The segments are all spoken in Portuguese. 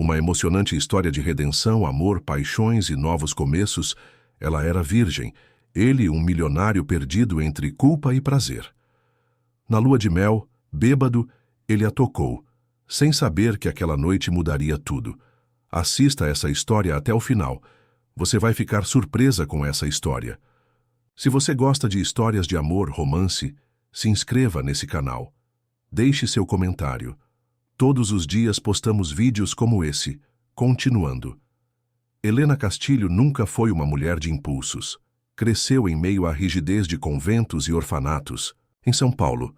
Uma emocionante história de redenção, amor, paixões e novos começos. Ela era virgem, ele um milionário perdido entre culpa e prazer. Na lua de mel, bêbado, ele a tocou, sem saber que aquela noite mudaria tudo. Assista essa história até o final. Você vai ficar surpresa com essa história. Se você gosta de histórias de amor, romance, se inscreva nesse canal. Deixe seu comentário. Todos os dias postamos vídeos como esse, continuando. Helena Castilho nunca foi uma mulher de impulsos. Cresceu em meio à rigidez de conventos e orfanatos, em São Paulo,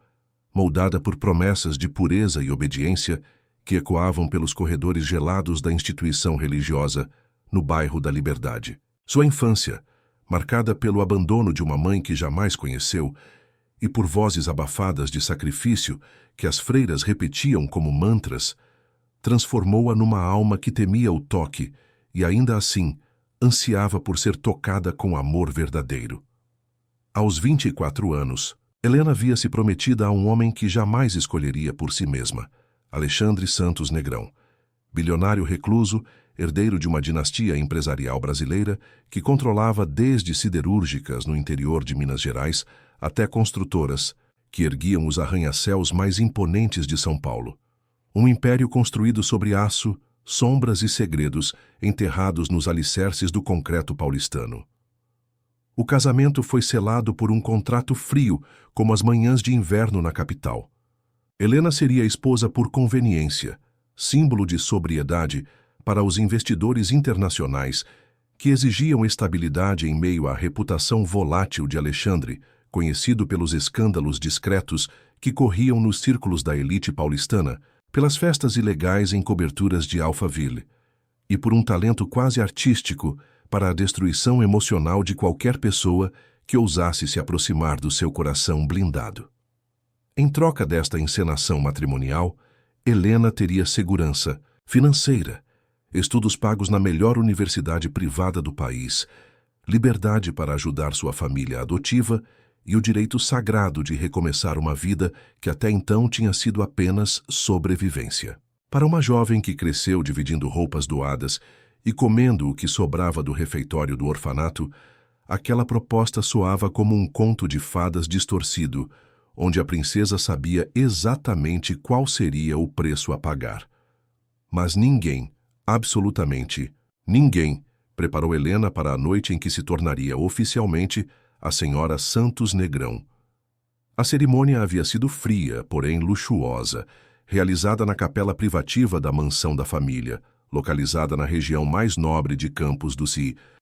moldada por promessas de pureza e obediência que ecoavam pelos corredores gelados da instituição religiosa no bairro da Liberdade. Sua infância, marcada pelo abandono de uma mãe que jamais conheceu e por vozes abafadas de sacrifício que as freiras repetiam como mantras, transformou-a numa alma que temia o toque e, ainda assim, ansiava por ser tocada com amor verdadeiro. Aos 24 anos, Helena via-se prometida a um homem que jamais escolheria por si mesma, Alexandre Santos Negrão, bilionário recluso, herdeiro de uma dinastia empresarial brasileira que controlava desde siderúrgicas no interior de Minas Gerais até construtoras que erguiam os arranha-céus mais imponentes de São Paulo. Um império construído sobre aço, sombras e segredos enterrados nos alicerces do concreto paulistano. O casamento foi selado por um contrato frio, como as manhãs de inverno na capital. Helena seria esposa por conveniência, símbolo de sobriedade para os investidores internacionais que exigiam estabilidade em meio à reputação volátil de Alexandre, conhecido pelos escândalos discretos que corriam nos círculos da elite paulistana, pelas festas ilegais em coberturas de Alphaville, e por um talento quase artístico para a destruição emocional de qualquer pessoa que ousasse se aproximar do seu coração blindado. Em troca desta encenação matrimonial, Helena teria segurança financeira, estudos pagos na melhor universidade privada do país, liberdade para ajudar sua família adotiva e o direito sagrado de recomeçar uma vida que até então tinha sido apenas sobrevivência. Para uma jovem que cresceu dividindo roupas doadas e comendo o que sobrava do refeitório do orfanato, aquela proposta soava como um conto de fadas distorcido, onde a princesa sabia exatamente qual seria o preço a pagar. Mas ninguém, absolutamente ninguém, preparou Helena para a noite em que se tornaria oficialmente a senhora Santos Negrão. A cerimônia havia sido fria, porém luxuosa, realizada na capela privativa da mansão da família, localizada na região mais nobre de Campos do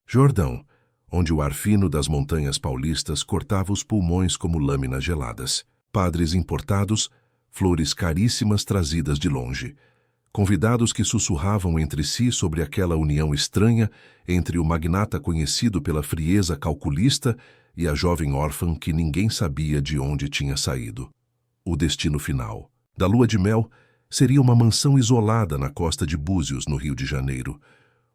Jordão, onde o ar fino das montanhas paulistas cortava os pulmões como lâminas geladas. Padres importados, flores caríssimas trazidas de longe. Convidados que sussurravam entre si sobre aquela união estranha entre o magnata conhecido pela frieza calculista e a jovem órfã que ninguém sabia de onde tinha saído. O destino final da lua de mel seria uma mansão isolada na costa de Búzios, no Rio de Janeiro,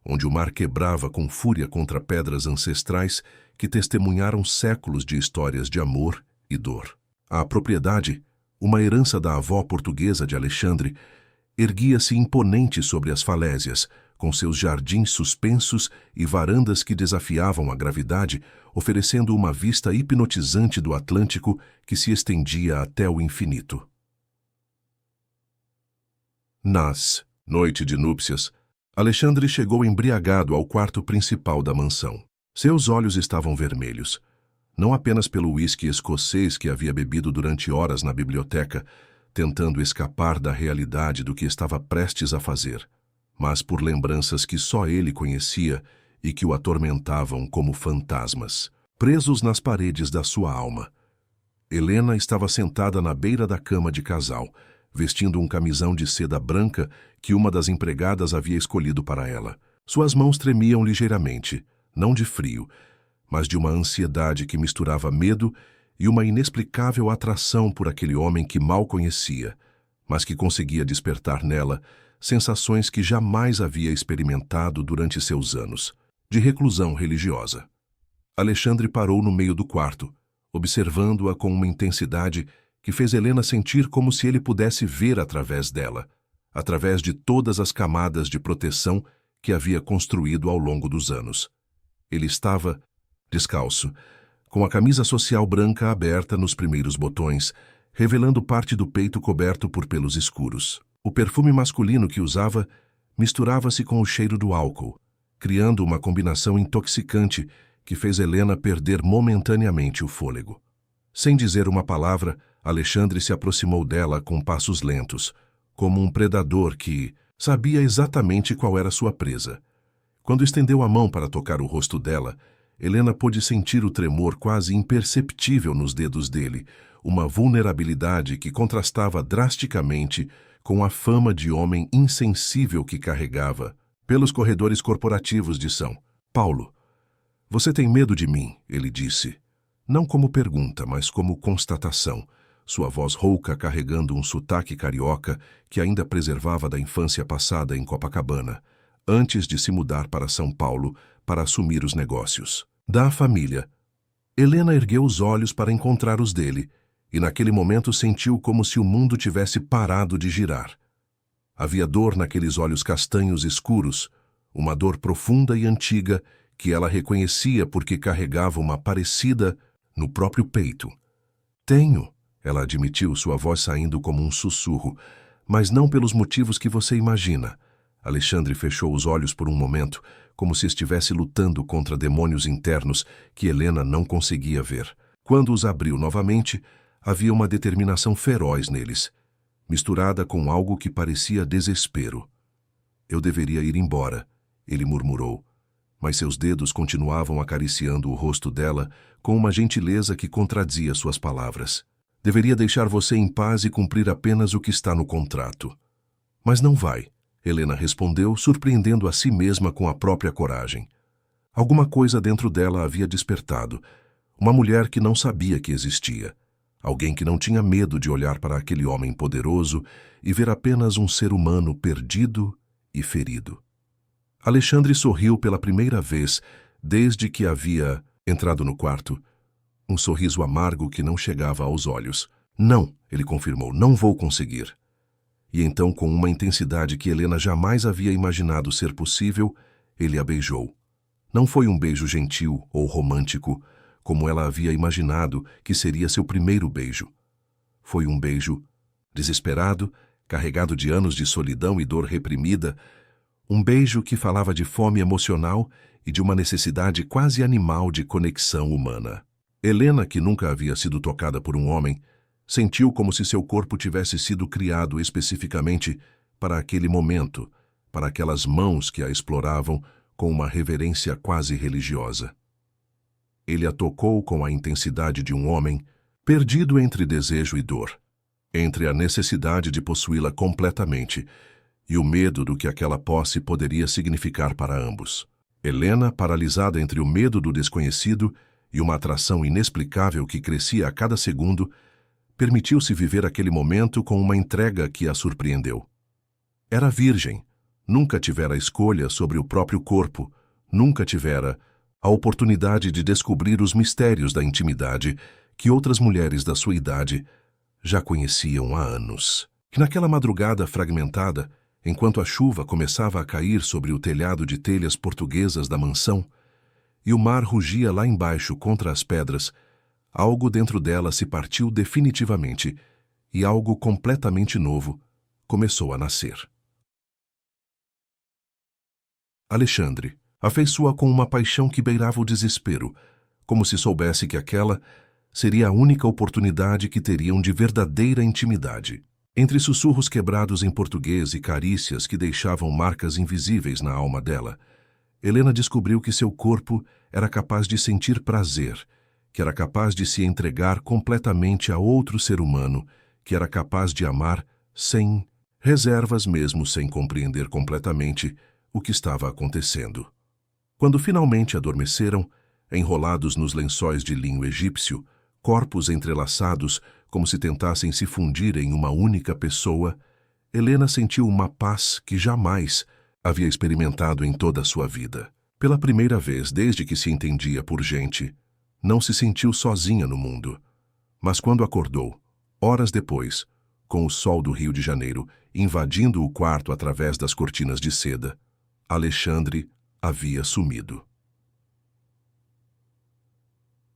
onde o mar quebrava com fúria contra pedras ancestrais que testemunharam séculos de histórias de amor e dor. A propriedade, uma herança da avó portuguesa de Alexandre, erguia-se imponente sobre as falésias, com seus jardins suspensos e varandas que desafiavam a gravidade, oferecendo uma vista hipnotizante do Atlântico que se estendia até o infinito. Noite de núpcias, Alexandre chegou embriagado ao quarto principal da mansão. Seus olhos estavam vermelhos, não apenas pelo uísque escocês que havia bebido durante horas na biblioteca, tentando escapar da realidade do que estava prestes a fazer, mas por lembranças que só ele conhecia e que o atormentavam como fantasmas, presos nas paredes da sua alma. Helena estava sentada na beira da cama de casal, vestindo um camisão de seda branca que uma das empregadas havia escolhido para ela. Suas mãos tremiam ligeiramente, não de frio, mas de uma ansiedade que misturava medo e uma inexplicável atração por aquele homem que mal conhecia, mas que conseguia despertar nela sensações que jamais havia experimentado durante seus anos de reclusão religiosa. Alexandre parou no meio do quarto, observando-a com uma intensidade que fez Helena sentir como se ele pudesse ver através dela, através de todas as camadas de proteção que havia construído ao longo dos anos. Ele estava descalço, com a camisa social branca aberta nos primeiros botões, revelando parte do peito coberto por pelos escuros. O perfume masculino que usava misturava-se com o cheiro do álcool, criando uma combinação intoxicante que fez Helena perder momentaneamente o fôlego. Sem dizer uma palavra, Alexandre se aproximou dela com passos lentos, como um predador que sabia exatamente qual era sua presa. Quando estendeu a mão para tocar o rosto dela, Helena pôde sentir o tremor quase imperceptível nos dedos dele, uma vulnerabilidade que contrastava drasticamente com a fama de homem insensível que carregava pelos corredores corporativos de São Paulo. "Você tem medo de mim?", ele disse. Não como pergunta, mas como constatação, sua voz rouca carregando um sotaque carioca que ainda preservava da infância passada em Copacabana, antes de se mudar para São Paulo para assumir os negócios da família. Helena ergueu os olhos para encontrar os dele, e naquele momento sentiu como se o mundo tivesse parado de girar. Havia dor naqueles olhos castanhos escuros, uma dor profunda e antiga que ela reconhecia porque carregava uma parecida no próprio peito. "Tenho", ela admitiu, sua voz saindo como um sussurro, "mas não pelos motivos que você imagina." Alexandre fechou os olhos por um momento, como se estivesse lutando contra demônios internos que Helena não conseguia ver. Quando os abriu novamente, havia uma determinação feroz neles, misturada com algo que parecia desespero. "Eu deveria ir embora", ele murmurou, mas seus dedos continuavam acariciando o rosto dela com uma gentileza que contradizia suas palavras. "Deveria deixar você em paz e cumprir apenas o que está no contrato." "Mas não vai", Helena respondeu, surpreendendo a si mesma com a própria coragem. Alguma coisa dentro dela havia despertado, uma mulher que não sabia que existia, alguém que não tinha medo de olhar para aquele homem poderoso e ver apenas um ser humano perdido e ferido. Alexandre sorriu pela primeira vez desde que havia entrado no quarto, um sorriso amargo que não chegava aos olhos. "Não", ele confirmou, "não vou conseguir." E então, com uma intensidade que Helena jamais havia imaginado ser possível, ele a beijou. Não foi um beijo gentil ou romântico, como ela havia imaginado que seria seu primeiro beijo. Foi um beijo desesperado, carregado de anos de solidão e dor reprimida, um beijo que falava de fome emocional e de uma necessidade quase animal de conexão humana. Helena, que nunca havia sido tocada por um homem, sentiu como se seu corpo tivesse sido criado especificamente para aquele momento, para aquelas mãos que a exploravam com uma reverência quase religiosa. Ele a tocou com a intensidade de um homem perdido entre desejo e dor, entre a necessidade de possuí-la completamente e o medo do que aquela posse poderia significar para ambos. Helena, paralisada entre o medo do desconhecido e uma atração inexplicável que crescia a cada segundo, permitiu-se viver aquele momento com uma entrega que a surpreendeu. Era virgem, nunca tivera escolha sobre o próprio corpo, nunca tivera a oportunidade de descobrir os mistérios da intimidade que outras mulheres da sua idade já conheciam há anos. E naquela madrugada fragmentada, enquanto a chuva começava a cair sobre o telhado de telhas portuguesas da mansão, e o mar rugia lá embaixo contra as pedras, algo dentro dela se partiu definitivamente e algo completamente novo começou a nascer. Alexandre a fez-sua com uma paixão que beirava o desespero, como se soubesse que aquela seria a única oportunidade que teriam de verdadeira intimidade. Entre sussurros quebrados em português e carícias que deixavam marcas invisíveis na alma dela, Helena descobriu que seu corpo era capaz de sentir prazer, que era capaz de se entregar completamente a outro ser humano, que era capaz de amar sem reservas, mesmo sem compreender completamente o que estava acontecendo. Quando finalmente adormeceram, enrolados nos lençóis de linho egípcio, corpos entrelaçados como se tentassem se fundir em uma única pessoa, Helena sentiu uma paz que jamais havia experimentado em toda a sua vida. Pela primeira vez desde que se entendia por gente, não se sentiu sozinha no mundo. Mas quando acordou, horas depois, com o sol do Rio de Janeiro invadindo o quarto através das cortinas de seda. Alexandre havia sumido.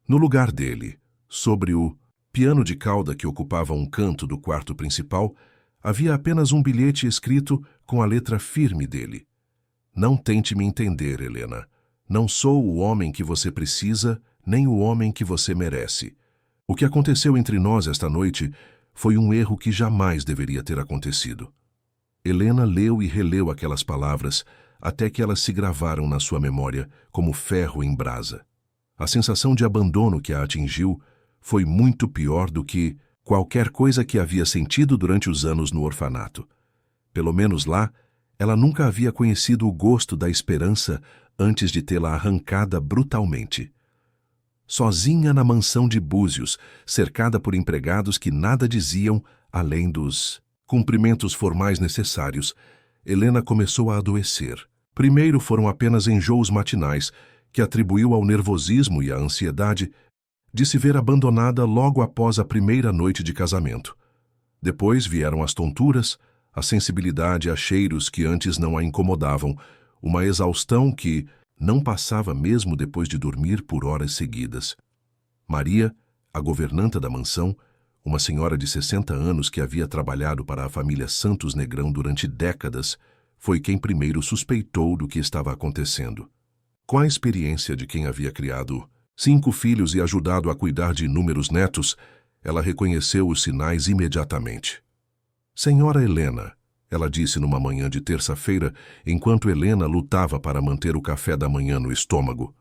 No lugar dele, sobre o piano de cauda que ocupava um canto do quarto principal, havia apenas um bilhete escrito com a letra firme dele. Não tente me entender, Helena. Não sou o homem que você precisa, nem o homem que você merece. O que aconteceu entre nós esta noite foi um erro que jamais deveria ter acontecido. Helena leu e releu aquelas palavras até que elas se gravaram na sua memória como ferro em brasa. A sensação de abandono que a atingiu foi muito pior do que qualquer coisa que havia sentido durante os anos no orfanato. Pelo menos lá, ela nunca havia conhecido o gosto da esperança antes de tê-la arrancada brutalmente. Sozinha na mansão de Búzios, cercada por empregados que nada diziam além dos cumprimentos formais necessários, Helena começou a adoecer. Primeiro foram apenas enjoos matinais, que atribuiu ao nervosismo e à ansiedade de se ver abandonada logo após a primeira noite de casamento. Depois vieram as tonturas, a sensibilidade a cheiros que antes não a incomodavam, uma exaustão que não passava mesmo depois de dormir por horas seguidas. Maria, a governanta da mansão, uma senhora de 60 anos que havia trabalhado para a família Santos Negrão durante décadas, foi quem primeiro suspeitou do que estava acontecendo. Com a experiência de quem havia criado 5 filhos e ajudado a cuidar de inúmeros netos, ela reconheceu os sinais imediatamente. Senhora Helena, ela disse numa manhã de terça-feira, enquanto Helena lutava para manter o café da manhã no estômago.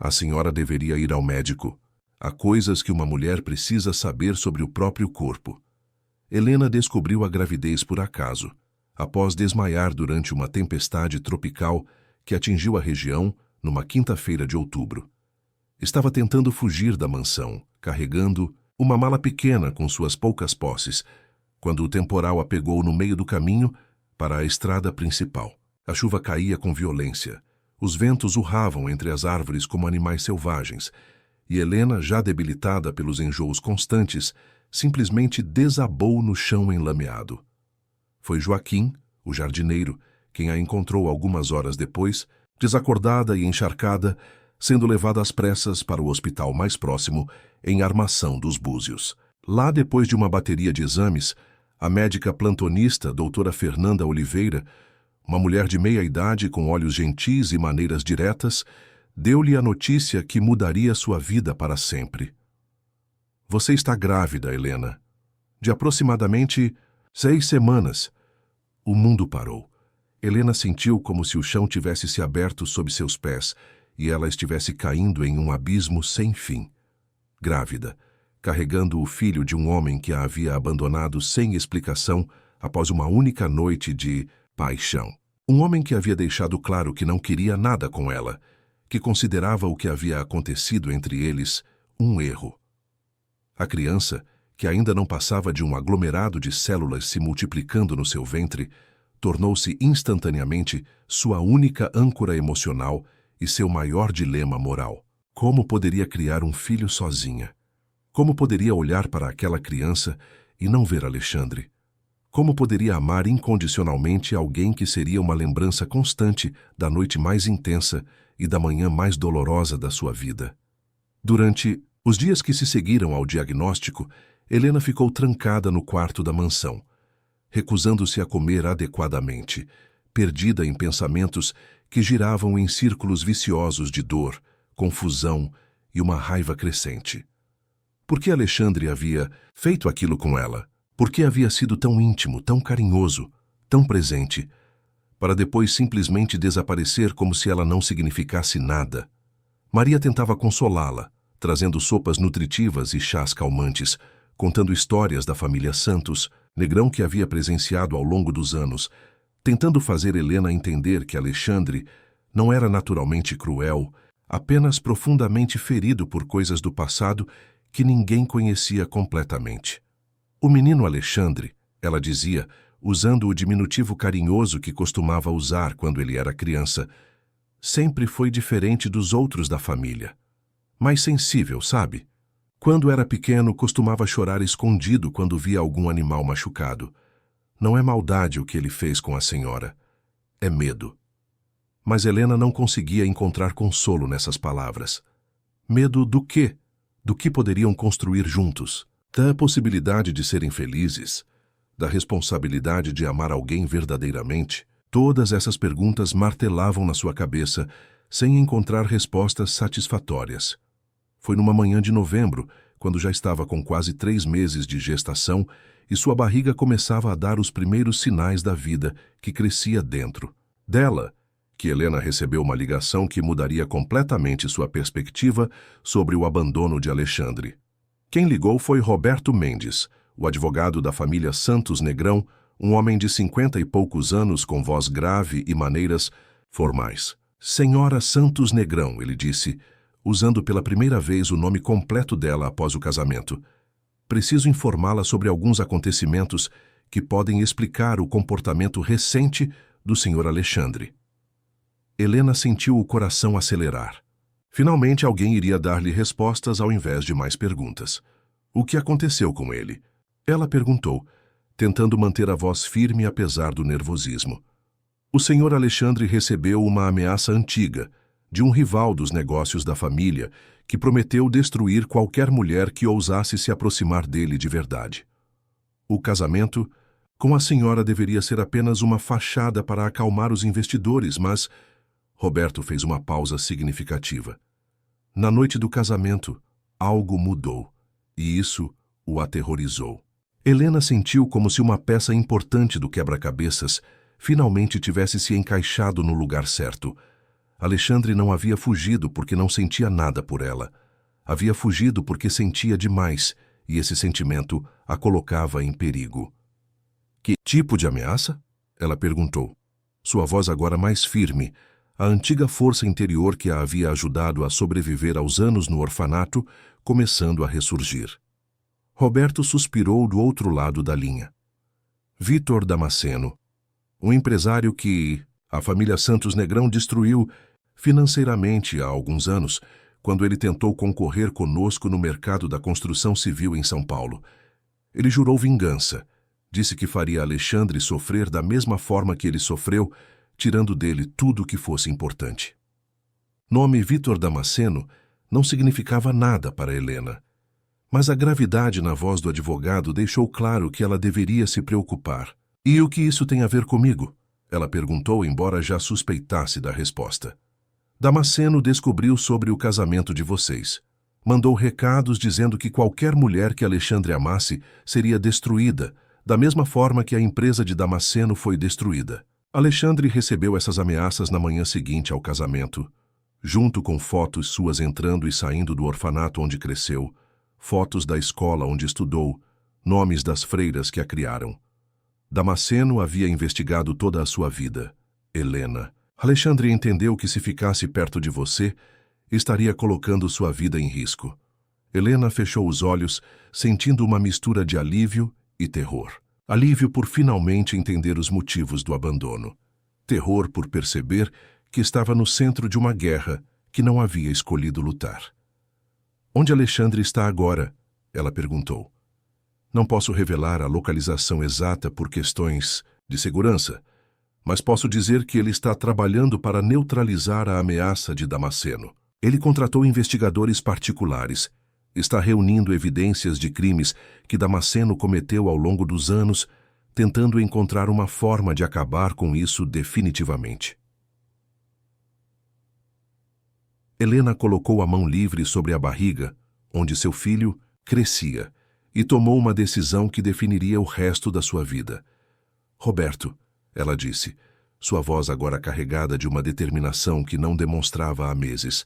A senhora deveria ir ao médico. Há coisas que uma mulher precisa saber sobre o próprio corpo. Helena descobriu a gravidez por acaso, após desmaiar durante uma tempestade tropical que atingiu a região numa quinta-feira de outubro. Estava tentando fugir da mansão, carregando uma mala pequena com suas poucas posses, quando o temporal a pegou no meio do caminho para a estrada principal. A chuva caía com violência. Os ventos urravam entre as árvores como animais selvagens, e Helena, já debilitada pelos enjoos constantes, simplesmente desabou no chão enlameado. Foi Joaquim, o jardineiro, quem a encontrou algumas horas depois, desacordada e encharcada, sendo levada às pressas para o hospital mais próximo, em Armação dos Búzios. Lá, depois de uma bateria de exames, a médica plantonista, doutora Fernanda Oliveira, uma mulher de meia idade com olhos gentis e maneiras diretas, deu-lhe a notícia que mudaria sua vida para sempre. Você está grávida, Helena. De aproximadamente 6 semanas. O mundo parou. Helena sentiu como se o chão tivesse se aberto sob seus pés e ela estivesse caindo em um abismo sem fim. Grávida, carregando o filho de um homem que a havia abandonado sem explicação após uma única noite de paixão. Um homem que havia deixado claro que não queria nada com ela, que considerava o que havia acontecido entre eles um erro. A criança, que ainda não passava de um aglomerado de células se multiplicando no seu ventre, tornou-se instantaneamente sua única âncora emocional e seu maior dilema moral. Como poderia criar um filho sozinha? Como poderia olhar para aquela criança e não ver Alexandre? Como poderia amar incondicionalmente alguém que seria uma lembrança constante da noite mais intensa e da manhã mais dolorosa da sua vida? Durante os dias que se seguiram ao diagnóstico, Helena ficou trancada no quarto da mansão, recusando-se a comer adequadamente, perdida em pensamentos que giravam em círculos viciosos de dor, confusão e uma raiva crescente. Por que Alexandre havia feito aquilo com ela? Por que havia sido tão íntimo, tão carinhoso, tão presente, para depois simplesmente desaparecer como se ela não significasse nada? Maria tentava consolá-la, trazendo sopas nutritivas e chás calmantes, contando histórias da família Santos, Negrão que havia presenciado ao longo dos anos, tentando fazer Helena entender que Alexandre não era naturalmente cruel, apenas profundamente ferido por coisas do passado que ninguém conhecia completamente. O menino Alexandre, ela dizia, usando o diminutivo carinhoso que costumava usar quando ele era criança, sempre foi diferente dos outros da família. Mais sensível, sabe? Quando era pequeno, costumava chorar escondido quando via algum animal machucado. Não é maldade o que ele fez com a senhora. É medo. Mas Helena não conseguia encontrar consolo nessas palavras. Medo do quê? Do que poderiam construir juntos? Da possibilidade de serem felizes? Da responsabilidade de amar alguém verdadeiramente? Todas essas perguntas martelavam na sua cabeça, sem encontrar respostas satisfatórias. Foi numa manhã de novembro, quando já estava com quase 3 meses de gestação e sua barriga começava a dar os primeiros sinais da vida que crescia dentro dela, que Helena recebeu uma ligação que mudaria completamente sua perspectiva sobre o abandono de Alexandre. Quem ligou foi Roberto Mendes, o advogado da família Santos Negrão, um homem de 50 e poucos anos com voz grave e maneiras formais. Senhora Santos Negrão, ele disse, usando pela primeira vez o nome completo dela após o casamento. Preciso informá-la sobre alguns acontecimentos que podem explicar o comportamento recente do Sr. Alexandre. Helena sentiu o coração acelerar. Finalmente alguém iria dar-lhe respostas ao invés de mais perguntas. O que aconteceu com ele? Ela perguntou, tentando manter a voz firme apesar do nervosismo. O Sr. Alexandre recebeu uma ameaça antiga, de um rival dos negócios da família, que prometeu destruir qualquer mulher que ousasse se aproximar dele de verdade. O casamento com a senhora deveria ser apenas uma fachada para acalmar os investidores, mas... Roberto fez uma pausa significativa. Na noite do casamento, algo mudou, e isso o aterrorizou. Helena sentiu como se uma peça importante do quebra-cabeças finalmente tivesse se encaixado no lugar certo. Alexandre não havia fugido porque não sentia nada por ela. Havia fugido porque sentia demais, e esse sentimento a colocava em perigo. Que tipo de ameaça? Ela perguntou. Sua voz agora mais firme, a antiga força interior que a havia ajudado a sobreviver aos anos no orfanato, começando a ressurgir. Roberto suspirou do outro lado da linha. Vitor Damasceno, um empresário que a família Santos Negrão destruiu financeiramente há alguns anos, quando ele tentou concorrer conosco no mercado da construção civil em São Paulo. Ele jurou vingança. Disse que faria Alexandre sofrer da mesma forma que ele sofreu, tirando dele tudo o que fosse importante. Nome Vitor Damasceno não significava nada para Helena, mas a gravidade na voz do advogado deixou claro que ela deveria se preocupar. E o que isso tem a ver comigo? Ela perguntou, embora já suspeitasse da resposta. Damasceno descobriu sobre o casamento de vocês. Mandou recados dizendo que qualquer mulher que Alexandre amasse seria destruída, da mesma forma que a empresa de Damasceno foi destruída. Alexandre recebeu essas ameaças na manhã seguinte ao casamento, junto com fotos suas entrando e saindo do orfanato onde cresceu, fotos da escola onde estudou, nomes das freiras que a criaram. Damasceno havia investigado toda a sua vida. Helena. Alexandre entendeu que se ficasse perto de você, estaria colocando sua vida em risco. Helena fechou os olhos, sentindo uma mistura de alívio e terror. Alívio por finalmente entender os motivos do abandono. Terror por perceber que estava no centro de uma guerra que não havia escolhido lutar. Onde Alexandre está agora? Ela perguntou. Não posso revelar a localização exata por questões de segurança, mas posso dizer que ele está trabalhando para neutralizar a ameaça de Damasceno. Ele contratou investigadores particulares, está reunindo evidências de crimes que Damasceno cometeu ao longo dos anos, tentando encontrar uma forma de acabar com isso definitivamente. Helena colocou a mão livre sobre a barriga, onde seu filho crescia, e tomou uma decisão que definiria o resto da sua vida. Roberto, ela disse, sua voz agora carregada de uma determinação que não demonstrava há meses.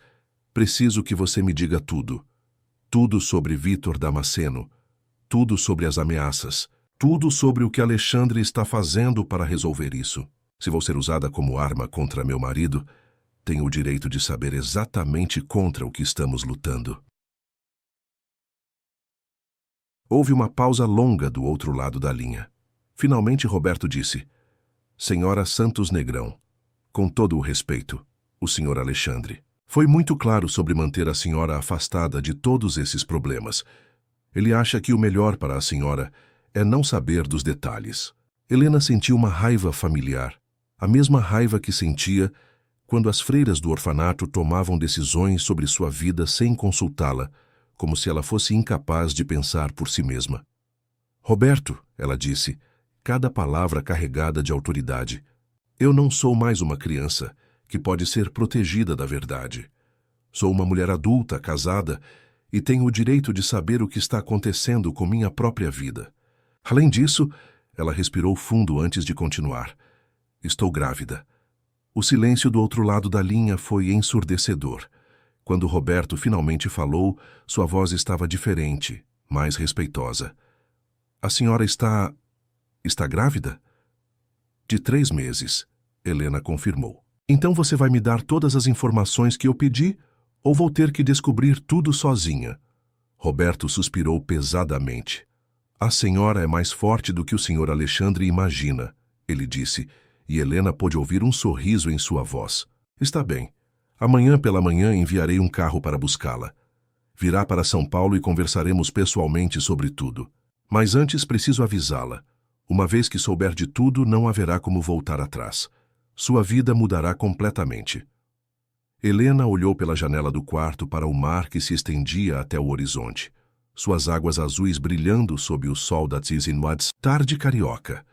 Preciso que você me diga tudo. Tudo sobre Vitor Damasceno. Tudo sobre as ameaças. Tudo sobre o que Alexandre está fazendo para resolver isso. Se vou ser usada como arma contra meu marido, tenho o direito de saber exatamente contra o que estamos lutando. Houve uma pausa longa do outro lado da linha. Finalmente Roberto disse, Senhora Santos Negrão, com todo o respeito, o Sr. Alexandre. Foi muito claro sobre manter a senhora afastada de todos esses problemas. Ele acha que o melhor para a senhora é não saber dos detalhes. Helena sentiu uma raiva familiar, a mesma raiva que sentia quando as freiras do orfanato tomavam decisões sobre sua vida sem consultá-la, como se ela fosse incapaz de pensar por si mesma. Roberto, ela disse, cada palavra carregada de autoridade. Eu não sou mais uma criança que pode ser protegida da verdade. Sou uma mulher adulta, casada, e tenho o direito de saber o que está acontecendo com minha própria vida. Além disso, ela respirou fundo antes de continuar. Estou grávida. O silêncio do outro lado da linha foi ensurdecedor. Quando Roberto finalmente falou, sua voz estava diferente, mais respeitosa. A senhora está grávida? De 3 meses, Helena confirmou. Então você vai me dar todas as informações que eu pedi, ou vou ter que descobrir tudo sozinha? Roberto suspirou pesadamente. A senhora é mais forte do que o senhor Alexandre imagina, ele disse, e Helena pôde ouvir um sorriso em sua voz. Está bem. Amanhã pela manhã enviarei um carro para buscá-la. Virá para São Paulo e conversaremos pessoalmente sobre tudo. Mas antes preciso avisá-la. Uma vez que souber de tudo, não haverá como voltar atrás. Sua vida mudará completamente. Helena olhou pela janela do quarto para o mar que se estendia até o horizonte. Suas águas azuis brilhando sob o sol da Tsizinwats, tarde carioca.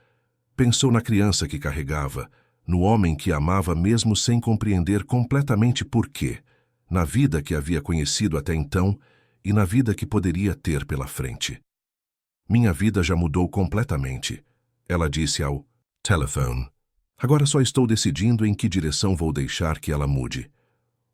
Pensou na criança que carregava, no homem que amava mesmo sem compreender completamente por quê, na vida que havia conhecido até então e na vida que poderia ter pela frente. Minha vida já mudou completamente, ela disse ao telefone. Agora só estou decidindo em que direção vou deixar que ela mude.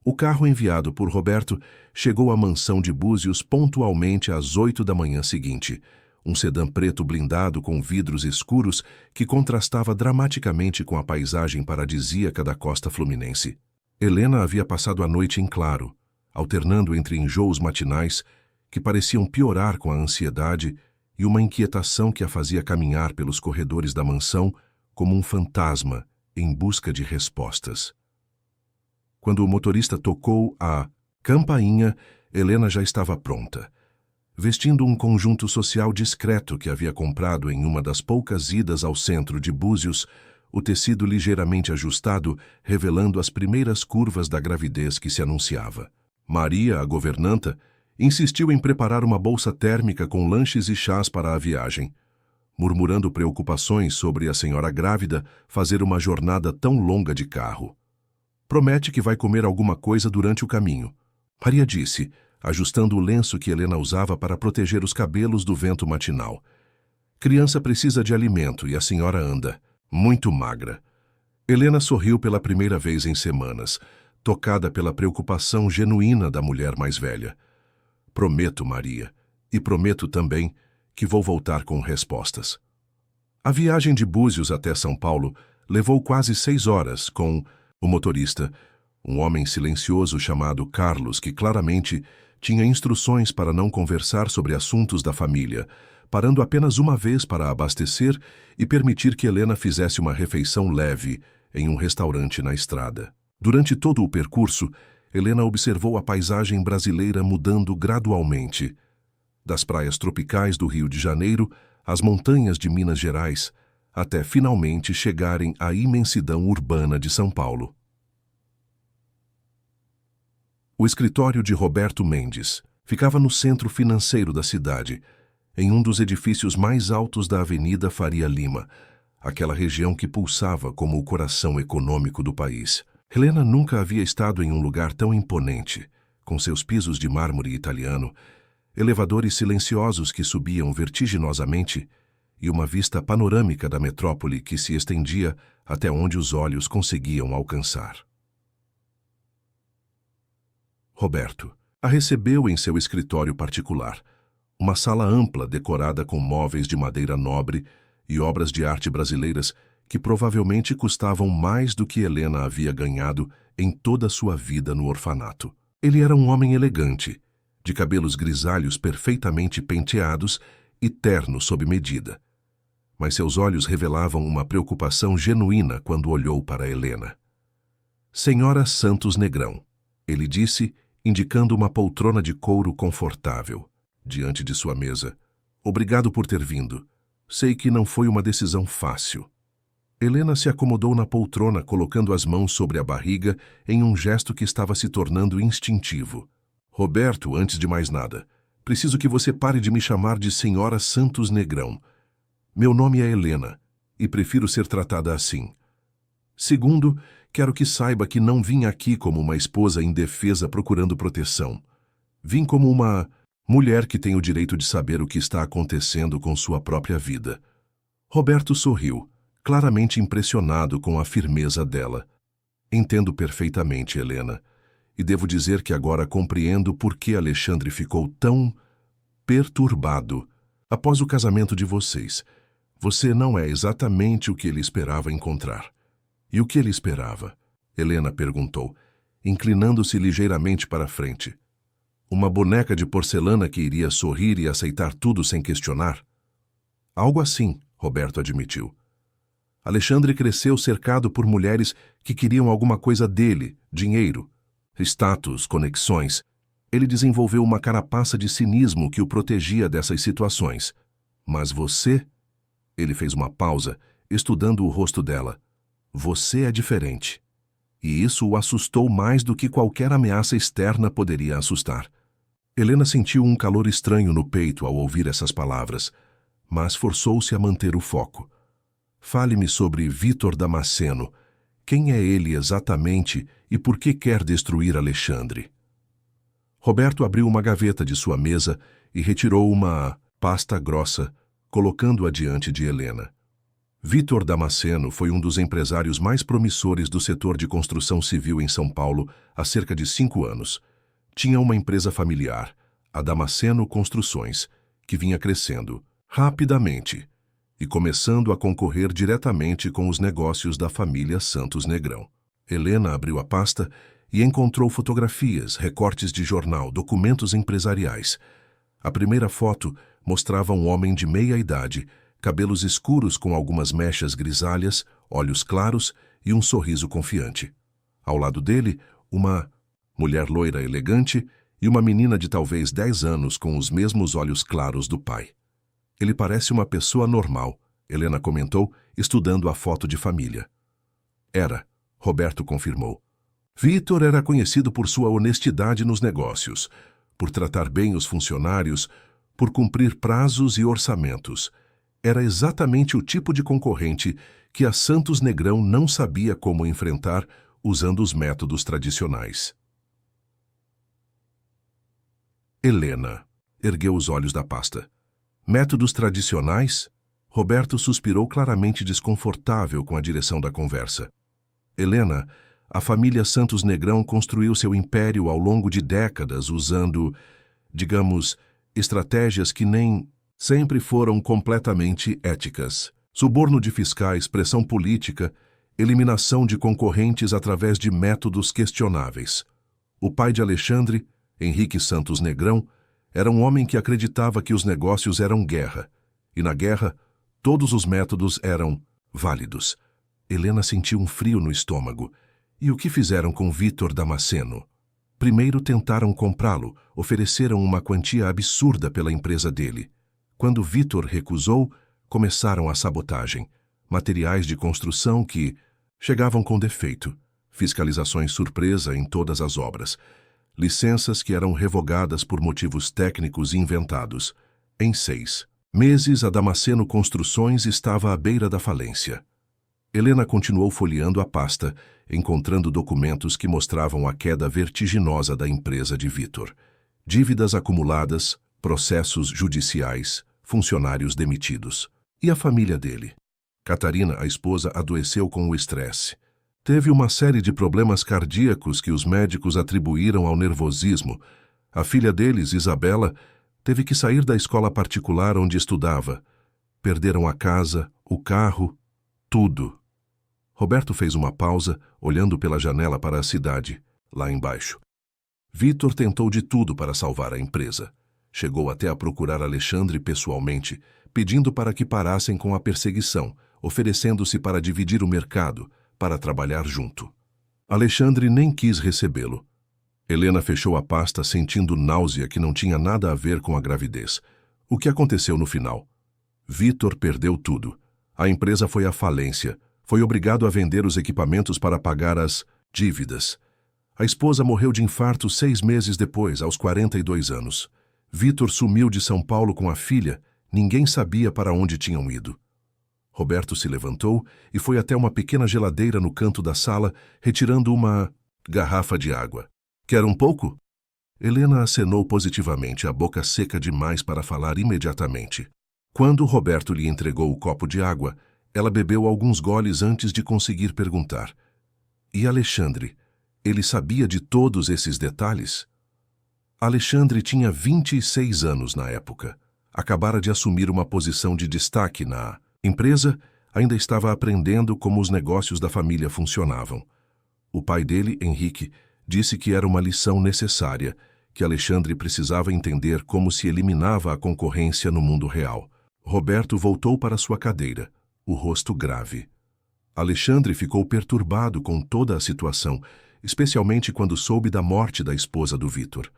O carro enviado por Roberto chegou à mansão de Búzios pontualmente às 8 da manhã seguinte, um sedã preto blindado com vidros escuros que contrastava dramaticamente com a paisagem paradisíaca da costa fluminense. Helena havia passado a noite em claro, alternando entre enjoos matinais que pareciam piorar com a ansiedade e uma inquietação que a fazia caminhar pelos corredores da mansão como um fantasma em busca de respostas. Quando o motorista tocou a campainha, Helena já estava pronta. Vestindo um conjunto social discreto que havia comprado em uma das poucas idas ao centro de Búzios, o tecido ligeiramente ajustado, revelando as primeiras curvas da gravidez que se anunciava. Maria, a governanta, insistiu em preparar uma bolsa térmica com lanches e chás para a viagem, murmurando preocupações sobre a senhora grávida fazer uma jornada tão longa de carro. Promete que vai comer alguma coisa durante o caminho. Maria disse, ajustando o lenço que Helena usava para proteger os cabelos do vento matinal. Criança precisa de alimento e a senhora anda muito magra. Helena sorriu pela primeira vez em semanas, tocada pela preocupação genuína da mulher mais velha. Prometo, Maria, e prometo também que vou voltar com respostas. A viagem de Búzios até São Paulo levou quase 6 horas com o motorista, um homem silencioso chamado Carlos, que claramente tinha instruções para não conversar sobre assuntos da família, parando apenas uma vez para abastecer e permitir que Helena fizesse uma refeição leve em um restaurante na estrada. Durante todo o percurso, Helena observou a paisagem brasileira mudando gradualmente. Das praias tropicais do Rio de Janeiro às montanhas de Minas Gerais, até finalmente chegarem à imensidão urbana de São Paulo. O escritório de Roberto Mendes ficava no centro financeiro da cidade, em um dos edifícios mais altos da Avenida Faria Lima, aquela região que pulsava como o coração econômico do país. Helena nunca havia estado em um lugar tão imponente, com seus pisos de mármore italiano, elevadores silenciosos que subiam vertiginosamente e uma vista panorâmica da metrópole que se estendia até onde os olhos conseguiam alcançar. Roberto a recebeu em seu escritório particular, uma sala ampla decorada com móveis de madeira nobre e obras de arte brasileiras que provavelmente custavam mais do que Helena havia ganhado em toda a sua vida no orfanato. Ele era um homem elegante, de cabelos grisalhos perfeitamente penteados e terno sob medida. Mas seus olhos revelavam uma preocupação genuína quando olhou para Helena. Senhora Santos Negrão, Ele disse, indicando uma poltrona de couro confortável, diante de sua mesa. Obrigado por ter vindo. Sei que não foi uma decisão fácil. Helena se acomodou na poltrona, colocando as mãos sobre a barriga em um gesto que estava se tornando instintivo. Roberto, antes de mais nada, preciso que você pare de me chamar de Senhora Santos Negrão. Meu nome é Helena, e prefiro ser tratada assim. Segundo, quero que saiba que não vim aqui como uma esposa indefesa procurando proteção. Vim como uma mulher que tem o direito de saber o que está acontecendo com sua própria vida. Roberto sorriu, claramente impressionado com a firmeza dela. Entendo perfeitamente, Helena, e devo dizer que agora compreendo por que Alexandre ficou tão perturbado após o casamento de vocês. Você não é exatamente o que ele esperava encontrar. E o que ele esperava? Helena perguntou, inclinando-se ligeiramente para a frente. Uma boneca de porcelana que iria sorrir e aceitar tudo sem questionar? Algo assim, Roberto admitiu. Alexandre cresceu cercado por mulheres que queriam alguma coisa dele, dinheiro, status, conexões. Ele desenvolveu uma carapaça de cinismo que o protegia dessas situações. Mas você... Ele fez uma pausa, estudando o rosto dela. Você é diferente. E isso o assustou mais do que qualquer ameaça externa poderia assustar. Helena sentiu um calor estranho no peito ao ouvir essas palavras, mas forçou-se a manter o foco. Fale-me sobre Vítor Damasceno. Quem é ele exatamente e por que quer destruir Alexandre? Roberto abriu uma gaveta de sua mesa e retirou uma pasta grossa, colocando-a diante de Helena. Vítor Damasceno foi um dos empresários mais promissores do setor de construção civil em São Paulo há cerca de 5 anos. Tinha uma empresa familiar, a Damasceno Construções, que vinha crescendo rapidamente e começando a concorrer diretamente com os negócios da família Santos Negrão. Helena abriu a pasta e encontrou fotografias, recortes de jornal, documentos empresariais. A primeira foto mostrava um homem de meia idade, cabelos escuros com algumas mechas grisalhas, olhos claros e um sorriso confiante. Ao lado dele, uma mulher loira elegante e uma menina de talvez 10 anos com os mesmos olhos claros do pai. Ele parece uma pessoa normal, Helena comentou, estudando a foto de família. Era, Roberto confirmou. Vítor era conhecido por sua honestidade nos negócios, por tratar bem os funcionários, por cumprir prazos e orçamentos. Era exatamente o tipo de concorrente que a Santos Negrão não sabia como enfrentar usando os métodos tradicionais. Helena ergueu os olhos da pasta. Métodos tradicionais? Roberto suspirou claramente desconfortável com a direção da conversa. Helena, a família Santos Negrão construiu seu império ao longo de décadas usando, digamos, estratégias que nem sempre foram completamente éticas. Suborno de fiscais, pressão política, eliminação de concorrentes através de métodos questionáveis. O pai de Alexandre, Henrique Santos Negrão, era um homem que acreditava que os negócios eram guerra, e na guerra todos os métodos eram válidos. Helena sentiu um frio no estômago. E o que fizeram com Vítor Damasceno? Primeiro tentaram comprá-lo, ofereceram uma quantia absurda pela empresa dele. Quando Vítor recusou, começaram a sabotagem. Materiais de construção que chegavam com defeito, fiscalizações surpresa em todas as obras, licenças que eram revogadas por motivos técnicos inventados. Em 6 meses, a Damasceno Construções estava à beira da falência. Helena continuou folheando a pasta, encontrando documentos que mostravam a queda vertiginosa da empresa de Vítor. Dívidas acumuladas, processos judiciais, funcionários demitidos. E a família dele? Catarina, a esposa, adoeceu com o estresse. Teve uma série de problemas cardíacos que os médicos atribuíram ao nervosismo. A filha deles, Isabela, teve que sair da escola particular onde estudava. Perderam a casa, o carro, tudo. Roberto fez uma pausa, olhando pela janela para a cidade, lá embaixo. Vítor tentou de tudo para salvar a empresa. Chegou até a procurar Alexandre pessoalmente, pedindo para que parassem com a perseguição, oferecendo-se para dividir o mercado, para trabalhar junto. Alexandre nem quis recebê-lo. Helena fechou a pasta sentindo náusea que não tinha nada a ver com a gravidez. O que aconteceu no final? Vitor perdeu tudo. A empresa foi à falência. Foi obrigado a vender os equipamentos para pagar as dívidas. A esposa morreu de infarto 6 meses depois, aos 42 anos. Vitor sumiu de São Paulo com a filha. Ninguém sabia para onde tinham ido. Roberto se levantou e foi até uma pequena geladeira no canto da sala, retirando uma garrafa de água. Quer um pouco? Helena acenou positivamente, a boca seca demais para falar imediatamente. Quando Roberto lhe entregou o copo de água, ela bebeu alguns goles antes de conseguir perguntar. E Alexandre? Ele sabia de todos esses detalhes? Alexandre tinha 26 anos na época. Acabara de assumir uma posição de destaque na empresa, ainda estava aprendendo como os negócios da família funcionavam. O pai dele, Henrique, disse que era uma lição necessária, que Alexandre precisava entender como se eliminava a concorrência no mundo real. Roberto voltou para sua cadeira, o rosto grave. Alexandre ficou perturbado com toda a situação, especialmente quando soube da morte da esposa do Vitor.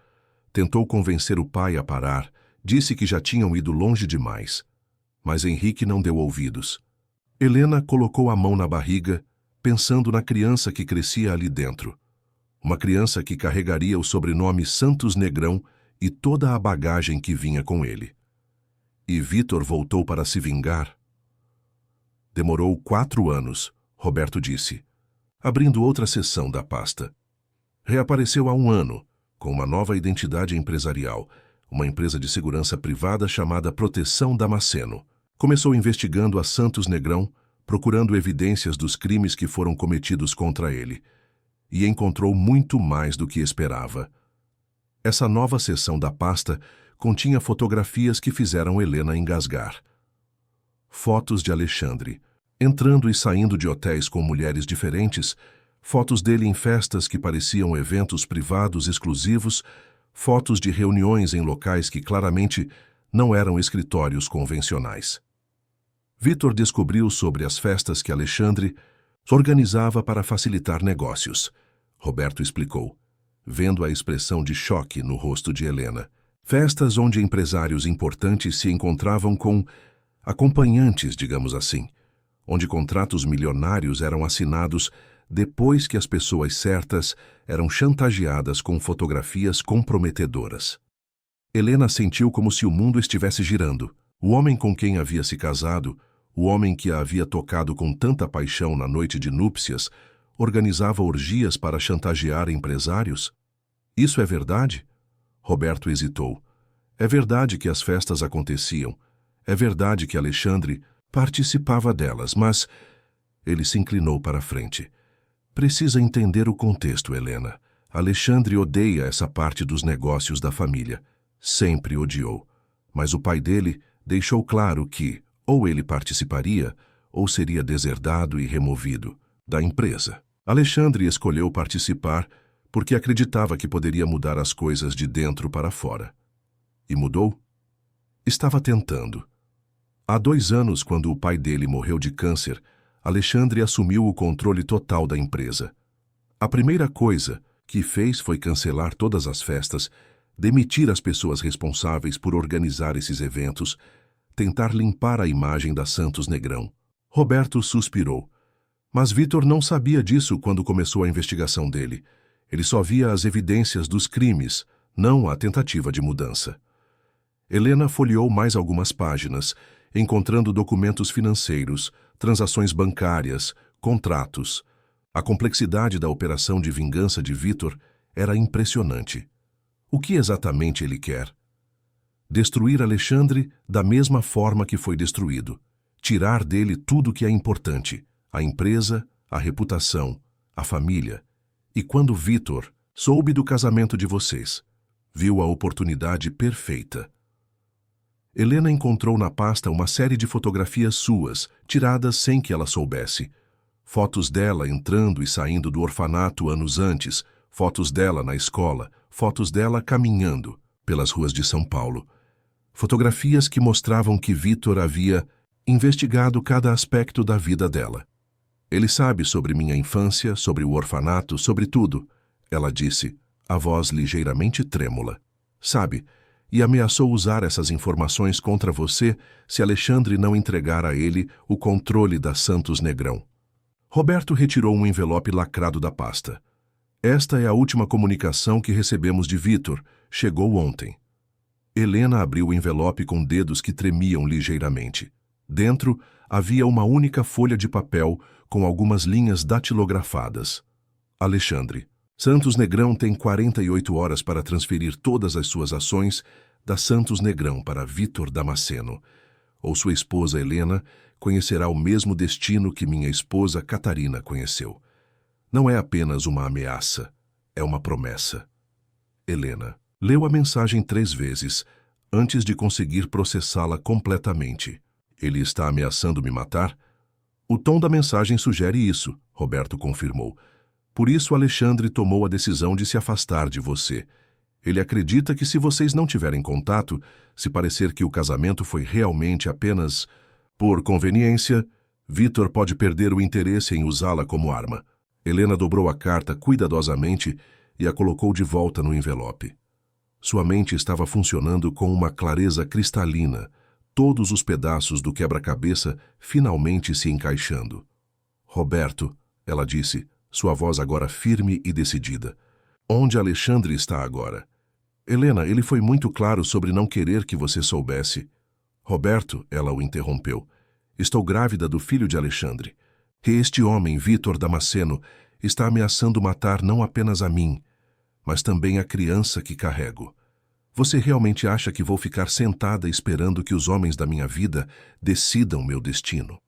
Tentou convencer o pai a parar, disse que já tinham ido longe demais. Mas Henrique não deu ouvidos. Helena colocou a mão na barriga, pensando na criança que crescia ali dentro. Uma criança que carregaria o sobrenome Santos Negrão e toda a bagagem que vinha com ele. E Vitor voltou para se vingar? Demorou 4 anos, Roberto disse, abrindo outra seção da pasta. Reapareceu há 1 ano, com uma nova identidade empresarial, uma empresa de segurança privada chamada Proteção Damasceno. Começou investigando a Santos Negrão, procurando evidências dos crimes que foram cometidos contra ele. E encontrou muito mais do que esperava. Essa nova seção da pasta continha fotografias que fizeram Helena engasgar. Fotos de Alexandre, entrando e saindo de hotéis com mulheres diferentes, fotos dele em festas que pareciam eventos privados exclusivos, fotos de reuniões em locais que claramente não eram escritórios convencionais. Vitor descobriu sobre as festas que Alexandre organizava para facilitar negócios. Roberto explicou, vendo a expressão de choque no rosto de Helena. Festas onde empresários importantes se encontravam com acompanhantes, digamos assim, onde contratos milionários eram assinados depois que as pessoas certas eram chantageadas com fotografias comprometedoras. Helena sentiu como se o mundo estivesse girando. O homem com quem havia se casado, o homem que a havia tocado com tanta paixão na noite de núpcias, organizava orgias para chantagear empresários? Isso é verdade? Roberto hesitou. É verdade que as festas aconteciam. É verdade que Alexandre participava delas, mas... Ele se inclinou para a frente. Precisa entender o contexto, Helena. Alexandre odeia essa parte dos negócios da família. Sempre odiou. Mas o pai dele deixou claro que ou ele participaria ou seria deserdado e removido da empresa. Alexandre escolheu participar porque acreditava que poderia mudar as coisas de dentro para fora. E mudou? Estava tentando. Há 2 anos, quando o pai dele morreu de câncer, Alexandre assumiu o controle total da empresa. A primeira coisa que fez foi cancelar todas as festas, demitir as pessoas responsáveis por organizar esses eventos, tentar limpar a imagem da Santos Negrão. Roberto suspirou. Mas Vitor não sabia disso quando começou a investigação dele. Ele só via as evidências dos crimes, não a tentativa de mudança. Helena folheou mais algumas páginas, encontrando documentos financeiros, transações bancárias, contratos. A complexidade da operação de vingança de Vitor era impressionante. O que exatamente ele quer? Destruir Alexandre da mesma forma que foi destruído. Tirar dele tudo que é importante. A empresa, a reputação, a família. E quando Vitor soube do casamento de vocês, viu a oportunidade perfeita. Helena encontrou na pasta uma série de fotografias suas, tiradas sem que ela soubesse. Fotos dela entrando e saindo do orfanato anos antes, fotos dela na escola, fotos dela caminhando pelas ruas de São Paulo. Fotografias que mostravam que Vitor havia investigado cada aspecto da vida dela. Ele sabe sobre minha infância, sobre o orfanato, sobre tudo, ela disse, a voz ligeiramente trêmula. Sabe, e ameaçou usar essas informações contra você se Alexandre não entregar a ele o controle da Santos Negrão. Roberto retirou um envelope lacrado da pasta. Esta é a última comunicação que recebemos de Vitor. Chegou ontem. Helena abriu o envelope com dedos que tremiam ligeiramente. Dentro havia uma única folha de papel com algumas linhas datilografadas. Alexandre. Santos Negrão tem 48 horas para transferir todas as suas ações da Santos Negrão para Vitor Damasceno, ou sua esposa Helena conhecerá o mesmo destino que minha esposa Catarina conheceu. Não é apenas uma ameaça, é uma promessa. Helena leu a mensagem 3 vezes antes de conseguir processá-la completamente. Ele está ameaçando me matar? O tom da mensagem sugere isso, Roberto confirmou. Por isso Alexandre tomou a decisão de se afastar de você. Ele acredita que se vocês não tiverem contato, se parecer que o casamento foi realmente apenas por conveniência, Vitor pode perder o interesse em usá-la como arma. Helena dobrou a carta cuidadosamente e a colocou de volta no envelope. Sua mente estava funcionando com uma clareza cristalina, todos os pedaços do quebra-cabeça finalmente se encaixando. Roberto, ela disse, sua voz agora firme e decidida. Onde Alexandre está agora? Helena, ele foi muito claro sobre não querer que você soubesse. Roberto, ela o interrompeu. Estou grávida do filho de Alexandre. E este homem, Vitor Damasceno, está ameaçando matar não apenas a mim, mas também a criança que carrego. Você realmente acha que vou ficar sentada esperando que os homens da minha vida decidam meu destino?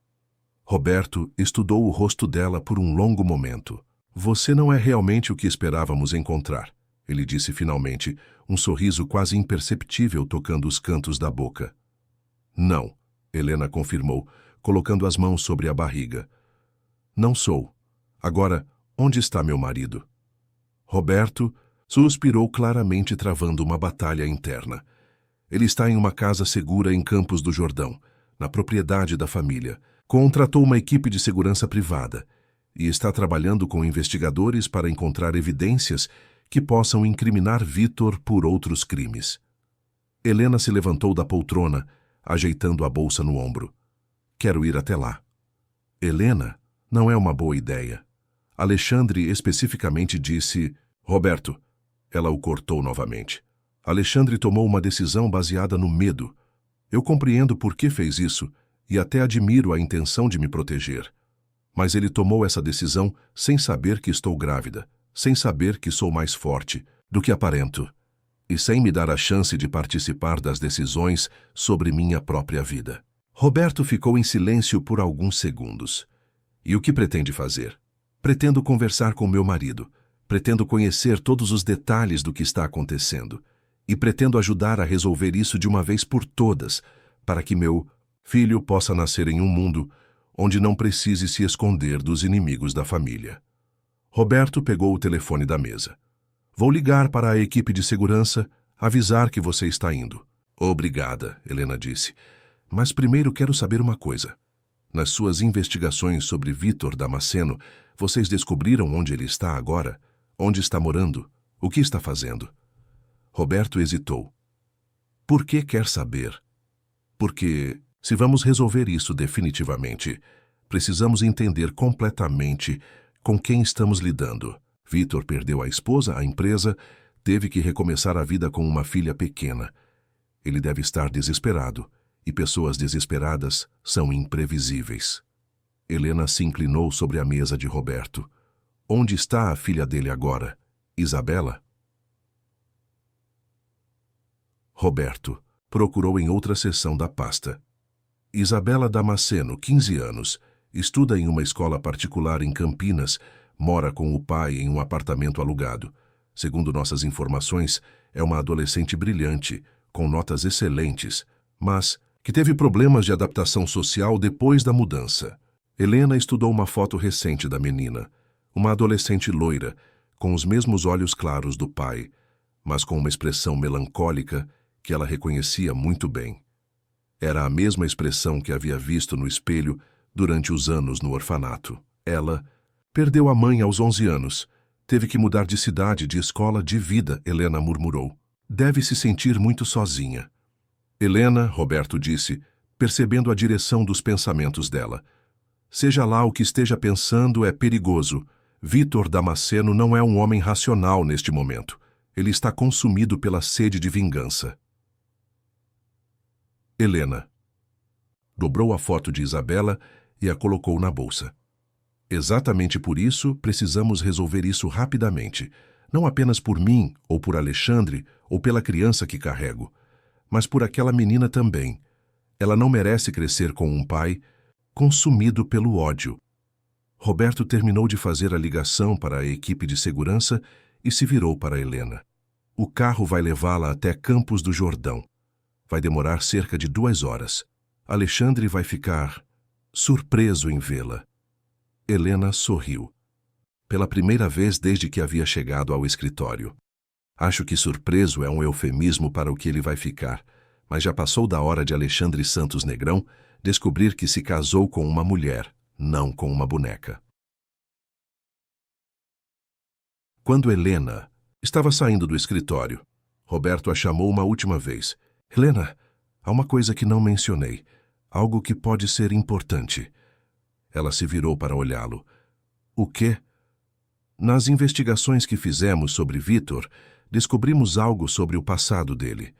Roberto estudou o rosto dela por um longo momento. Você não é realmente o que esperávamos encontrar, ele disse finalmente, um sorriso quase imperceptível tocando os cantos da boca. Não, Helena confirmou, colocando as mãos sobre a barriga. Não sou. Agora, onde está meu marido? Roberto suspirou claramente, travando uma batalha interna. Ele está em uma casa segura em Campos do Jordão, na propriedade da família. Contratou uma equipe de segurança privada e está trabalhando com investigadores para encontrar evidências que possam incriminar Vitor por outros crimes. Helena se levantou da poltrona, ajeitando a bolsa no ombro. Quero ir até lá. Helena, não é uma boa ideia. Alexandre especificamente disse... Roberto, ela o cortou novamente. Alexandre tomou uma decisão baseada no medo. Eu compreendo por que fez isso e até admiro a intenção de me proteger. Mas ele tomou essa decisão sem saber que estou grávida, sem saber que sou mais forte do que aparento e sem me dar a chance de participar das decisões sobre minha própria vida. Roberto ficou em silêncio por alguns segundos. E o que pretende fazer? Pretendo conversar com meu marido. Pretendo conhecer todos os detalhes do que está acontecendo. E pretendo ajudar a resolver isso de uma vez por todas, para que meu filho possa nascer em um mundo onde não precise se esconder dos inimigos da família. Roberto pegou o telefone da mesa. Vou ligar para a equipe de segurança, avisar que você está indo. Obrigada, Helena disse. Mas primeiro quero saber uma coisa. Nas suas investigações sobre Vitor Damasceno, vocês descobriram onde ele está agora? Onde está morando? O que está fazendo? Roberto hesitou. Por que quer saber? Porque, se vamos resolver isso definitivamente, precisamos entender completamente com quem estamos lidando. Vitor perdeu a esposa, a empresa, teve que recomeçar a vida com uma filha pequena. Ele deve estar desesperado, e pessoas desesperadas são imprevisíveis. Helena se inclinou sobre a mesa de Roberto. Onde está a filha dele agora? Isabela? Roberto procurou em outra seção da pasta. Isabela Damasceno, 15 anos, estuda em uma escola particular em Campinas, mora com o pai em um apartamento alugado. Segundo nossas informações, é uma adolescente brilhante, com notas excelentes, mas que teve problemas de adaptação social depois da mudança. Helena estudou uma foto recente da menina, uma adolescente loira, com os mesmos olhos claros do pai, mas com uma expressão melancólica que ela reconhecia muito bem. Era a mesma expressão que havia visto no espelho durante os anos no orfanato. Ela perdeu a mãe aos 11 anos, Teve que mudar de cidade, de escola, de vida, Helena murmurou. Deve se sentir muito sozinha. Helena, Roberto disse, percebendo a direção dos pensamentos dela. Seja lá o que esteja pensando, é perigoso. Vítor Damasceno não é um homem racional neste momento. Ele está consumido pela sede de vingança. Helena. Dobrou a foto de Isabela e a colocou na bolsa. Exatamente por isso, precisamos resolver isso rapidamente. Não apenas por mim, ou por Alexandre, ou pela criança que carrego, mas por aquela menina também. Ela não merece crescer com um pai consumido pelo ódio. Roberto terminou de fazer a ligação para a equipe de segurança e se virou para Helena. O carro vai levá-la até Campos do Jordão. Vai demorar cerca de 2 horas. Alexandre vai ficar surpreso em vê-la. Helena sorriu. Pela primeira vez desde que havia chegado ao escritório. Acho que surpreso é um eufemismo para o que ele vai ficar, mas já passou da hora de Alexandre Santos Negrão descobrir que se casou com uma mulher, não com uma boneca. Quando Helena estava saindo do escritório, Roberto a chamou uma última vez. Helena, há uma coisa que não mencionei, algo que pode ser importante. Ela se virou para olhá-lo. O quê? Nas investigações que fizemos sobre Vítor, descobrimos algo sobre o passado dele.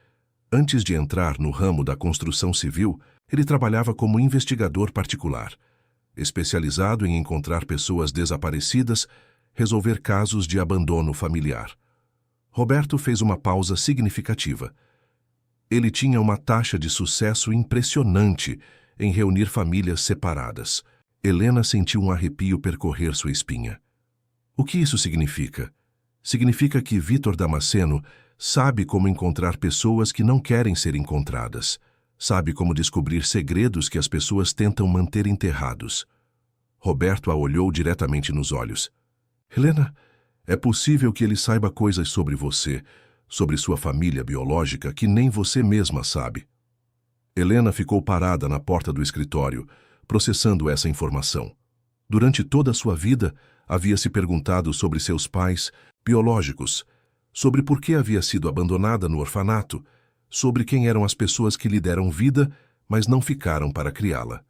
Antes de entrar no ramo da construção civil, ele trabalhava como investigador particular, especializado em encontrar pessoas desaparecidas, resolver casos de abandono familiar. Roberto fez uma pausa significativa. Ele tinha uma taxa de sucesso impressionante em reunir famílias separadas. Helena sentiu um arrepio percorrer sua espinha. O que isso significa? Significa que Vítor Damasceno sabe como encontrar pessoas que não querem ser encontradas. Sabe como descobrir segredos que as pessoas tentam manter enterrados. Roberto a olhou diretamente nos olhos. Helena, é possível que ele saiba coisas sobre você, sobre sua família biológica, que nem você mesma sabe. Helena ficou parada na porta do escritório, processando essa informação. Durante toda a sua vida, havia se perguntado sobre seus pais biológicos, sobre por que havia sido abandonada no orfanato, sobre quem eram as pessoas que lhe deram vida, mas não ficaram para criá-la.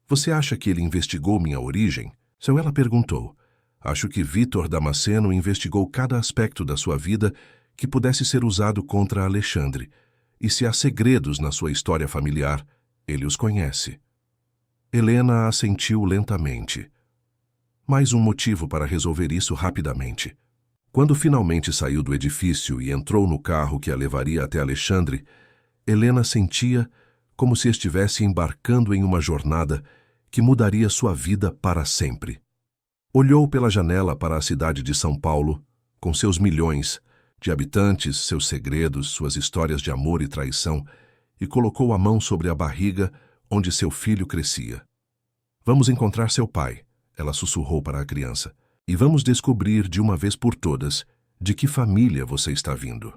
Você acha que ele investigou minha origem? Ela perguntou. Acho que Vítor Damasceno investigou cada aspecto da sua vida que pudesse ser usado contra Alexandre, e se há segredos na sua história familiar, ele os conhece. Helena assentiu lentamente. Mais um motivo para resolver isso rapidamente. Quando finalmente saiu do edifício e entrou no carro que a levaria até Alexandre, Helena sentia como se estivesse embarcando em uma jornada que mudaria sua vida para sempre. Olhou pela janela para a cidade de São Paulo, com seus milhões de habitantes, seus segredos, suas histórias de amor e traição, e colocou a mão sobre a barriga onde seu filho crescia. Vamos encontrar seu pai, ela sussurrou para a criança, e vamos descobrir de uma vez por todas de que família você está vindo.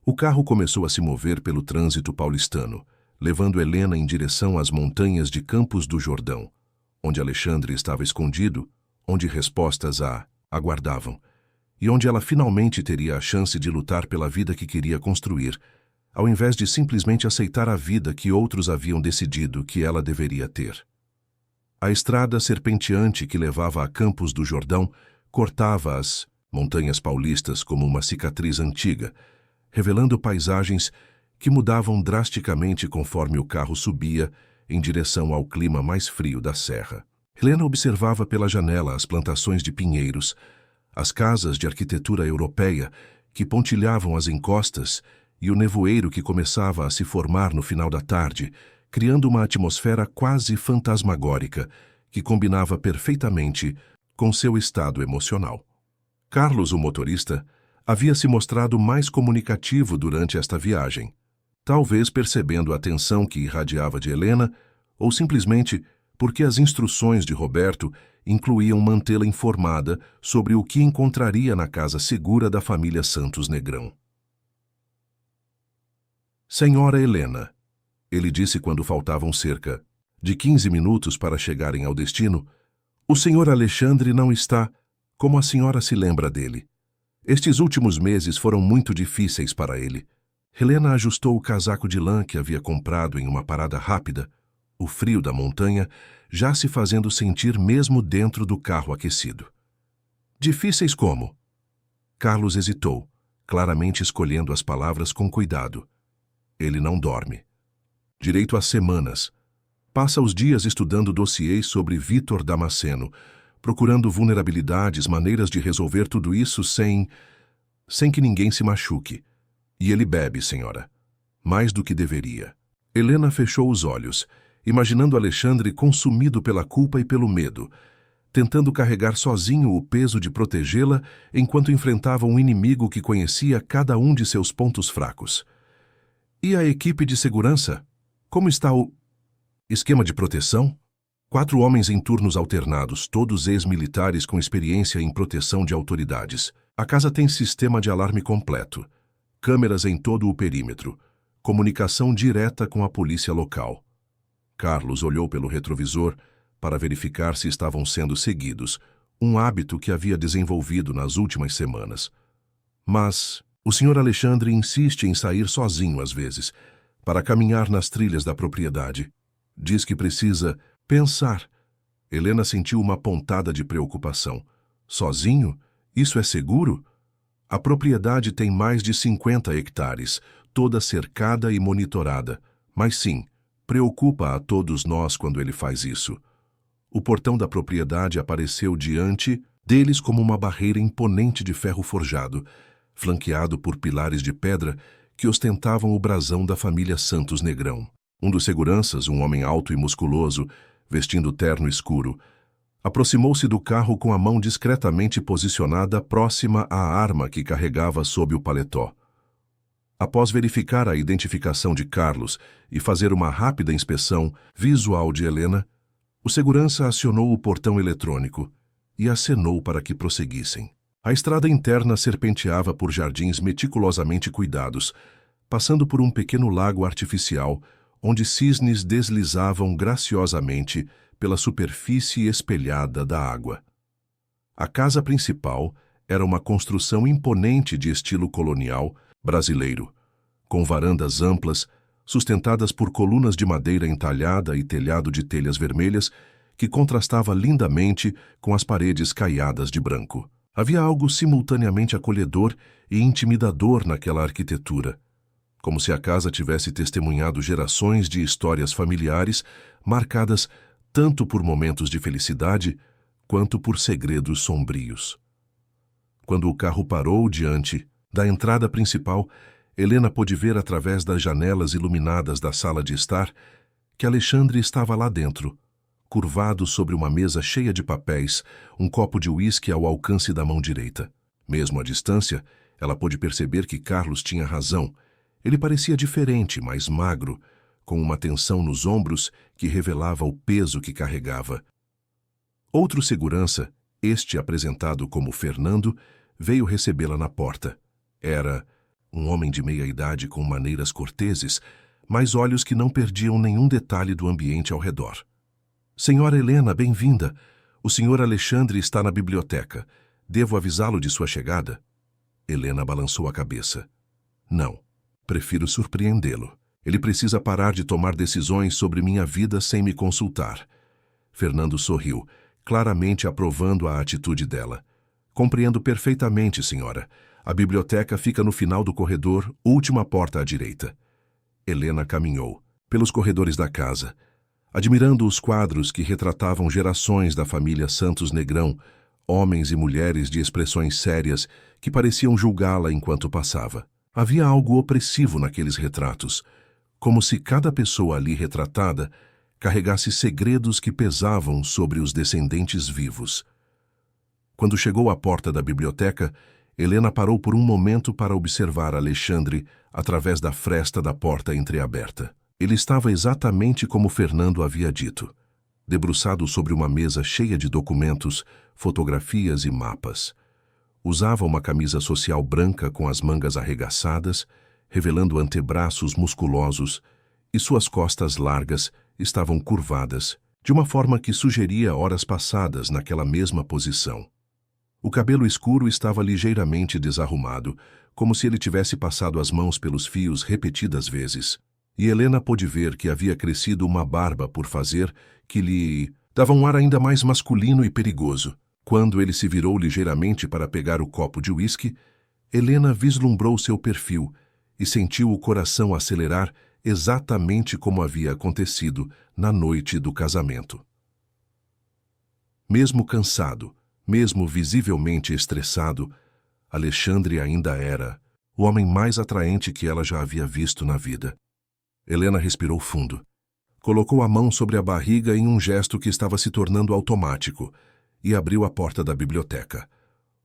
O carro começou a se mover pelo trânsito paulistano, levando Helena em direção às montanhas de Campos do Jordão, onde Alexandre estava escondido, onde respostas a aguardavam, e onde ela finalmente teria a chance de lutar pela vida que queria construir, ao invés de simplesmente aceitar a vida que outros haviam decidido que ela deveria ter. A estrada serpenteante que levava a Campos do Jordão cortava as montanhas paulistas como uma cicatriz antiga, revelando paisagens que mudavam drasticamente conforme o carro subia em direção ao clima mais frio da serra. Helena observava pela janela as plantações de pinheiros, as casas de arquitetura europeia que pontilhavam as encostas e o nevoeiro que começava a se formar no final da tarde, criando uma atmosfera quase fantasmagórica que combinava perfeitamente com seu estado emocional. Carlos, o motorista, havia se mostrado mais comunicativo durante esta viagem, talvez percebendo a tensão que irradiava de Helena, ou simplesmente porque as instruções de Roberto incluíam mantê-la informada sobre o que encontraria na casa segura da família Santos Negrão. Senhora Helena, ele disse quando faltavam cerca de 15 minutos para chegarem ao destino, o senhor Alexandre não está... Como a senhora se lembra dele? Estes últimos meses foram muito difíceis para ele. Helena ajustou o casaco de lã que havia comprado em uma parada rápida, o frio da montanha já se fazendo sentir mesmo dentro do carro aquecido. Difíceis como? Carlos hesitou, claramente escolhendo as palavras com cuidado. Ele não dorme. Direito a semanas. Passa os dias estudando dossiês sobre Vítor Damasceno, procurando vulnerabilidades, maneiras de resolver tudo isso sem que ninguém se machuque. E ele bebe, senhora. Mais do que deveria. Helena fechou os olhos, imaginando Alexandre consumido pela culpa e pelo medo, tentando carregar sozinho o peso de protegê-la enquanto enfrentava um inimigo que conhecia cada um de seus pontos fracos. E a equipe de segurança? Como está o esquema de proteção? 4 homens em turnos alternados, todos ex-militares com experiência em proteção de autoridades. A casa tem sistema de alarme completo, câmeras em todo o perímetro, comunicação direta com a polícia local. Carlos olhou pelo retrovisor para verificar se estavam sendo seguidos, um hábito que havia desenvolvido nas últimas semanas. Mas o Sr. Alexandre insiste em sair sozinho às vezes, para caminhar nas trilhas da propriedade. Diz que precisa pensar. Helena sentiu uma pontada de preocupação. Sozinho? Isso é seguro? A propriedade tem mais de 50 hectares, toda cercada e monitorada. Mas sim, preocupa a todos nós quando ele faz isso. O portão da propriedade apareceu diante deles como uma barreira imponente de ferro forjado, flanqueado por pilares de pedra que ostentavam o brasão da família Santos Negrão. Um dos seguranças, um homem alto e musculoso, vestindo terno escuro, aproximou-se do carro com a mão discretamente posicionada próxima à arma que carregava sob o paletó. Após verificar a identificação de Carlos e fazer uma rápida inspeção visual de Helena, o segurança acionou o portão eletrônico e acenou para que prosseguissem. A estrada interna serpenteava por jardins meticulosamente cuidados, passando por um pequeno lago artificial onde cisnes deslizavam graciosamente pela superfície espelhada da água. A casa principal era uma construção imponente de estilo colonial brasileiro, com varandas amplas, sustentadas por colunas de madeira entalhada e telhado de telhas vermelhas, que contrastava lindamente com as paredes caiadas de branco. Havia algo simultaneamente acolhedor e intimidador naquela arquitetura, como se a casa tivesse testemunhado gerações de histórias familiares marcadas tanto por momentos de felicidade quanto por segredos sombrios. Quando o carro parou diante da entrada principal, Helena pôde ver através das janelas iluminadas da sala de estar que Alexandre estava lá dentro, curvado sobre uma mesa cheia de papéis, um copo de uísque ao alcance da mão direita. Mesmo à distância, ela pôde perceber que Carlos tinha razão. Ele parecia diferente, mais magro, com uma tensão nos ombros que revelava o peso que carregava. Outro segurança, este apresentado como Fernando, veio recebê-la na porta. Era um homem de meia idade com maneiras corteses, mas olhos que não perdiam nenhum detalhe do ambiente ao redor. Senhora Helena, bem-vinda. O senhor Alexandre está na biblioteca. Devo avisá-lo de sua chegada? Helena balançou a cabeça. Não. Prefiro surpreendê-lo. Ele precisa parar de tomar decisões sobre minha vida sem me consultar. Fernando sorriu, claramente aprovando a atitude dela. Compreendo perfeitamente, senhora. A biblioteca fica no final do corredor, última porta à direita. Helena caminhou pelos corredores da casa, admirando os quadros que retratavam gerações da família Santos Negrão, homens e mulheres de expressões sérias que pareciam julgá-la enquanto passava. Havia algo opressivo naqueles retratos, como se cada pessoa ali retratada carregasse segredos que pesavam sobre os descendentes vivos. Quando chegou à porta da biblioteca, Helena parou por um momento para observar Alexandre através da fresta da porta entreaberta. Ele estava exatamente como Fernando havia dito, debruçado sobre uma mesa cheia de documentos, fotografias e mapas. Usava uma camisa social branca com as mangas arregaçadas, revelando antebraços musculosos, e suas costas largas estavam curvadas, de uma forma que sugeria horas passadas naquela mesma posição. O cabelo escuro estava ligeiramente desarrumado, como se ele tivesse passado as mãos pelos fios repetidas vezes. E Helena pôde ver que havia crescido uma barba por fazer que lhe dava um ar ainda mais masculino e perigoso. Quando ele se virou ligeiramente para pegar o copo de uísque, Helena vislumbrou seu perfil e sentiu o coração acelerar exatamente como havia acontecido na noite do casamento. Mesmo cansado, mesmo visivelmente estressado, Alexandre ainda era o homem mais atraente que ela já havia visto na vida. Helena respirou fundo. Colocou a mão sobre a barriga em um gesto que estava se tornando automático e abriu a porta da biblioteca.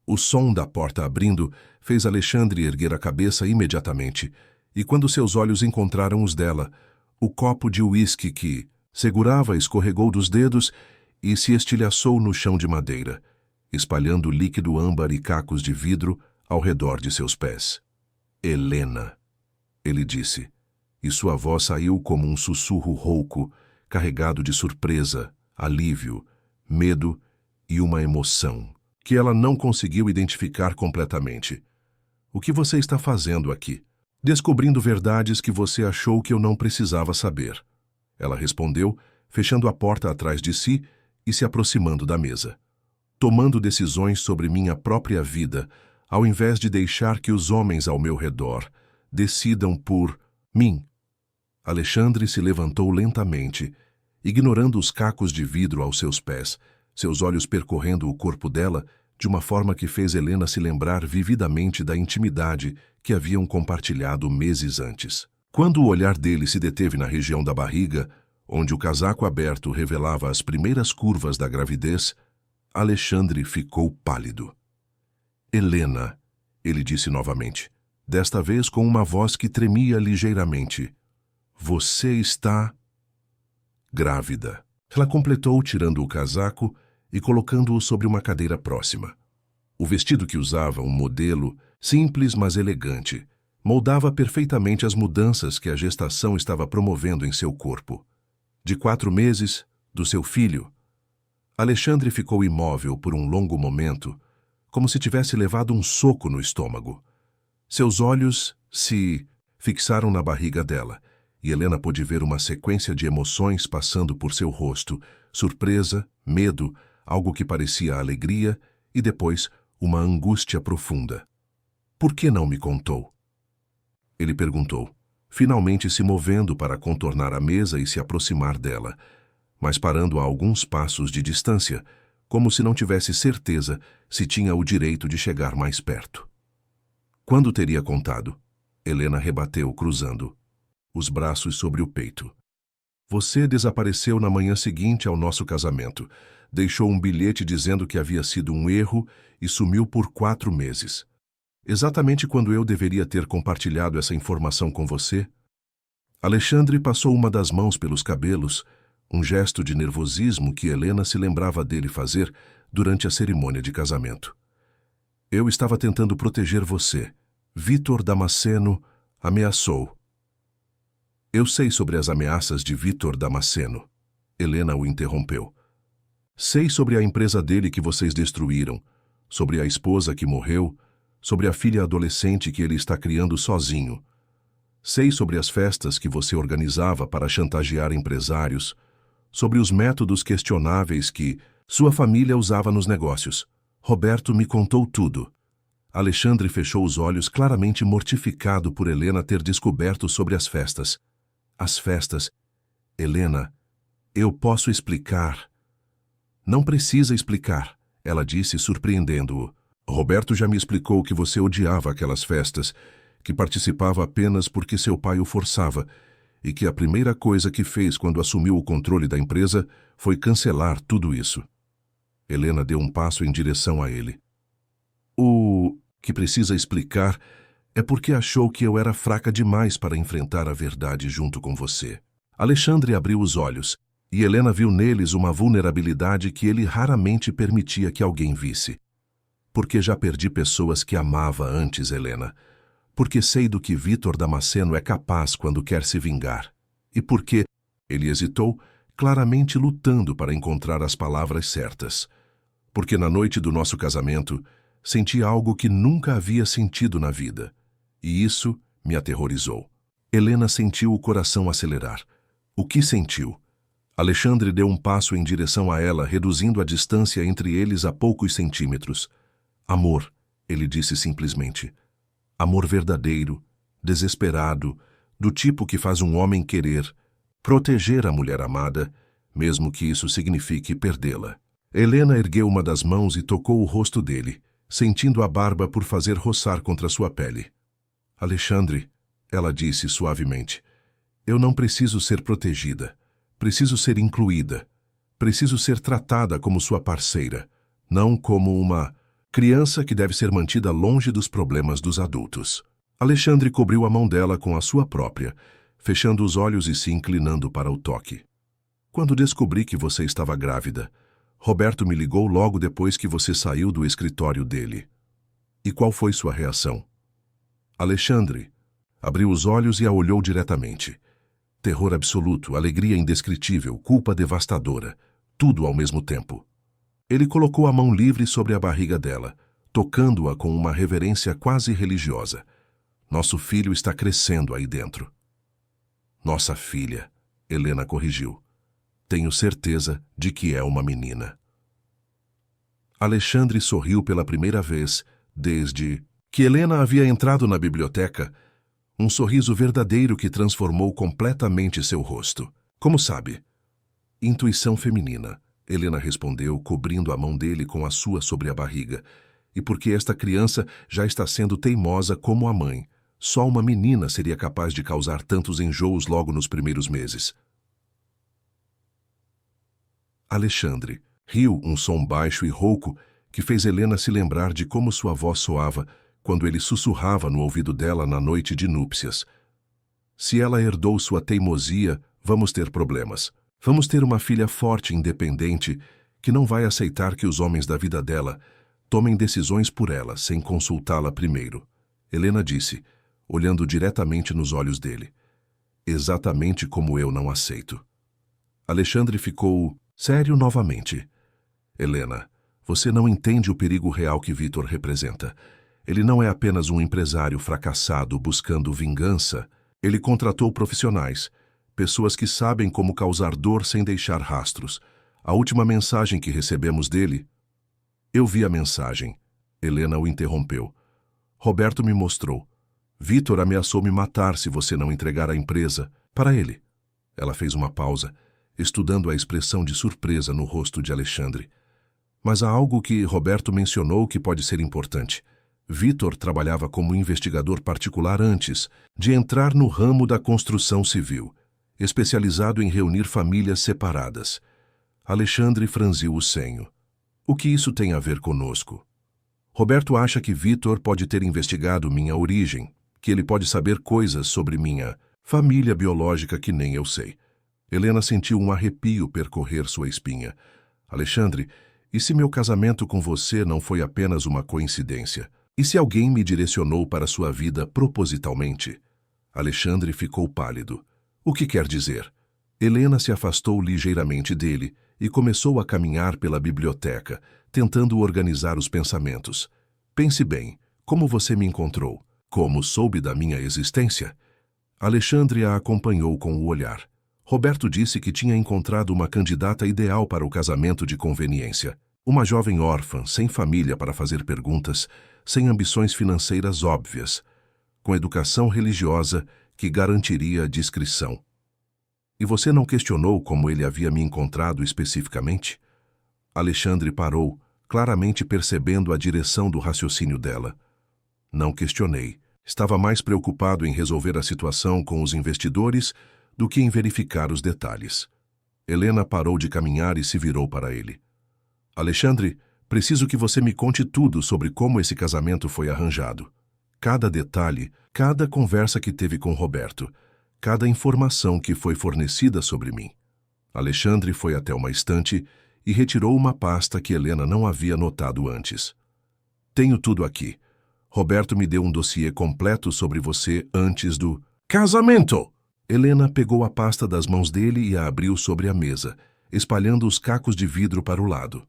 O som da porta abrindo fez Alexandre erguer a cabeça imediatamente, e quando seus olhos encontraram os dela, o copo de uísque que segurava escorregou dos dedos e se estilhaçou no chão de madeira, espalhando líquido âmbar e cacos de vidro ao redor de seus pés. Helena, ele disse, e sua voz saiu como um sussurro rouco, carregado de surpresa, alívio, medo e uma emoção que ela não conseguiu identificar completamente. O que você está fazendo aqui? Descobrindo verdades que você achou que eu não precisava saber. Ela respondeu, fechando a porta atrás de si e se aproximando da mesa. Tomando decisões sobre minha própria vida, ao invés de deixar que os homens ao meu redor decidam por mim. Alexandre se levantou lentamente, ignorando os cacos de vidro aos seus pés, seus olhos percorrendo o corpo dela de uma forma que fez Helena se lembrar vividamente da intimidade que haviam compartilhado meses antes. Quando o olhar dele se deteve na região da barriga, onde o casaco aberto revelava as primeiras curvas da gravidez, Alexandre ficou pálido. Helena, ele disse novamente, desta vez com uma voz que tremia ligeiramente. Você está grávida. Ela completou tirando o casaco e colocando-o sobre uma cadeira próxima. O vestido que usava, um modelo simples mas elegante, moldava perfeitamente as mudanças que a gestação estava promovendo em seu corpo. De 4 meses, do seu filho. Alexandre ficou imóvel por um longo momento, como se tivesse levado um soco no estômago. Seus olhos se fixaram na barriga dela, e Helena pôde ver uma sequência de emoções passando por seu rosto, surpresa, medo, algo que parecia alegria e depois uma angústia profunda. Por que não me contou? Ele perguntou, finalmente se movendo para contornar a mesa e se aproximar dela, mas parando a alguns passos de distância, como se não tivesse certeza se tinha o direito de chegar mais perto. Quando teria contado? Helena rebateu, cruzando os braços sobre o peito. Você desapareceu na manhã seguinte ao nosso casamento. Deixou um bilhete dizendo que havia sido um erro e sumiu por 4 meses. Exatamente quando eu deveria ter compartilhado essa informação com você. Alexandre passou uma das mãos pelos cabelos, um gesto de nervosismo que Helena se lembrava dele fazer durante a cerimônia de casamento. Eu estava tentando proteger você. Vítor Damasceno ameaçou. Eu sei sobre as ameaças de Vítor Damasceno. Helena o interrompeu. Sei sobre a empresa dele que vocês destruíram, sobre a esposa que morreu, sobre a filha adolescente que ele está criando sozinho. Sei sobre as festas que você organizava para chantagear empresários, sobre os métodos questionáveis que sua família usava nos negócios. Roberto me contou tudo. Alexandre fechou os olhos, claramente mortificado por Helena ter descoberto sobre as festas. As festas. Helena, eu posso explicar. Não precisa explicar, ela disse, surpreendendo-o. Roberto já me explicou que você odiava aquelas festas, que participava apenas porque seu pai o forçava, e que a primeira coisa que fez quando assumiu o controle da empresa foi cancelar tudo isso. Helena deu um passo em direção a ele. O que precisa explicar é porque achou que eu era fraca demais para enfrentar a verdade junto com você. Alexandre abriu os olhos, e Helena viu neles uma vulnerabilidade que ele raramente permitia que alguém visse. Porque já perdi pessoas que amava antes, Helena. Porque sei do que Vítor Damasceno é capaz quando quer se vingar. E porque, ele hesitou, claramente lutando para encontrar as palavras certas. porque na noite do nosso casamento senti algo que nunca havia sentido na vida, e isso me aterrorizou. Helena sentiu o coração acelerar. O que sentiu? Alexandre deu um passo em direção a ela, reduzindo a distância entre eles a poucos centímetros. Amor, ele disse simplesmente. Amor verdadeiro, desesperado, do tipo que faz um homem querer proteger a mulher amada, mesmo que isso signifique perdê-la. Helena ergueu uma das mãos e tocou o rosto dele, sentindo a barba por fazer roçar contra sua pele. Alexandre, ela disse suavemente, eu não preciso ser protegida. Preciso ser incluída. Preciso ser tratada como sua parceira, não como uma criança que deve ser mantida longe dos problemas dos adultos. Alexandre cobriu a mão dela com a sua própria, fechando os olhos e se inclinando para o toque. Quando descobri que você estava grávida, Roberto me ligou logo depois que você saiu do escritório dele. E qual foi sua reação? Alexandre abriu os olhos e a olhou diretamente. Terror absoluto, alegria indescritível, culpa devastadora, tudo ao mesmo tempo. Ele colocou a mão livre sobre a barriga dela, tocando-a com uma reverência quase religiosa. Nosso filho está crescendo aí dentro. Nossa filha, Helena corrigiu. Tenho certeza de que é uma menina. Alexandre sorriu pela primeira vez desde que Helena havia entrado na biblioteca, um sorriso verdadeiro que transformou completamente seu rosto. Como sabe? Intuição feminina, Helena respondeu, cobrindo a mão dele com a sua sobre a barriga. E porque esta criança já está sendo teimosa como a mãe. Só uma menina seria capaz de causar tantos enjoos logo nos primeiros meses. Alexandre riu, um som baixo e rouco que fez Helena se lembrar de como sua voz soava quando ele sussurrava no ouvido dela na noite de núpcias. Se ela herdou sua teimosia, vamos ter problemas. Vamos ter uma filha forte e independente que não vai aceitar que os homens da vida dela tomem decisões por ela sem consultá-la primeiro. Helena disse, olhando diretamente nos olhos dele. Exatamente como eu não aceito. Alexandre ficou sério novamente. Helena, você não entende o perigo real que Vitor representa. Ele não é apenas um empresário fracassado buscando vingança. Ele contratou profissionais, pessoas que sabem como causar dor sem deixar rastros. A última mensagem que recebemos dele... Eu vi a mensagem. Helena o interrompeu. Roberto me mostrou. Vitor ameaçou me matar se você não entregar a empresa para ele. Ela fez uma pausa, estudando a expressão de surpresa no rosto de Alexandre. Mas há algo que Roberto mencionou que pode ser importante. Vitor trabalhava como investigador particular antes de entrar no ramo da construção civil, especializado em reunir famílias separadas. Alexandre franziu o senho. O que isso tem a ver conosco? Roberto acha que Vitor pode ter investigado minha origem, que ele pode saber coisas sobre minha família biológica que nem eu sei. Helena sentiu um arrepio percorrer sua espinha. Alexandre, e se meu casamento com você não foi apenas uma coincidência? E se alguém me direcionou para sua vida propositalmente? Alexandre ficou pálido. O que quer dizer? Helena se afastou ligeiramente dele e começou a caminhar pela biblioteca, tentando organizar os pensamentos. Pense bem, como você me encontrou? Como soube da minha existência? Alexandre a acompanhou com o olhar. Roberto disse que tinha encontrado uma candidata ideal para o casamento de conveniência. Uma jovem órfã, sem família para fazer perguntas, sem ambições financeiras óbvias, com educação religiosa que garantiria a discrição. E você não questionou como ele havia me encontrado especificamente? Alexandre parou, claramente percebendo a direção do raciocínio dela. Não questionei. Estava mais preocupado em resolver a situação com os investidores do que em verificar os detalhes. Helena parou de caminhar e se virou para ele. Alexandre, preciso que você me conte tudo sobre como esse casamento foi arranjado. Cada detalhe, cada conversa que teve com Roberto, cada informação que foi fornecida sobre mim. Alexandre foi até uma estante e retirou uma pasta que Helena não havia notado antes. Tenho tudo aqui. Roberto me deu um dossiê completo sobre você antes do casamento. Helena pegou a pasta das mãos dele e a abriu sobre a mesa, espalhando os cacos de vidro para o lado.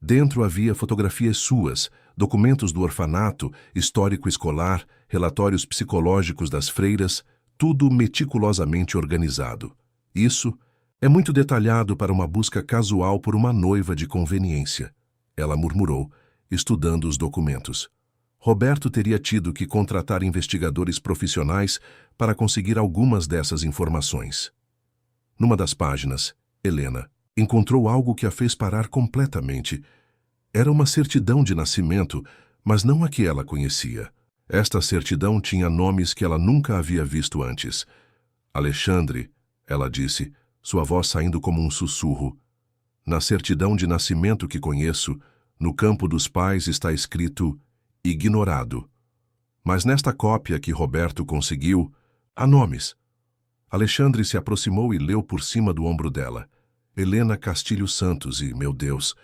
Dentro havia fotografias suas, documentos do orfanato, histórico escolar, relatórios psicológicos das freiras, tudo meticulosamente organizado. Isso é muito detalhado para uma busca casual por uma noiva de conveniência, ela murmurou, estudando os documentos. Roberto teria tido que contratar investigadores profissionais para conseguir algumas dessas informações. Numa das páginas, Helena encontrou algo que a fez parar completamente. Era uma certidão de nascimento, mas não a que ela conhecia. Esta certidão tinha nomes que ela nunca havia visto antes. Alexandre, ela disse, sua voz saindo como um sussurro. Na certidão de nascimento que conheço, no campo dos pais está escrito ignorado. Mas nesta cópia que Roberto conseguiu, há nomes. Alexandre se aproximou e leu por cima do ombro dela. Helena Castilho Santos e, meu Deus,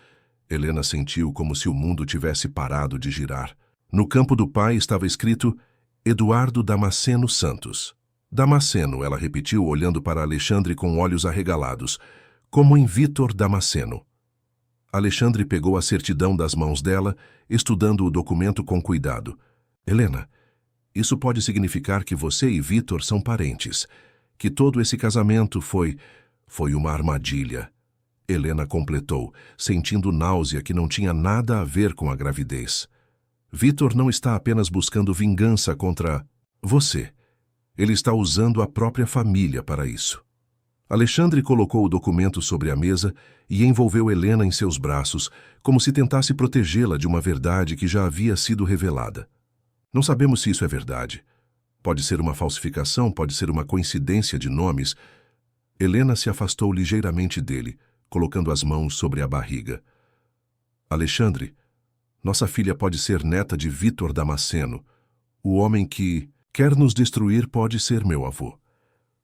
Helena sentiu como se o mundo tivesse parado de girar. No campo do pai estava escrito Eduardo Damasceno Santos. Damasceno, ela repetiu, olhando para Alexandre com olhos arregalados, como em Vítor Damasceno. Alexandre pegou a certidão das mãos dela, estudando o documento com cuidado. Helena, isso pode significar que você e Vítor são parentes, que todo esse casamento foi uma armadilha. Helena completou, sentindo náusea que não tinha nada a ver com a gravidez. Vítor não está apenas buscando vingança contra você. Ele está usando a própria família para isso. Alexandre colocou o documento sobre a mesa e envolveu Helena em seus braços, como se tentasse protegê-la de uma verdade que já havia sido revelada. Não sabemos se isso é verdade. Pode ser uma falsificação, pode ser uma coincidência de nomes. Helena se afastou ligeiramente dele, colocando as mãos sobre a barriga. Alexandre, nossa filha pode ser neta de Vítor Damasceno. O homem que quer nos destruir pode ser meu avô.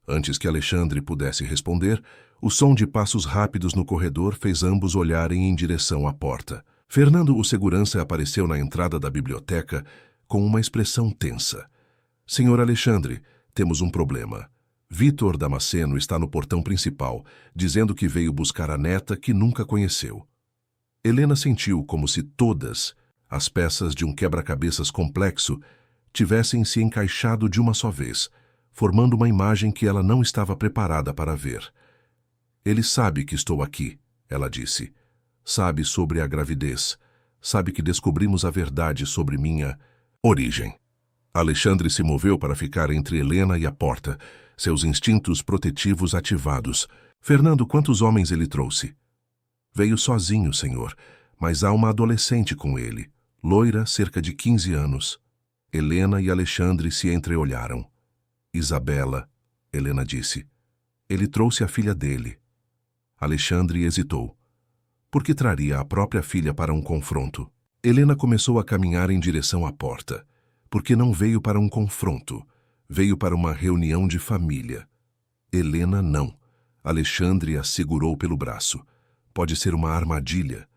Antes que Alexandre pudesse responder, o som de passos rápidos no corredor fez ambos olharem em direção à porta. Fernando, o segurança, apareceu na entrada da biblioteca com uma expressão tensa. Senhor Alexandre, temos um problema. Vítor Damasceno está no portão principal, dizendo que veio buscar a neta que nunca conheceu. Helena sentiu como se todas as peças de um quebra-cabeças complexo tivessem se encaixado de uma só vez, formando uma imagem que ela não estava preparada para ver. Ele sabe que estou aqui, ela disse. Sabe sobre a gravidez. Sabe que descobrimos a verdade sobre minha origem. Alexandre se moveu para ficar entre Helena e a porta, seus instintos protetivos ativados. Fernando, quantos homens ele trouxe? Veio sozinho, senhor, mas há uma adolescente com ele, loira, cerca de 15 anos. Helena e Alexandre se entreolharam. Isabela, Helena disse. Ele trouxe a filha dele. Alexandre hesitou. Por que traria a própria filha para um confronto? Helena começou a caminhar em direção à porta. Porque não veio para um confronto. Veio para uma reunião de família. Helena não. Alexandre a segurou pelo braço. Pode ser uma armadilha.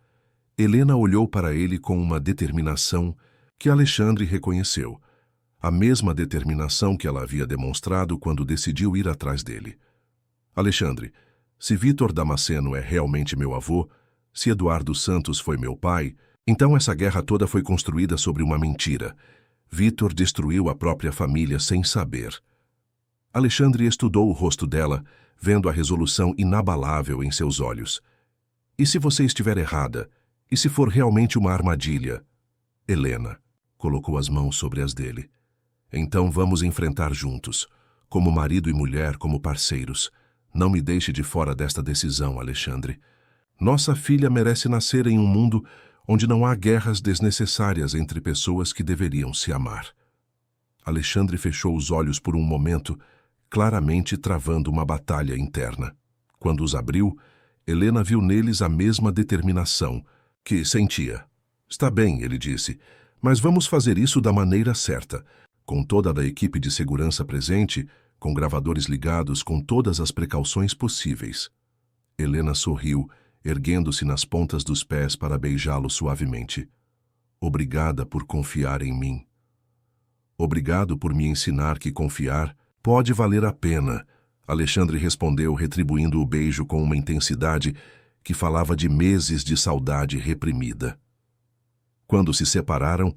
Helena olhou para ele com uma determinação que Alexandre reconheceu. A mesma determinação que ela havia demonstrado quando decidiu ir atrás dele. Alexandre, se Vítor Damasceno é realmente meu avô, se Eduardo Santos foi meu pai, então essa guerra toda foi construída sobre uma mentira. Vítor destruiu a própria família sem saber. Alexandre estudou o rosto dela, vendo a resolução inabalável em seus olhos. E se você estiver errada? E se for realmente uma armadilha? Helena colocou as mãos sobre as dele. Então vamos enfrentar juntos, como marido e mulher, como parceiros. Não me deixe de fora desta decisão, Alexandre. Nossa filha merece nascer em um mundo onde não há guerras desnecessárias entre pessoas que deveriam se amar. Alexandre fechou os olhos por um momento, claramente travando uma batalha interna. Quando os abriu, Helena viu neles a mesma determinação que sentia. Está bem, ele disse, mas vamos fazer isso da maneira certa, com toda a equipe de segurança presente, com gravadores ligados, com todas as precauções possíveis. Helena sorriu, erguendo-se nas pontas dos pés para beijá-lo suavemente. Obrigada por confiar em mim. Obrigado por me ensinar que confiar pode valer a pena, Alexandre respondeu, retribuindo o beijo com uma intensidade que falava de meses de saudade reprimida. Quando se separaram,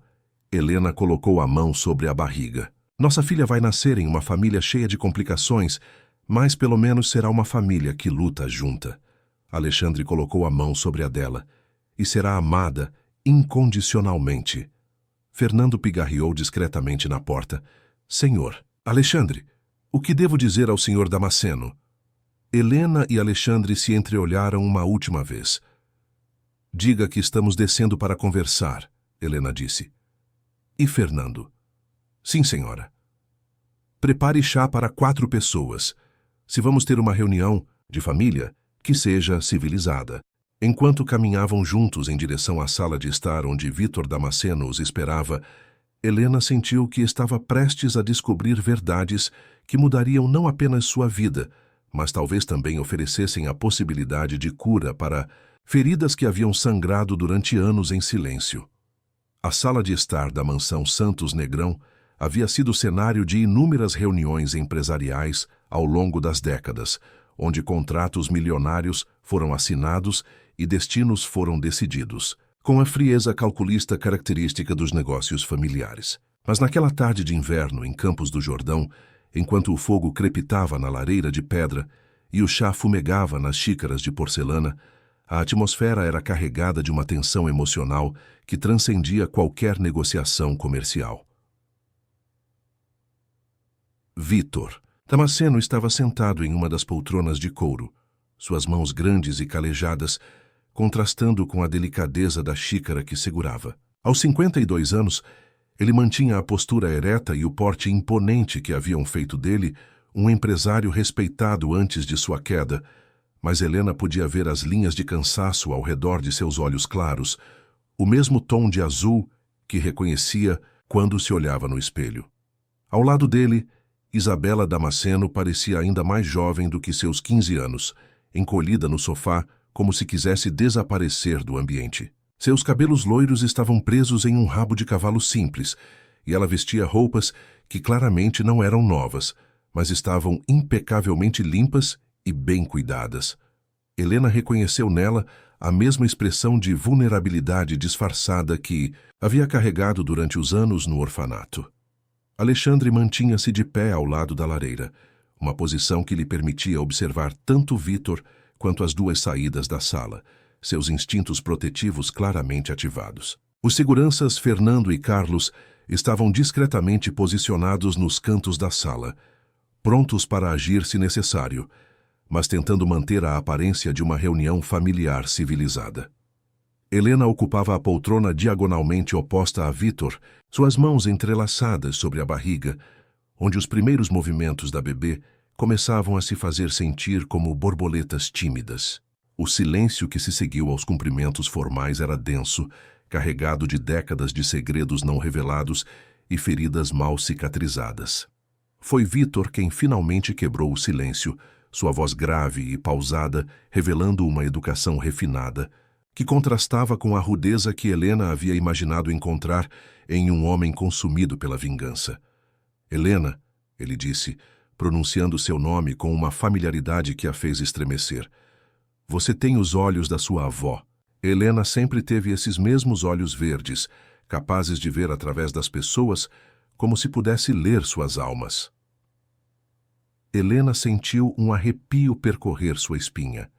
Helena colocou a mão sobre a barriga. Nossa filha vai nascer em uma família cheia de complicações, mas pelo menos será uma família que luta junta. Alexandre colocou a mão sobre a dela. E será amada incondicionalmente. Fernando pigarreou discretamente na porta. Senhor, Alexandre, o que devo dizer ao senhor Damasceno? Helena e Alexandre se entreolharam uma última vez. Diga que estamos descendo para conversar, Helena disse. E Fernando? Sim, senhora. Prepare chá para 4 pessoas. Se vamos ter uma reunião de família, que seja civilizada. Enquanto caminhavam juntos em direção à sala de estar onde Vítor Damasceno os esperava, Helena sentiu que estava prestes a descobrir verdades que mudariam não apenas sua vida, mas talvez também oferecessem a possibilidade de cura para feridas que haviam sangrado durante anos em silêncio. A sala de estar da mansão Santos Negrão havia sido cenário de inúmeras reuniões empresariais ao longo das décadas, onde contratos milionários foram assinados e destinos foram decididos, com a frieza calculista característica dos negócios familiares. Mas naquela tarde de inverno, em Campos do Jordão, enquanto o fogo crepitava na lareira de pedra e o chá fumegava nas xícaras de porcelana, a atmosfera era carregada de uma tensão emocional que transcendia qualquer negociação comercial. Vítor Damasceno estava sentado em uma das poltronas de couro, suas mãos grandes e calejadas, contrastando com a delicadeza da xícara que segurava. Aos 52 anos, ele mantinha a postura ereta e o porte imponente que haviam feito dele um empresário respeitado antes de sua queda, mas Helena podia ver as linhas de cansaço ao redor de seus olhos claros, o mesmo tom de azul que reconhecia quando se olhava no espelho. Ao lado dele, Isabela Damasceno parecia ainda mais jovem do que seus 15 anos, encolhida no sofá como se quisesse desaparecer do ambiente. Seus cabelos loiros estavam presos em um rabo de cavalo simples, e ela vestia roupas que claramente não eram novas, mas estavam impecavelmente limpas e bem cuidadas. Helena reconheceu nela a mesma expressão de vulnerabilidade disfarçada que havia carregado durante os anos no orfanato. Alexandre mantinha-se de pé ao lado da lareira, uma posição que lhe permitia observar tanto Vítor quanto as 2 saídas da sala, seus instintos protetivos claramente ativados. Os seguranças Fernando e Carlos estavam discretamente posicionados nos cantos da sala, prontos para agir se necessário, mas tentando manter a aparência de uma reunião familiar civilizada. Helena ocupava a poltrona diagonalmente oposta a Vítor, suas mãos entrelaçadas sobre a barriga, onde os primeiros movimentos da bebê começavam a se fazer sentir como borboletas tímidas. O silêncio que se seguiu aos cumprimentos formais era denso, carregado de décadas de segredos não revelados e feridas mal cicatrizadas. Foi Vítor quem finalmente quebrou o silêncio, sua voz grave e pausada revelando uma educação refinada, que contrastava com a rudeza que Helena havia imaginado encontrar em um homem consumido pela vingança. Helena, ele disse, pronunciando seu nome com uma familiaridade que a fez estremecer. Você tem os olhos da sua avó. Helena sempre teve esses mesmos olhos verdes, capazes de ver através das pessoas como se pudesse ler suas almas. Helena sentiu um arrepio percorrer sua espinha.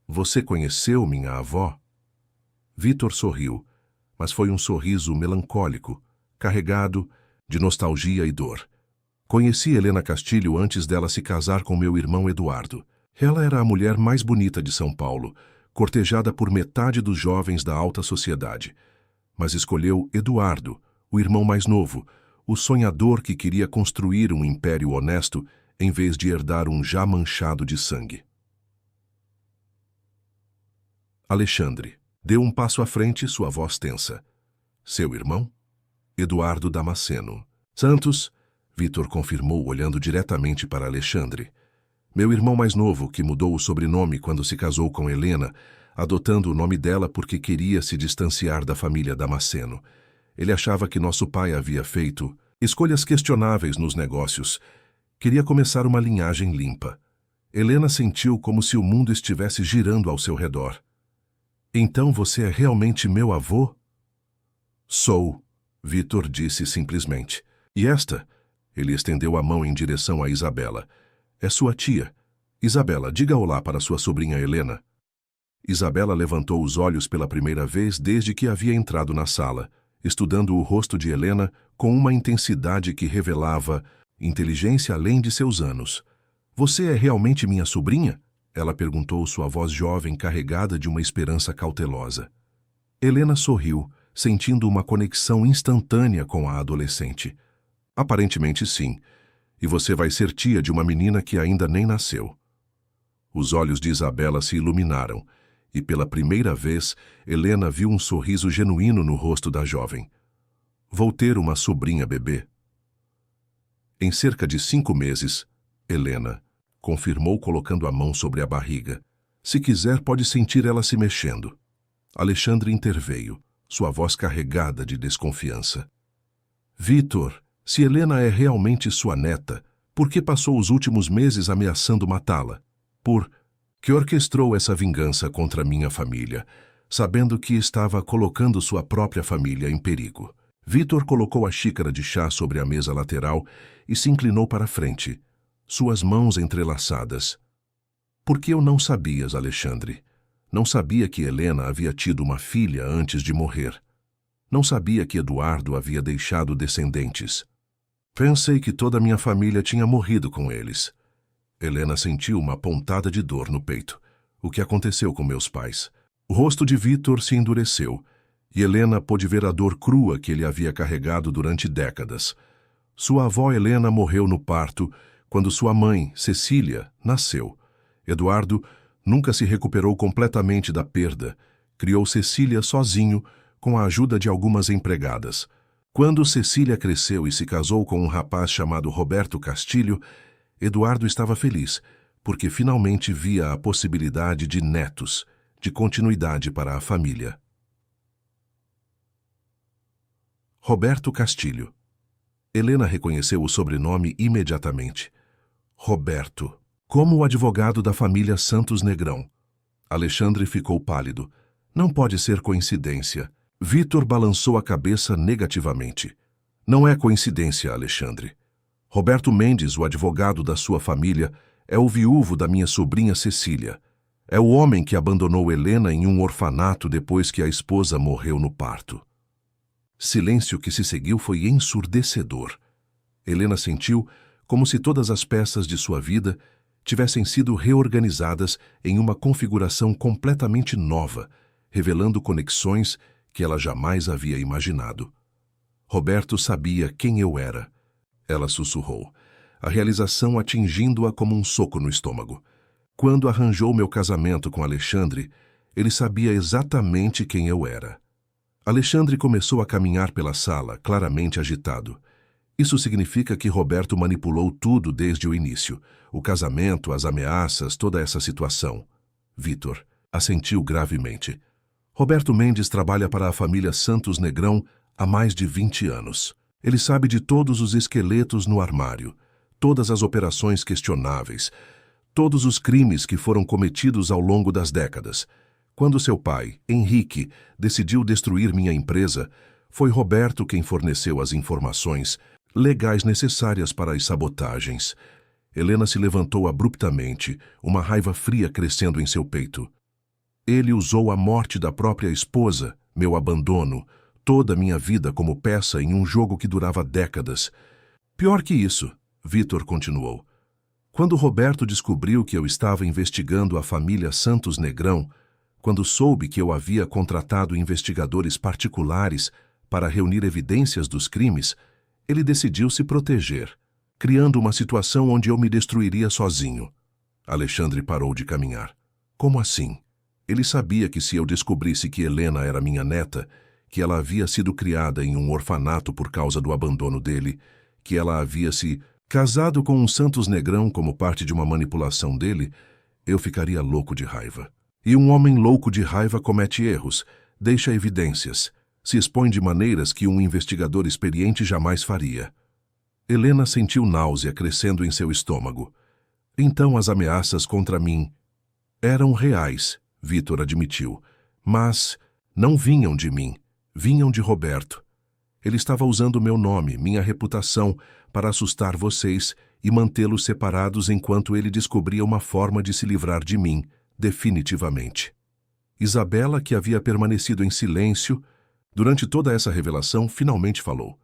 Você conheceu minha avó? Vítor sorriu, mas foi um sorriso melancólico, carregado de nostalgia e dor. Conheci Helena Castilho antes dela se casar com meu irmão Eduardo. Ela era a mulher mais bonita de São Paulo, cortejada por metade dos jovens da alta sociedade. Mas escolheu Eduardo, o irmão mais novo, o sonhador que queria construir um império honesto em vez de herdar um já manchado de sangue. Alexandre deu um passo à frente, sua voz tensa. Seu irmão? Eduardo Damasceno. Santos, Vítor confirmou olhando diretamente para Alexandre. Meu irmão mais novo, que mudou o sobrenome quando se casou com Helena, adotando o nome dela porque queria se distanciar da família Damasceno. Ele achava que nosso pai havia feito escolhas questionáveis nos negócios. Queria começar uma linhagem limpa. Helena sentiu como se o mundo estivesse girando ao seu redor. Então você é realmente meu avô? Sou, Vitor disse simplesmente. E esta? Ele estendeu a mão em direção a Isabela. É sua tia. Isabela, diga olá para sua sobrinha Helena. Isabela levantou os olhos pela primeira vez desde que havia entrado na sala, estudando o rosto de Helena com uma intensidade que revelava inteligência além de seus anos. Você é realmente minha sobrinha? Ela perguntou, sua voz jovem carregada de uma esperança cautelosa. Helena sorriu, sentindo uma conexão instantânea com a adolescente. Aparentemente sim, e você vai ser tia de uma menina que ainda nem nasceu. Os olhos de Isabela se iluminaram, e pela primeira vez, Helena viu um sorriso genuíno no rosto da jovem. Vou ter uma sobrinha bebê. Em cerca de 5 meses, Helena confirmou colocando a mão sobre a barriga. Se quiser, pode sentir ela se mexendo. Alexandre interveio, sua voz carregada de desconfiança. Vitor, se Helena é realmente sua neta, por que passou os últimos meses ameaçando matá-la? Por que orquestrou essa vingança contra minha família, sabendo que estava colocando sua própria família em perigo? Vitor colocou a xícara de chá sobre a mesa lateral e se inclinou para a frente, suas mãos entrelaçadas. Por que eu não sabias, Alexandre? Não sabia que Helena havia tido uma filha antes de morrer. Não sabia que Eduardo havia deixado descendentes. Pensei que toda a minha família tinha morrido com eles. Helena sentiu uma pontada de dor no peito. O que aconteceu com meus pais? O rosto de Vitor se endureceu, e Helena pôde ver a dor crua que ele havia carregado durante décadas. Sua avó Helena morreu no parto quando sua mãe, Cecília, nasceu. Eduardo nunca se recuperou completamente da perda. Criou Cecília sozinho, com a ajuda de algumas empregadas. Quando Cecília cresceu e se casou com um rapaz chamado Roberto Castilho, Eduardo estava feliz, porque finalmente via a possibilidade de netos, de continuidade para a família. Roberto Castilho. Helena reconheceu o sobrenome imediatamente. Roberto, como o advogado da família Santos Negrão. Alexandre ficou pálido. Não pode ser coincidência. Vitor balançou a cabeça negativamente. Não é coincidência, Alexandre. Roberto Mendes, o advogado da sua família, é o viúvo da minha sobrinha Cecília. É o homem que abandonou Helena em um orfanato depois que a esposa morreu no parto. Silêncio que se seguiu foi ensurdecedor. Helena sentiu como se todas as peças de sua vida tivessem sido reorganizadas em uma configuração completamente nova, revelando conexões que ela jamais havia imaginado. Roberto sabia quem eu era. Ela sussurrou, a realização atingindo-a como um soco no estômago. Quando arranjou meu casamento com Alexandre, ele sabia exatamente quem eu era. Alexandre começou a caminhar pela sala, claramente agitado. Isso significa que Roberto manipulou tudo desde o início. O casamento, as ameaças, toda essa situação. Vitor assentiu gravemente. Roberto Mendes trabalha para a família Santos Negrão há mais de 20 anos. Ele sabe de todos os esqueletos no armário, todas as operações questionáveis, todos os crimes que foram cometidos ao longo das décadas. Quando seu pai, Henrique, decidiu destruir minha empresa, foi Roberto quem forneceu as informações legais necessárias para as sabotagens. Helena se levantou abruptamente, uma raiva fria crescendo em seu peito. Ele usou a morte da própria esposa, meu abandono, toda a minha vida como peça em um jogo que durava décadas. Pior que isso, Vitor continuou. Quando Roberto descobriu que eu estava investigando a família Santos Negrão, quando soube que eu havia contratado investigadores particulares para reunir evidências dos crimes, ele decidiu se proteger, criando uma situação onde eu me destruiria sozinho. Alexandre parou de caminhar. Como assim? Ele sabia que se eu descobrisse que Helena era minha neta, que ela havia sido criada em um orfanato por causa do abandono dele, que ela havia se casado com um Santos Negrão como parte de uma manipulação dele, eu ficaria louco de raiva. E um homem louco de raiva comete erros, deixa evidências, se expõe de maneiras que um investigador experiente jamais faria. Helena sentiu náusea crescendo em seu estômago. Então as ameaças contra mim eram reais, Vitor admitiu, mas não vinham de mim, vinham de Roberto. Ele estava usando meu nome, minha reputação, para assustar vocês e mantê-los separados enquanto ele descobria uma forma de se livrar de mim, definitivamente. Isabela, que havia permanecido em silêncio durante toda essa revelação, finalmente falou.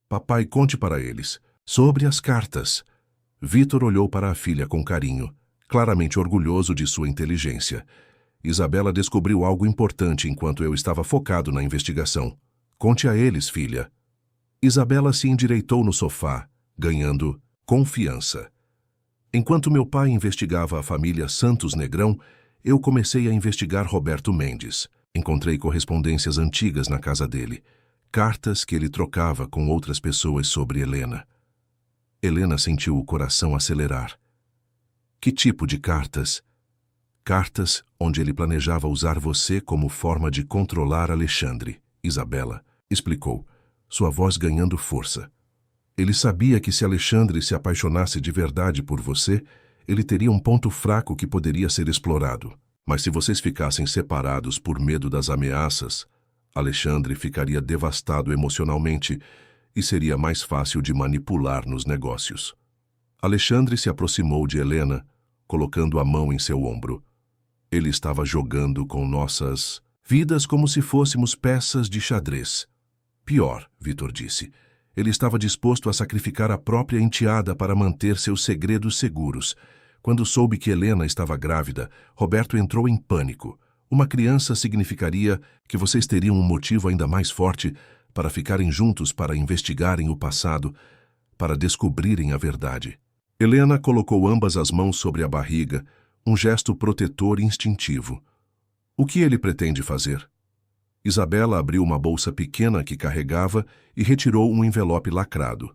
Papai, conte para eles. Sobre as cartas. Vitor olhou para a filha com carinho, claramente orgulhoso de sua inteligência. Isabela descobriu algo importante enquanto eu estava focado na investigação. Conte a eles, filha. Isabela se endireitou no sofá, ganhando confiança. Enquanto meu pai investigava a família Santos Negrão, eu comecei a investigar Roberto Mendes. Encontrei correspondências antigas na casa dele, cartas que ele trocava com outras pessoas sobre Helena. Helena sentiu o coração acelerar. Que tipo de cartas? Cartas onde ele planejava usar você como forma de controlar Alexandre, Isabela explicou, sua voz ganhando força. Ele sabia que se Alexandre se apaixonasse de verdade por você, ele teria um ponto fraco que poderia ser explorado. Mas se vocês ficassem separados por medo das ameaças, Alexandre ficaria devastado emocionalmente e seria mais fácil de manipular nos negócios. Alexandre se aproximou de Helena, colocando a mão em seu ombro. Ele estava jogando com nossas vidas como se fôssemos peças de xadrez. Pior, Vitor disse. Ele estava disposto a sacrificar a própria enteada para manter seus segredos seguros. Quando soube que Helena estava grávida, Roberto entrou em pânico. Uma criança significaria que vocês teriam um motivo ainda mais forte para ficarem juntos, para investigarem o passado, para descobrirem a verdade. Helena colocou ambas as mãos sobre a barriga, um gesto protetor instintivo. O que ele pretende fazer? Isabela abriu uma bolsa pequena que carregava e retirou um envelope lacrado.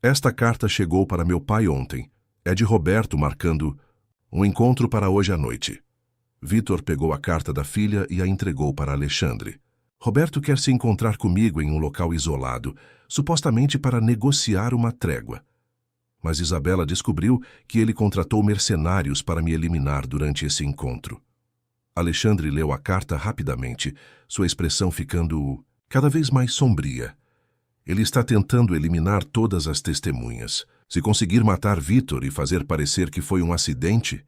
Esta carta chegou para meu pai ontem. É de Roberto marcando um encontro para hoje à noite. Vitor pegou a carta da filha e a entregou para Alexandre. Roberto quer se encontrar comigo em um local isolado, supostamente para negociar uma trégua. Mas Isabela descobriu que ele contratou mercenários para me eliminar durante esse encontro. Alexandre leu a carta rapidamente, sua expressão ficando cada vez mais sombria. Ele está tentando eliminar todas as testemunhas. Se conseguir matar Vitor e fazer parecer que foi um acidente,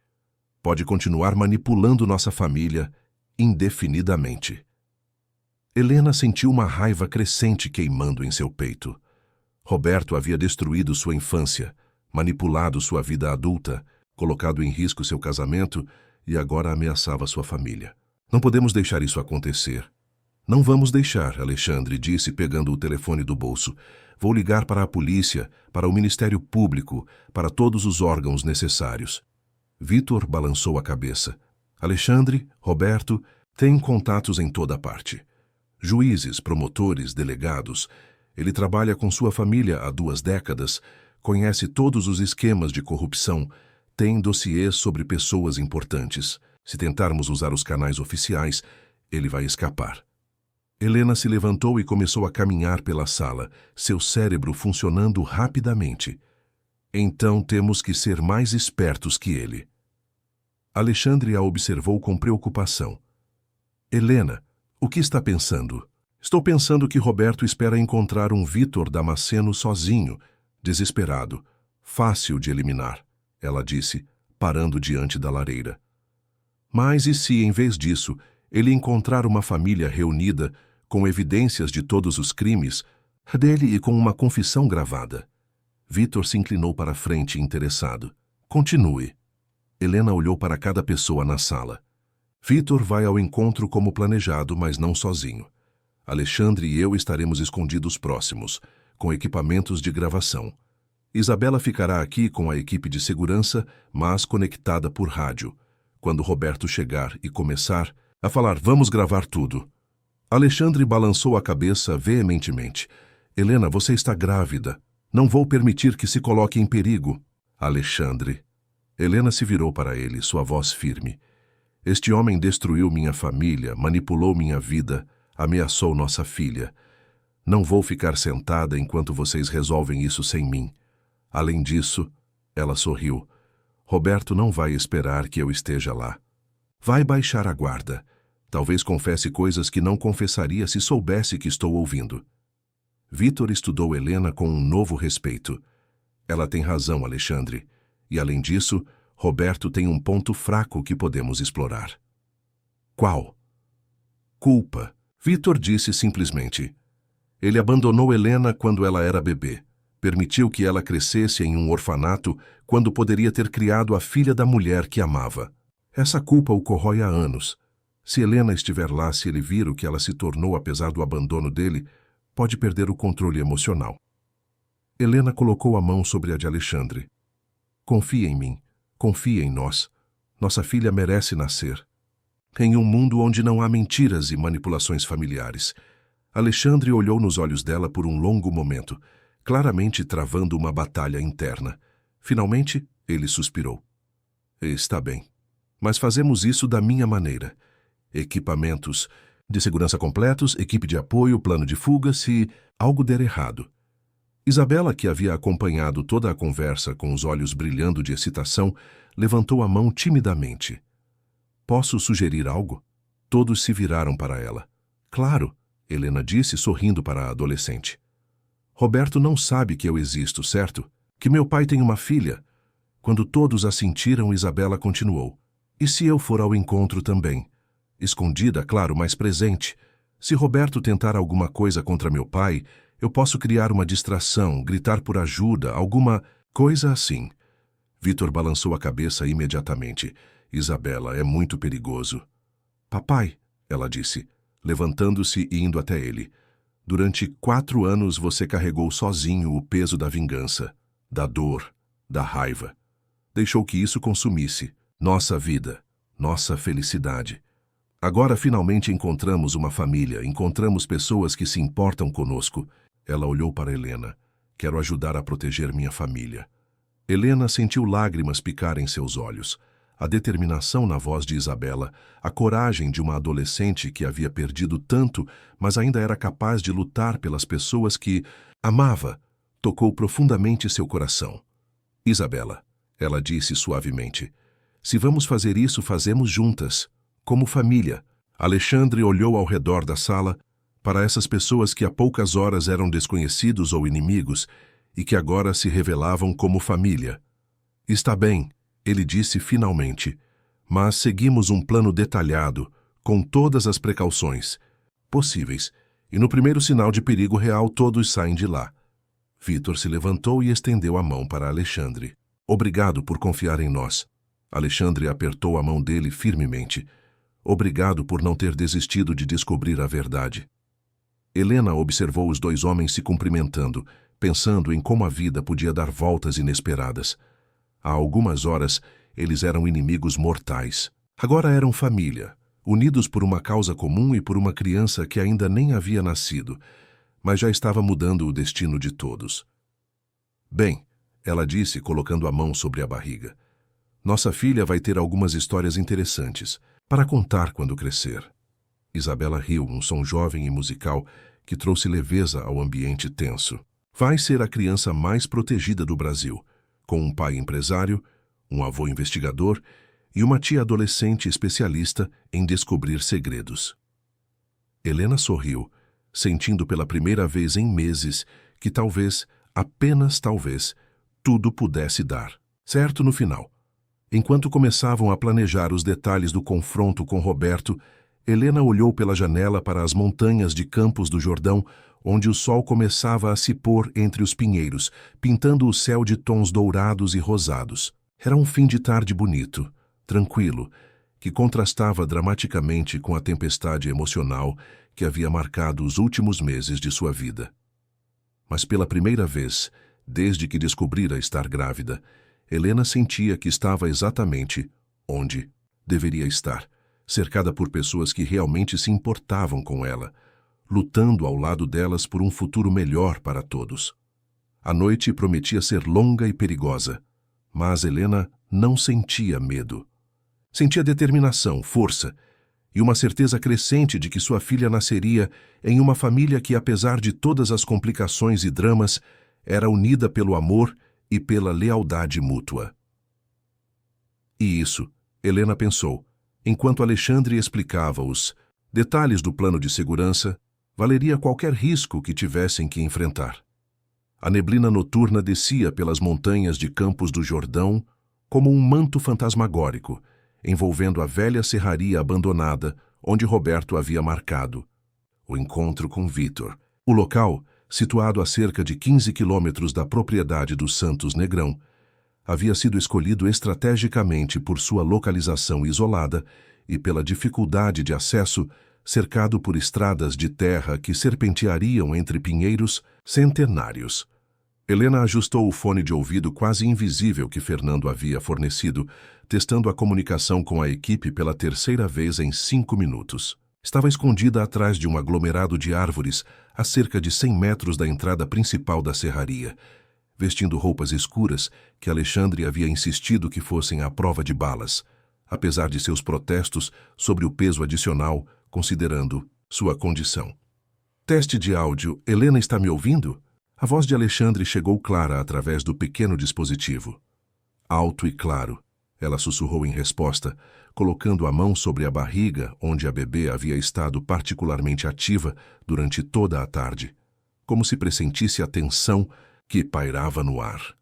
pode continuar manipulando nossa família indefinidamente. Helena sentiu uma raiva crescente queimando em seu peito. Roberto havia destruído sua infância, manipulado sua vida adulta, colocado em risco seu casamento e agora ameaçava sua família. Não podemos deixar isso acontecer. Não vamos deixar, Alexandre disse pegando o telefone do bolso. Vou ligar para a polícia, para o Ministério Público, para todos os órgãos necessários. Vitor balançou a cabeça. Alexandre, Roberto, têm contatos em toda parte. Juízes, promotores, delegados. Ele trabalha com sua família há 2 décadas, conhece todos os esquemas de corrupção, tem dossiês sobre pessoas importantes. Se tentarmos usar os canais oficiais, ele vai escapar. Helena se levantou e começou a caminhar pela sala, seu cérebro funcionando rapidamente. Então temos que ser mais espertos que ele. Alexandre a observou com preocupação. Helena, o que está pensando? Estou pensando que Roberto espera encontrar um Vitor Damasceno sozinho, desesperado, fácil de eliminar, ela disse, parando diante da lareira. Mas e se, em vez disso, ele encontrar uma família reunida, com evidências de todos os crimes, dele e com uma confissão gravada? Vitor se inclinou para a frente, interessado. Continue. Helena olhou para cada pessoa na sala. Vitor vai ao encontro como planejado, mas não sozinho. Alexandre e eu estaremos escondidos próximos, com equipamentos de gravação. Isabela ficará aqui com a equipe de segurança, mas conectada por rádio. Quando Roberto chegar e começar a falar, vamos gravar tudo. Alexandre balançou a cabeça veementemente. Helena, você está grávida. Não vou permitir que se coloque em perigo. Alexandre. Helena se virou para ele, sua voz firme. Este homem destruiu minha família, manipulou minha vida, ameaçou nossa filha. Não vou ficar sentada enquanto vocês resolvem isso sem mim. Além disso, ela sorriu. Roberto não vai esperar que eu esteja lá. Vai baixar a guarda. Talvez confesse coisas que não confessaria se soubesse que estou ouvindo. Vitor estudou Helena com um novo respeito. Ela tem razão, Alexandre. E, além disso, Roberto tem um ponto fraco que podemos explorar. Qual? Culpa. Vitor disse simplesmente. Ele abandonou Helena quando ela era bebê. Permitiu que ela crescesse em um orfanato quando poderia ter criado a filha da mulher que amava. Essa culpa o corrói há anos. Se Helena estiver lá, se ele vir o que ela se tornou apesar do abandono dele, pode perder o controle emocional. Helena colocou a mão sobre a de Alexandre. Confia em mim. Confia em nós. Nossa filha merece nascer. Em um mundo onde não há mentiras e manipulações familiares. Alexandre olhou nos olhos dela por um longo momento, claramente travando uma batalha interna. Finalmente, ele suspirou. Está bem. Mas fazemos isso da minha maneira. Equipamentos de segurança completos, equipe de apoio, plano de fuga se algo der errado. Isabela, que havia acompanhado toda a conversa com os olhos brilhando de excitação, levantou a mão timidamente. Posso sugerir algo? Todos se viraram para ela. Claro, Helena disse sorrindo para a adolescente. Roberto não sabe que eu existo, certo? Que meu pai tem uma filha. Quando todos assentiram, Isabela continuou. E se eu for ao encontro também? Escondida, claro, mas presente. Se Roberto tentar alguma coisa contra meu pai, eu posso criar uma distração, gritar por ajuda, alguma coisa assim. Vitor balançou a cabeça imediatamente. Isabela, é muito perigoso. Papai, ela disse, levantando-se e indo até ele. Durante 4 anos você carregou sozinho o peso da vingança, da dor, da raiva. Deixou que isso consumisse nossa vida, nossa felicidade. Agora finalmente encontramos uma família, encontramos pessoas que se importam conosco. Ela olhou para Helena. Quero ajudar a proteger minha família. Helena sentiu lágrimas picar em seus olhos. A determinação na voz de Isabela, a coragem de uma adolescente que havia perdido tanto, mas ainda era capaz de lutar pelas pessoas que amava, tocou profundamente seu coração. Isabela, ela disse suavemente, se vamos fazer isso, fazemos juntas, como família. Alexandre olhou ao redor da sala para essas pessoas que há poucas horas eram desconhecidos ou inimigos e que agora se revelavam como família. Está bem, ele disse finalmente, mas seguimos um plano detalhado, com todas as precauções possíveis, e no primeiro sinal de perigo real todos saem de lá. Vitor se levantou e estendeu a mão para Alexandre. Obrigado por confiar em nós. Alexandre apertou a mão dele firmemente. Obrigado por não ter desistido de descobrir a verdade. Helena observou os 2 homens se cumprimentando, pensando em como a vida podia dar voltas inesperadas. Há algumas horas, eles eram inimigos mortais. Agora eram família, unidos por uma causa comum e por uma criança que ainda nem havia nascido, mas já estava mudando o destino de todos. Bem, ela disse, colocando a mão sobre a barriga. Nossa filha vai ter algumas histórias interessantes para contar quando crescer. Isabela riu, um som jovem e musical que trouxe leveza ao ambiente tenso. Vai ser a criança mais protegida do Brasil, com um pai empresário, um avô investigador e uma tia adolescente especialista em descobrir segredos. Helena sorriu, sentindo pela primeira vez em meses que talvez, apenas talvez, tudo pudesse dar certo no final. Enquanto começavam a planejar os detalhes do confronto com Roberto, Helena olhou pela janela para as montanhas de Campos do Jordão, onde o sol começava a se pôr entre os pinheiros, pintando o céu de tons dourados e rosados. Era um fim de tarde bonito, tranquilo, que contrastava dramaticamente com a tempestade emocional que havia marcado os últimos meses de sua vida. Mas pela primeira vez, desde que descobrira estar grávida, Helena sentia que estava exatamente onde deveria estar, cercada por pessoas que realmente se importavam com ela, lutando ao lado delas por um futuro melhor para todos. A noite prometia ser longa e perigosa, mas Helena não sentia medo. Sentia determinação, força e uma certeza crescente de que sua filha nasceria em uma família que, apesar de todas as complicações e dramas, era unida pelo amor e pela lealdade mútua. E isso, Helena pensou, enquanto Alexandre explicava os detalhes do plano de segurança, valeria qualquer risco que tivessem que enfrentar. A neblina noturna descia pelas montanhas de Campos do Jordão como um manto fantasmagórico, envolvendo a velha serraria abandonada onde Roberto havia marcado o encontro com Vítor. O local, situado a cerca de 15 quilômetros da propriedade dos Santos Negrão, havia sido escolhido estrategicamente por sua localização isolada e pela dificuldade de acesso, cercado por estradas de terra que serpenteariam entre pinheiros centenários. Helena ajustou o fone de ouvido quase invisível que Fernando havia fornecido, testando a comunicação com a equipe pela terceira vez em 5 minutos. Estava escondida atrás de um aglomerado de árvores a cerca de 100 metros da entrada principal da serraria, vestindo roupas escuras que Alexandre havia insistido que fossem à prova de balas, apesar de seus protestos sobre o peso adicional, considerando sua condição. Teste de áudio. Helena está me ouvindo? A voz de Alexandre chegou clara através do pequeno dispositivo. Alto e claro, ela sussurrou em resposta, colocando a mão sobre a barriga onde a bebê havia estado particularmente ativa durante toda a tarde, como se pressentisse a tensão que pairava no ar.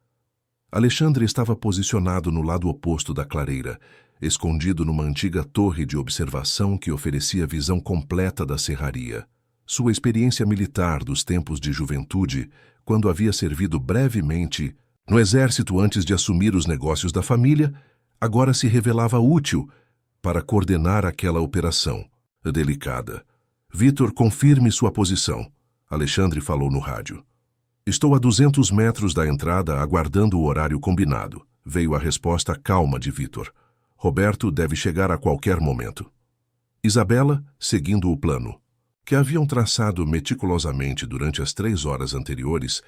Alexandre estava posicionado no lado oposto da clareira, escondido numa antiga torre de observação que oferecia visão completa da serraria. Sua experiência militar dos tempos de juventude, quando havia servido brevemente no exército antes de assumir os negócios da família, agora se revelava útil para coordenar aquela operação delicada. Vítor, confirme sua posição, Alexandre falou no rádio. Estou a 200 metros da entrada aguardando o horário combinado, veio a resposta calma de Vítor. Roberto deve chegar a qualquer momento. Isabela, seguindo o plano, que haviam traçado meticulosamente durante as 3 horas anteriores,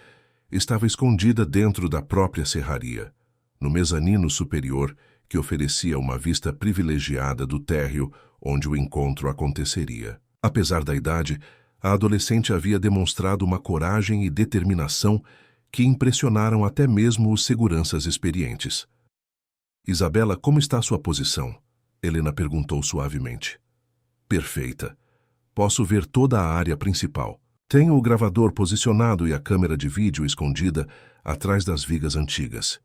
estava escondida dentro da própria serraria, no mezanino superior que oferecia uma vista privilegiada do térreo onde o encontro aconteceria. Apesar da idade, a adolescente havia demonstrado uma coragem e determinação que impressionaram até mesmo os seguranças experientes. Isabela, como está sua posição? Helena perguntou suavemente. Perfeita. Posso ver toda a área principal. Tenho o gravador posicionado e a câmera de vídeo escondida atrás das vigas antigas.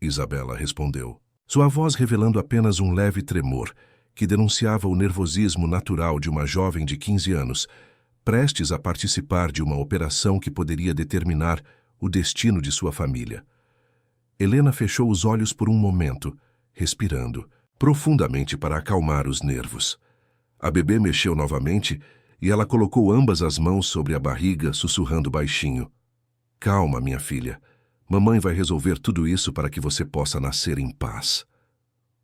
Isabela respondeu, sua voz revelando apenas um leve tremor, que denunciava o nervosismo natural de uma jovem de 15 anos, prestes a participar de uma operação que poderia determinar o destino de sua família. Helena fechou os olhos por um momento, respirando profundamente para acalmar os nervos. A bebê mexeu novamente e ela colocou ambas as mãos sobre a barriga, sussurrando baixinho. Calma, minha filha. Mamãe vai resolver tudo isso para que você possa nascer em paz.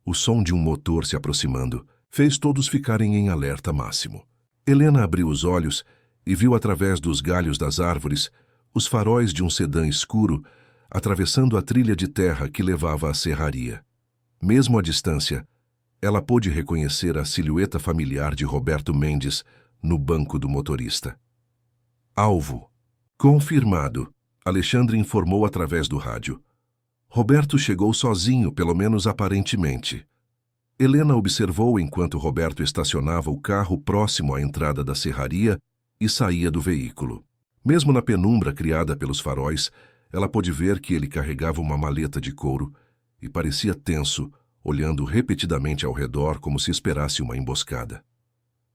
O som de um motor se aproximando fez todos ficarem em alerta máximo. Helena abriu os olhos e viu através dos galhos das árvores os faróis de um sedã escuro atravessando a trilha de terra que levava à serraria. Mesmo à distância, ela pôde reconhecer a silhueta familiar de Roberto Mendes no banco do motorista. Alvo. Confirmado, Alexandre informou através do rádio. Roberto chegou sozinho, pelo menos aparentemente. Helena observou enquanto Roberto estacionava o carro próximo à entrada da serraria e saía do veículo. Mesmo na penumbra criada pelos faróis, ela pôde ver que ele carregava uma maleta de couro e parecia tenso, olhando repetidamente ao redor como se esperasse uma emboscada.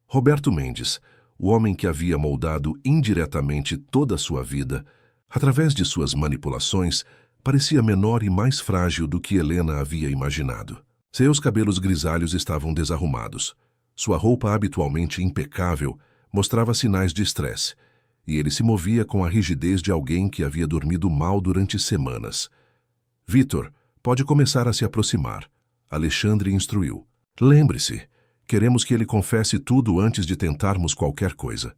Roberto Mendes, o homem que havia moldado indiretamente toda a sua vida, através de suas manipulações, parecia menor e mais frágil do que Helena havia imaginado. Seus cabelos grisalhos estavam desarrumados. Sua roupa habitualmente impecável mostrava sinais de estresse, e ele se movia com a rigidez de alguém que havia dormido mal durante semanas. Vítor, pode começar a se aproximar. Alexandre instruiu. Lembre-se, queremos que ele confesse tudo antes de tentarmos qualquer coisa.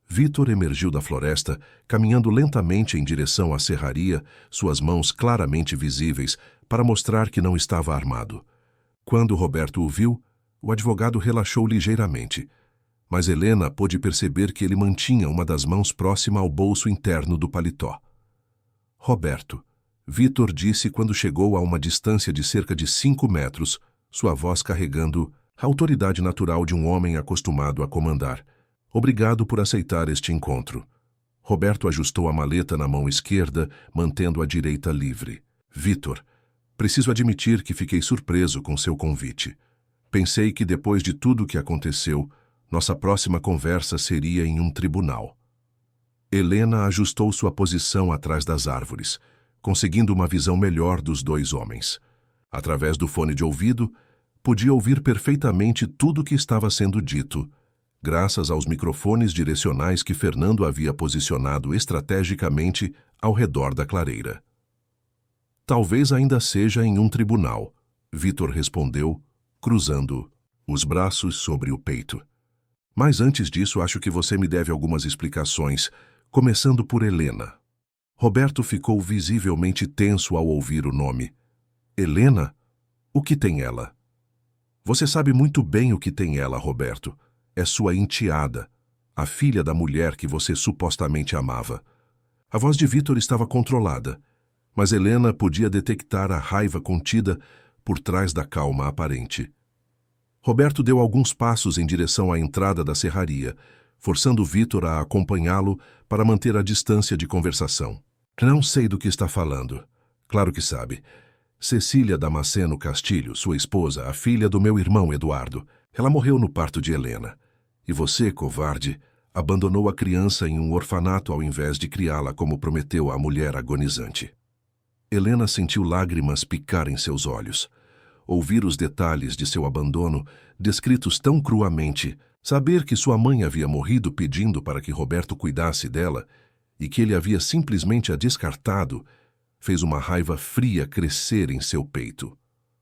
Vítor emergiu da floresta, caminhando lentamente em direção à serraria, suas mãos claramente visíveis, para mostrar que não estava armado. Quando Roberto o viu, o advogado relaxou ligeiramente, mas Helena pôde perceber que ele mantinha uma das mãos próxima ao bolso interno do paletó. Roberto, Vitor disse quando chegou a uma distância de cerca de 5 metros, sua voz carregando a autoridade natural de um homem acostumado a comandar. Obrigado por aceitar este encontro. Roberto ajustou a maleta na mão esquerda, mantendo a direita livre. Vitor, preciso admitir que fiquei surpreso com seu convite. Pensei que depois de tudo o que aconteceu, nossa próxima conversa seria em um tribunal. Helena ajustou sua posição atrás das árvores, conseguindo uma visão melhor dos dois homens. Através do fone de ouvido, podia ouvir perfeitamente tudo o que estava sendo dito, graças aos microfones direcionais que Fernando havia posicionado estrategicamente ao redor da clareira. Talvez ainda seja em um tribunal, Vitor respondeu, cruzando os braços sobre o peito. Mas antes disso, acho que você me deve algumas explicações, começando por Helena. Roberto ficou visivelmente tenso ao ouvir o nome. Helena? O que tem ela? Você sabe muito bem o que tem ela, Roberto. É sua enteada, a filha da mulher que você supostamente amava. A voz de Vitor estava controlada, mas Helena podia detectar a raiva contida por trás da calma aparente. Roberto deu alguns passos em direção à entrada da serraria, forçando Vitor a acompanhá-lo para manter a distância de conversação. Não sei do que está falando. Claro que sabe. Cecília Damasceno Castilho, sua esposa, a filha do meu irmão Eduardo. Ela morreu no parto de Helena. E você, covarde, abandonou a criança em um orfanato ao invés de criá-la como prometeu à mulher agonizante. Helena sentiu lágrimas picar em seus olhos. Ouvir os detalhes de seu abandono, descritos tão cruamente, saber que sua mãe havia morrido pedindo para que Roberto cuidasse dela e que ele havia simplesmente a descartado, fez uma raiva fria crescer em seu peito.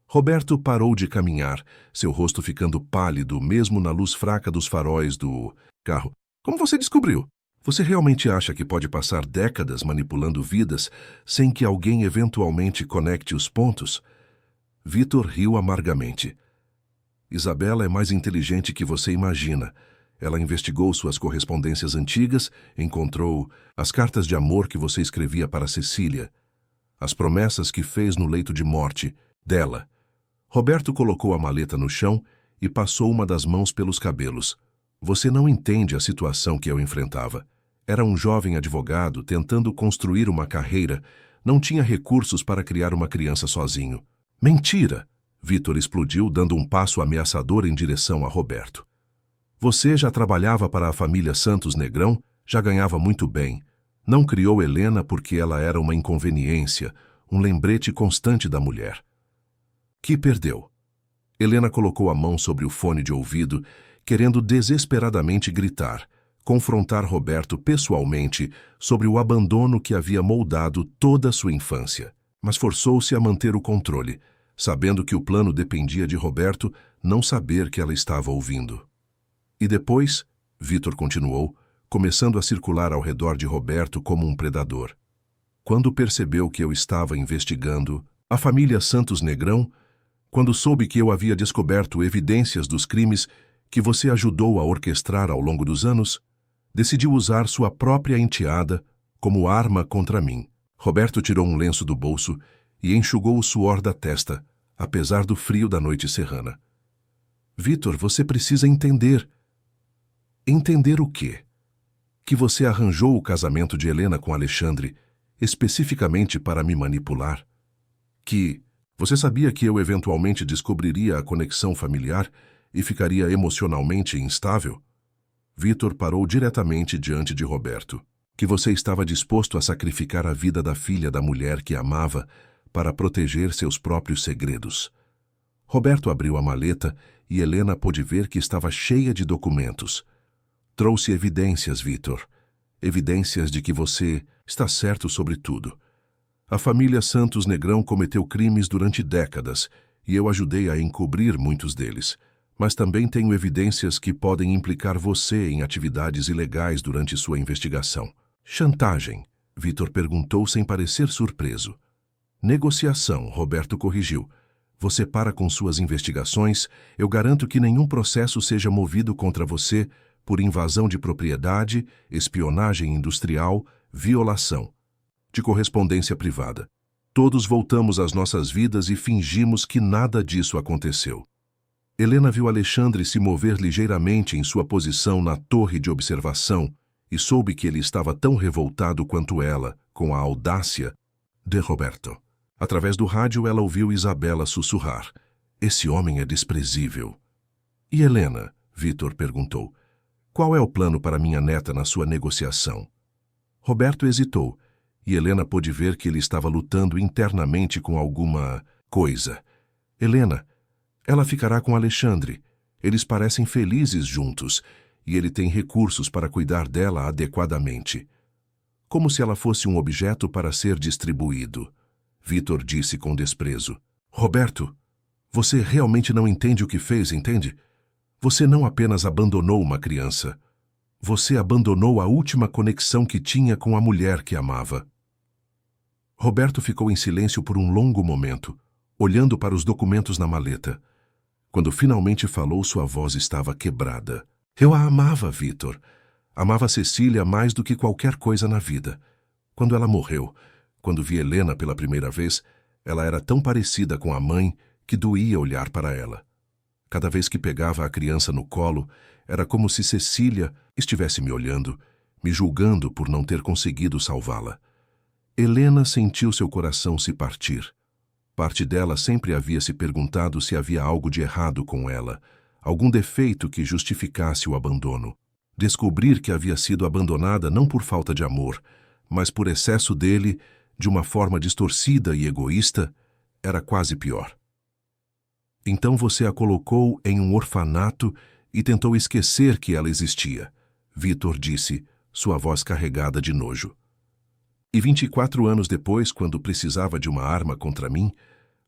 Roberto parou de caminhar, seu rosto ficando pálido mesmo na luz fraca dos faróis do carro. Como você descobriu? Você realmente acha que pode passar décadas manipulando vidas sem que alguém eventualmente conecte os pontos? Vitor riu amargamente. Isabela é mais inteligente que você imagina. Ela investigou suas correspondências antigas, encontrou as cartas de amor que você escrevia para Cecília, as promessas que fez no leito de morte dela. Roberto colocou a maleta no chão e passou uma das mãos pelos cabelos. Você não entende a situação que eu enfrentava. Era um jovem advogado tentando construir uma carreira, não tinha recursos para criar uma criança sozinho. Mentira! Vitor explodiu, dando um passo ameaçador em direção a Roberto. Você já trabalhava para a família Santos Negrão, já ganhava muito bem. Não criou Helena porque ela era uma inconveniência, um lembrete constante da mulher. Que perdeu. Helena colocou a mão sobre o fone de ouvido, querendo desesperadamente gritar, confrontar Roberto pessoalmente sobre o abandono que havia moldado toda a sua infância. Mas forçou-se a manter o controle, sabendo que o plano dependia de Roberto não saber que ela estava ouvindo. E depois, Vitor continuou, começando a circular ao redor de Roberto como um predador. Quando percebeu que eu estava investigando a família Santos Negrão, quando soube que eu havia descoberto evidências dos crimes que você ajudou a orquestrar ao longo dos anos, decidiu usar sua própria enteada como arma contra mim. Roberto tirou um lenço do bolso e enxugou o suor da testa, apesar do frio da noite serrana. Vitor, você precisa entender. Entender o quê? Que você arranjou o casamento de Helena com Alexandre, especificamente para me manipular? Que você sabia que eu eventualmente descobriria a conexão familiar e ficaria emocionalmente instável? Vitor parou diretamente diante de Roberto. Que você estava disposto a sacrificar a vida da filha da mulher que amava para proteger seus próprios segredos. Roberto abriu a maleta e Helena pôde ver que estava cheia de documentos. Trouxe evidências, Vitor. Evidências de que você está certo sobre tudo. A família Santos Negrão cometeu crimes durante décadas e eu ajudei a encobrir muitos deles. Mas também tenho evidências que podem implicar você em atividades ilegais durante sua investigação. Chantagem, Vitor perguntou sem parecer surpreso. Negociação, Roberto corrigiu. Você para com suas investigações, eu garanto que nenhum processo seja movido contra você por invasão de propriedade, espionagem industrial, violação de correspondência privada. Todos voltamos às nossas vidas e fingimos que nada disso aconteceu. Helena viu Alexandre se mover ligeiramente em sua posição na torre de observação e soube que ele estava tão revoltado quanto ela, com a audácia de Roberto. Através do rádio, ela ouviu Isabela sussurrar: "Esse homem é desprezível." "E Helena?" Vitor perguntou. "Qual é o plano para minha neta na sua negociação?" Roberto hesitou, e Helena pôde ver que ele estava lutando internamente com alguma coisa. "Helena, ela ficará com Alexandre. Eles parecem felizes juntos, e ele tem recursos para cuidar dela adequadamente. Como se ela fosse um objeto para ser distribuído." Vitor disse com desprezo. "Roberto, você realmente não entende o que fez, entende? Você não apenas abandonou uma criança. Você abandonou a última conexão que tinha com a mulher que amava." Roberto ficou em silêncio por um longo momento, olhando para os documentos na maleta. Quando finalmente falou, sua voz estava quebrada. "Eu a amava, Vitor. Amava Cecília mais do que qualquer coisa na vida. Quando ela morreu, quando vi Helena pela primeira vez, ela era tão parecida com a mãe que doía olhar para ela. Cada vez que pegava a criança no colo, era como se Cecília estivesse me olhando, me julgando por não ter conseguido salvá-la. Helena sentiu seu coração se partir. Parte dela sempre havia se perguntado se havia algo de errado com ela, algum defeito que justificasse o abandono. Descobrir que havia sido abandonada não por falta de amor, mas por excesso dele, de uma forma distorcida e egoísta, era quase pior. "Então você a colocou em um orfanato e tentou esquecer que ela existia", Vitor disse, sua voz carregada de nojo. "E 24 anos depois, quando precisava de uma arma contra mim,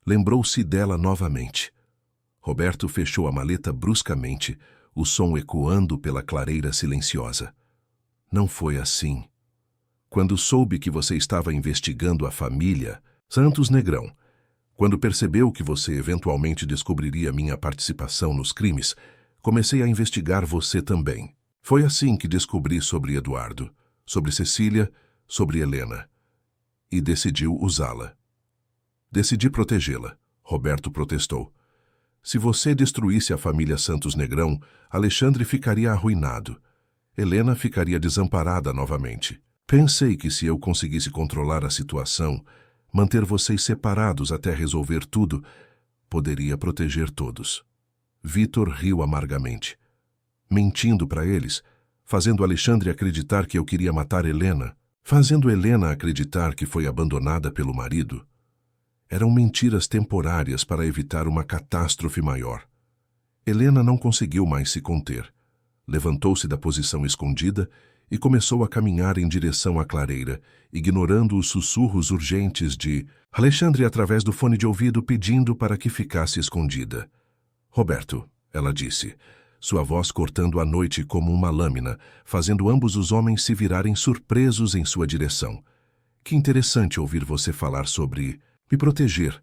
lembrou-se dela novamente." Roberto fechou a maleta bruscamente, o som ecoando pela clareira silenciosa. "Não foi assim. Quando soube que você estava investigando a família Santos Negrão, quando percebeu que você eventualmente descobriria minha participação nos crimes, comecei a investigar você também. Foi assim que descobri sobre Eduardo, sobre Cecília, sobre Helena. E decidiu usá-la." "Decidi protegê-la", Roberto protestou. "Se você destruísse a família Santos Negrão, Alexandre ficaria arruinado. Helena ficaria desamparada novamente. Pensei que se eu conseguisse controlar a situação, manter vocês separados até resolver tudo, poderia proteger todos." Vitor riu amargamente. "Mentindo para eles, fazendo Alexandre acreditar que eu queria matar Helena, fazendo Helena acreditar que foi abandonada pelo marido. Eram mentiras temporárias para evitar uma catástrofe maior." Helena não conseguiu mais se conter. Levantou-se da posição escondida e começou a caminhar em direção à clareira, ignorando os sussurros urgentes de Alexandre através do fone de ouvido pedindo para que ficasse escondida. "Roberto", ela disse, sua voz cortando a noite como uma lâmina, fazendo ambos os homens se virarem surpresos em sua direção. "Que interessante ouvir você falar sobre me proteger."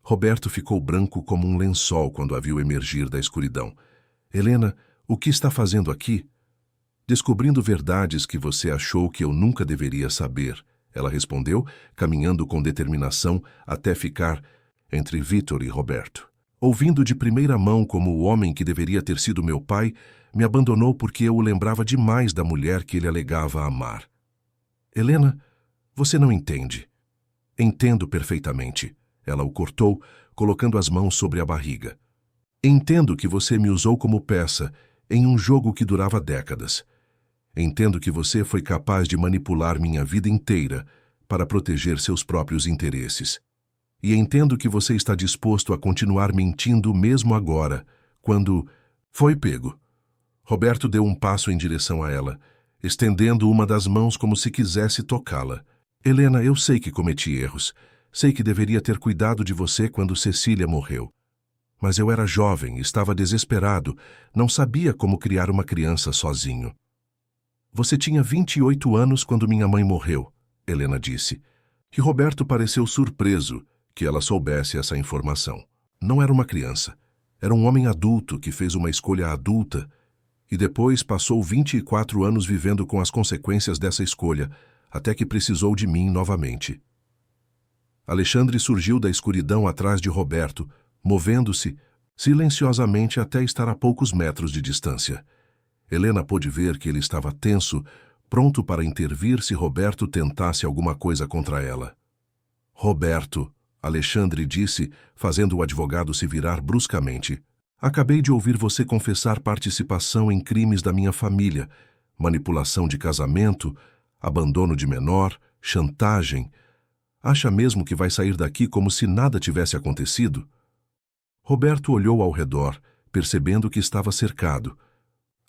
Roberto ficou branco como um lençol quando a viu emergir da escuridão. "Helena, o que está fazendo aqui?" "Descobrindo verdades que você achou que eu nunca deveria saber", ela respondeu, caminhando com determinação até ficar entre Vitor e Roberto. "Ouvindo de primeira mão como o homem que deveria ter sido meu pai me abandonou porque eu o lembrava demais da mulher que ele alegava amar." "Helena, você não entende." "Entendo perfeitamente." Ela o cortou, colocando as mãos sobre a barriga. "Entendo que você me usou como peça em um jogo que durava décadas. Entendo que você foi capaz de manipular minha vida inteira para proteger seus próprios interesses. E entendo que você está disposto a continuar mentindo mesmo agora, quando foi pego." Roberto deu um passo em direção a ela, estendendo uma das mãos como se quisesse tocá-la. "Helena, eu sei que cometi erros. Sei que deveria ter cuidado de você quando Cecília morreu. Mas eu era jovem, estava desesperado, não sabia como criar uma criança sozinho." "Você tinha 28 anos quando minha mãe morreu", Helena disse. E Roberto pareceu surpreso que ela soubesse essa informação. Não era uma criança. Era um homem adulto que fez uma escolha adulta e depois passou 24 anos vivendo com as consequências dessa escolha, até que precisou de mim novamente. Alexandre surgiu da escuridão atrás de Roberto, movendo-se silenciosamente até estar a poucos metros de distância. Helena pôde ver que ele estava tenso, pronto para intervir se Roberto tentasse alguma coisa contra ela. Roberto, Alexandre disse, fazendo o advogado se virar bruscamente. Acabei de ouvir você confessar participação em crimes da minha família, manipulação de casamento, abandono de menor, chantagem. Acha mesmo que vai sair daqui como se nada tivesse acontecido? Roberto olhou ao redor, percebendo que estava cercado.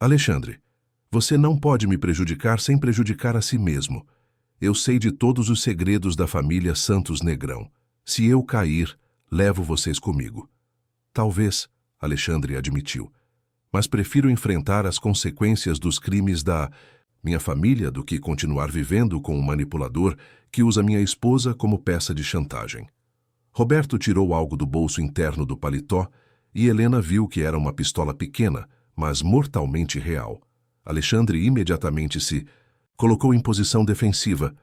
Alexandre, você não pode me prejudicar sem prejudicar a si mesmo. Eu sei de todos os segredos da família Santos Negrão. Se eu cair, levo vocês comigo. Talvez, Alexandre admitiu, mas prefiro enfrentar as consequências dos crimes da minha família do que continuar vivendo com um manipulador que usa minha esposa como peça de chantagem. Roberto tirou algo do bolso interno do paletó e Helena viu que era uma pistola pequena, mas mortalmente real. Alexandre imediatamente se colocou em posição defensiva,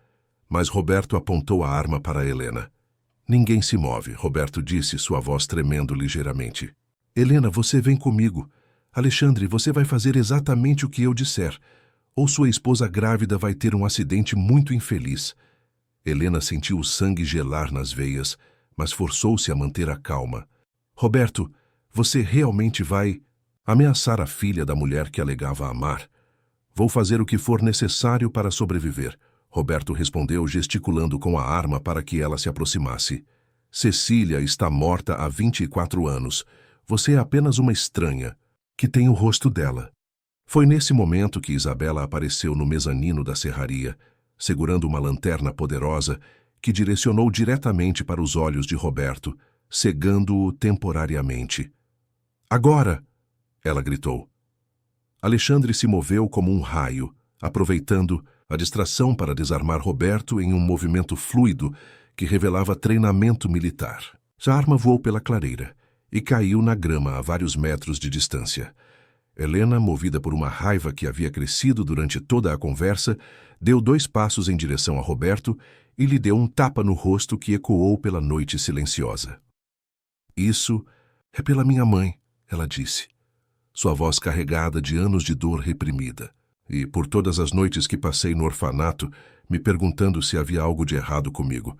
mas Roberto apontou a arma para Helena. Ninguém se move, Roberto disse, sua voz tremendo ligeiramente. Helena, você vem comigo. Alexandre, você vai fazer exatamente o que eu disser, ou sua esposa grávida vai ter um acidente muito infeliz. Helena sentiu o sangue gelar nas veias, mas forçou-se a manter a calma. Roberto, você realmente vai ameaçar a filha da mulher que alegava amar? Vou fazer o que for necessário para sobreviver, Roberto respondeu, gesticulando com a arma para que ela se aproximasse. Cecília está morta há 24 anos. Você é apenas uma estranha, que tem o rosto dela. Foi nesse momento que Isabela apareceu no mezanino da serraria, segurando uma lanterna poderosa que direcionou diretamente para os olhos de Roberto, cegando-o temporariamente. Agora! Ela gritou. Alexandre se moveu como um raio, aproveitando a distração para desarmar Roberto em um movimento fluido que revelava treinamento militar. A arma voou pela clareira e caiu na grama a vários metros de distância. Helena, movida por uma raiva que havia crescido durante toda a conversa, deu 2 passos em direção a Roberto e lhe deu um tapa no rosto que ecoou pela noite silenciosa. Isso é pela minha mãe, ela disse, sua voz carregada de anos de dor reprimida, e por todas as noites que passei no orfanato, me perguntando se havia algo de errado comigo.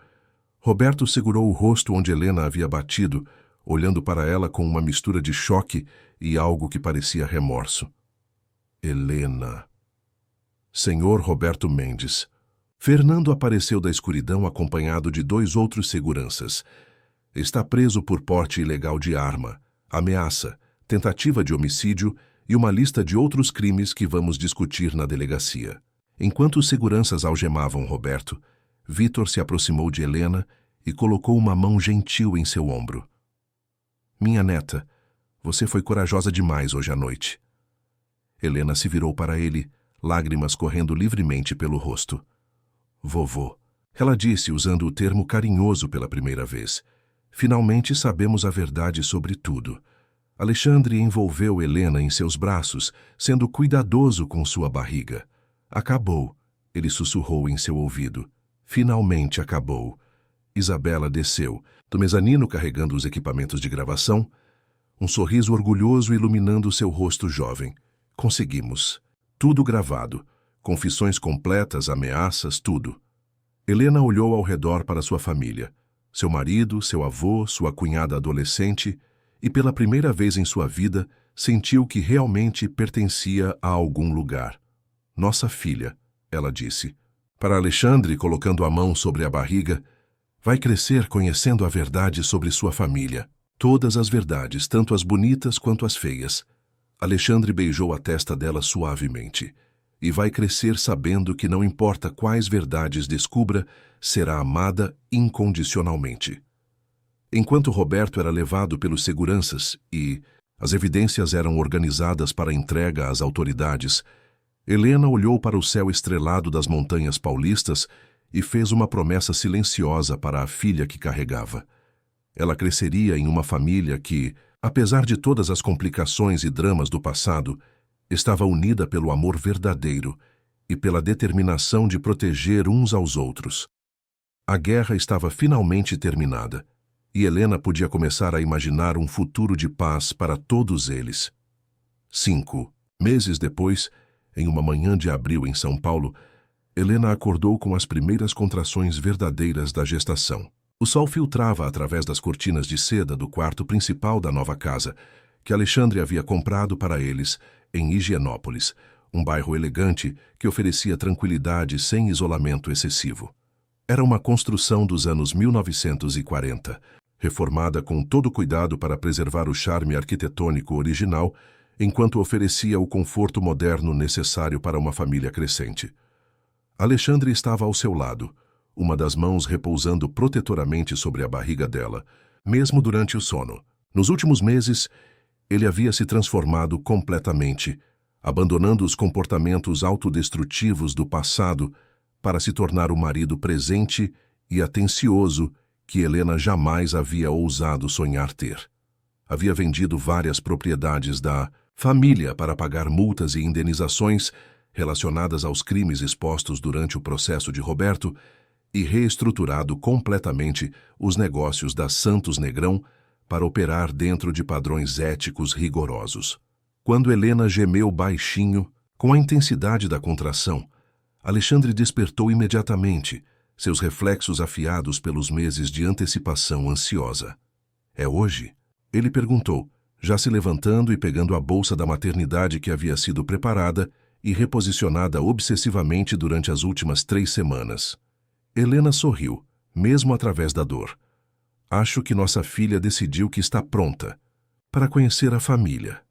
Roberto segurou o rosto onde Helena havia batido, olhando para ela com uma mistura de choque e algo que parecia remorso. Helena. Senhor Roberto Mendes. Fernando apareceu da escuridão acompanhado de 2 outros seguranças. Está preso por porte ilegal de arma, ameaça, tentativa de homicídio e uma lista de outros crimes que vamos discutir na delegacia. Enquanto os seguranças algemavam Roberto, Vitor se aproximou de Helena e colocou uma mão gentil em seu ombro. Minha neta, você foi corajosa demais hoje à noite. Helena se virou para ele, lágrimas correndo livremente pelo rosto. Vovô, ela disse usando o termo carinhoso pela primeira vez. Finalmente sabemos a verdade sobre tudo. Alexandre envolveu Helena em seus braços, sendo cuidadoso com sua barriga. Acabou, ele sussurrou em seu ouvido. Finalmente acabou. Isabela desceu, do mezanino carregando os equipamentos de gravação, um sorriso orgulhoso iluminando seu rosto jovem. Conseguimos. Tudo gravado. Confissões completas, ameaças, tudo. Helena olhou ao redor para sua família. Seu marido, seu avô, sua cunhada adolescente, e pela primeira vez em sua vida, sentiu que realmente pertencia a algum lugar. Nossa filha, ela disse. Para Alexandre, colocando a mão sobre a barriga, vai crescer conhecendo a verdade sobre sua família. Todas as verdades, tanto as bonitas quanto as feias. Alexandre beijou a testa dela suavemente. E vai crescer sabendo que não importa quais verdades descubra, será amada incondicionalmente. Enquanto Roberto era levado pelos seguranças e as evidências eram organizadas para entrega às autoridades, Helena olhou para o céu estrelado das montanhas paulistas e fez uma promessa silenciosa para a filha que carregava. Ela cresceria em uma família que, apesar de todas as complicações e dramas do passado, estava unida pelo amor verdadeiro e pela determinação de proteger uns aos outros. A guerra estava finalmente terminada, e Helena podia começar a imaginar um futuro de paz para todos eles. 5 meses depois, em uma manhã de abril em São Paulo, Helena acordou com as primeiras contrações verdadeiras da gestação. O sol filtrava através das cortinas de seda do quarto principal da nova casa, que Alexandre havia comprado para eles em Higienópolis, um bairro elegante que oferecia tranquilidade sem isolamento excessivo. Era uma construção dos anos 1940, reformada com todo cuidado para preservar o charme arquitetônico original, enquanto oferecia o conforto moderno necessário para uma família crescente. Alexandre estava ao seu lado, uma das mãos repousando protetoramente sobre a barriga dela, mesmo durante o sono. Nos últimos meses, ele havia se transformado completamente, abandonando os comportamentos autodestrutivos do passado para se tornar o marido presente e atencioso que Helena jamais havia ousado sonhar ter. Havia vendido várias propriedades da família para pagar multas e indenizações relacionadas aos crimes expostos durante o processo de Roberto e reestruturado completamente os negócios da Santos Negrão para operar dentro de padrões éticos rigorosos. Quando Helena gemeu baixinho, com a intensidade da contração, Alexandre despertou imediatamente, seus reflexos afiados pelos meses de antecipação ansiosa. "É hoje?" Ele perguntou, já se levantando e pegando a bolsa da maternidade que havia sido preparada e reposicionada obsessivamente durante as últimas 3 semanas. Helena sorriu, mesmo através da dor. "Acho que nossa filha decidiu que está pronta para conhecer a família."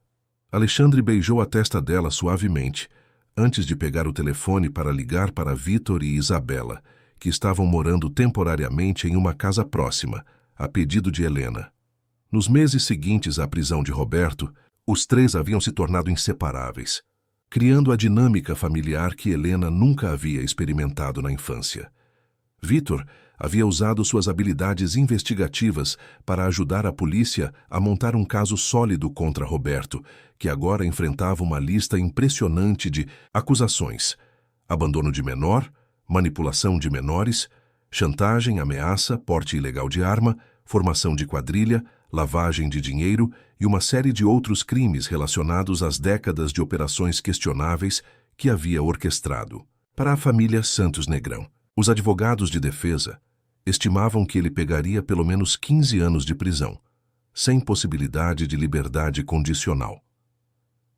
Alexandre beijou a testa dela suavemente, antes de pegar o telefone para ligar para Vitor e Isabela, que estavam morando temporariamente em uma casa próxima, a pedido de Helena. Nos meses seguintes à prisão de Roberto, os 3 haviam se tornado inseparáveis, criando a dinâmica familiar que Helena nunca havia experimentado na infância. Vitor havia usado suas habilidades investigativas para ajudar a polícia a montar um caso sólido contra Roberto, que agora enfrentava uma lista impressionante de acusações: abandono de menor, manipulação de menores, chantagem, ameaça, porte ilegal de arma, formação de quadrilha, lavagem de dinheiro e uma série de outros crimes relacionados às décadas de operações questionáveis que havia orquestrado. Para a família Santos Negrão, os advogados de defesa estimavam que ele pegaria pelo menos 15 anos de prisão, sem possibilidade de liberdade condicional.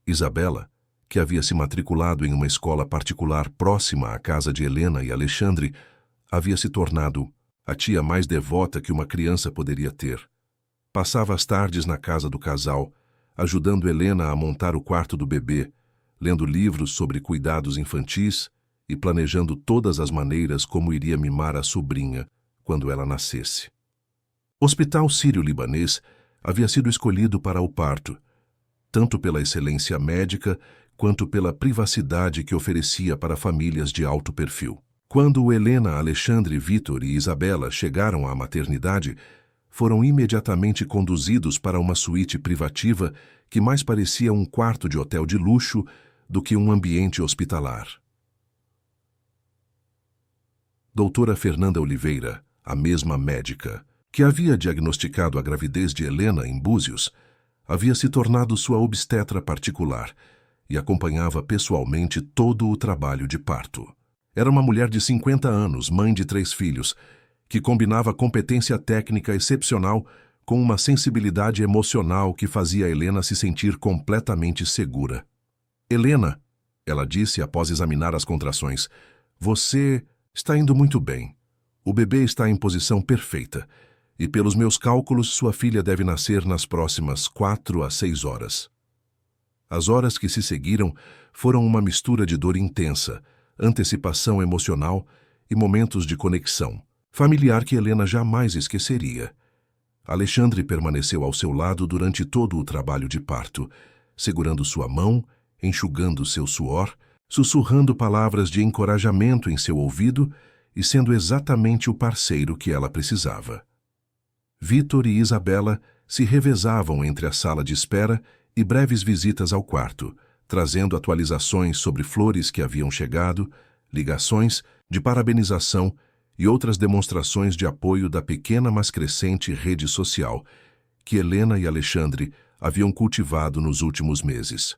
Isabela, que havia se matriculado em uma escola particular próxima à casa de Helena e Alexandre, havia se tornado a tia mais devota que uma criança poderia ter. Passava as tardes na casa do casal, ajudando Helena a montar o quarto do bebê, lendo livros sobre cuidados infantis e planejando todas as maneiras como iria mimar a sobrinha quando ela nascesse. O Hospital Sírio-Libanês havia sido escolhido para o parto, tanto pela excelência médica quanto pela privacidade que oferecia para famílias de alto perfil. Quando Helena, Alexandre, Vitor e Isabela chegaram à maternidade, foram imediatamente conduzidos para uma suíte privativa que mais parecia um quarto de hotel de luxo do que um ambiente hospitalar. Doutora Fernanda Oliveira, a mesma médica, que havia diagnosticado a gravidez de Helena em Búzios, havia se tornado sua obstetra particular e acompanhava pessoalmente todo o trabalho de parto. Era uma mulher de 50 anos, mãe de 3 filhos, que combinava competência técnica excepcional com uma sensibilidade emocional que fazia Helena se sentir completamente segura. "Helena", ela disse após examinar as contrações, "você está indo muito bem. O bebê está em posição perfeita, e pelos meus cálculos sua filha deve nascer nas próximas 4 a 6 horas." As horas que se seguiram foram uma mistura de dor intensa, antecipação emocional e momentos de conexão familiar que Helena jamais esqueceria. Alexandre permaneceu ao seu lado durante todo o trabalho de parto, segurando sua mão, enxugando seu suor, sussurrando palavras de encorajamento em seu ouvido e sendo exatamente o parceiro que ela precisava. Vitor e Isabela se revezavam entre a sala de espera e breves visitas ao quarto, trazendo atualizações sobre flores que haviam chegado, ligações de parabenização e outras demonstrações de apoio da pequena mas crescente rede social que Helena e Alexandre haviam cultivado nos últimos meses.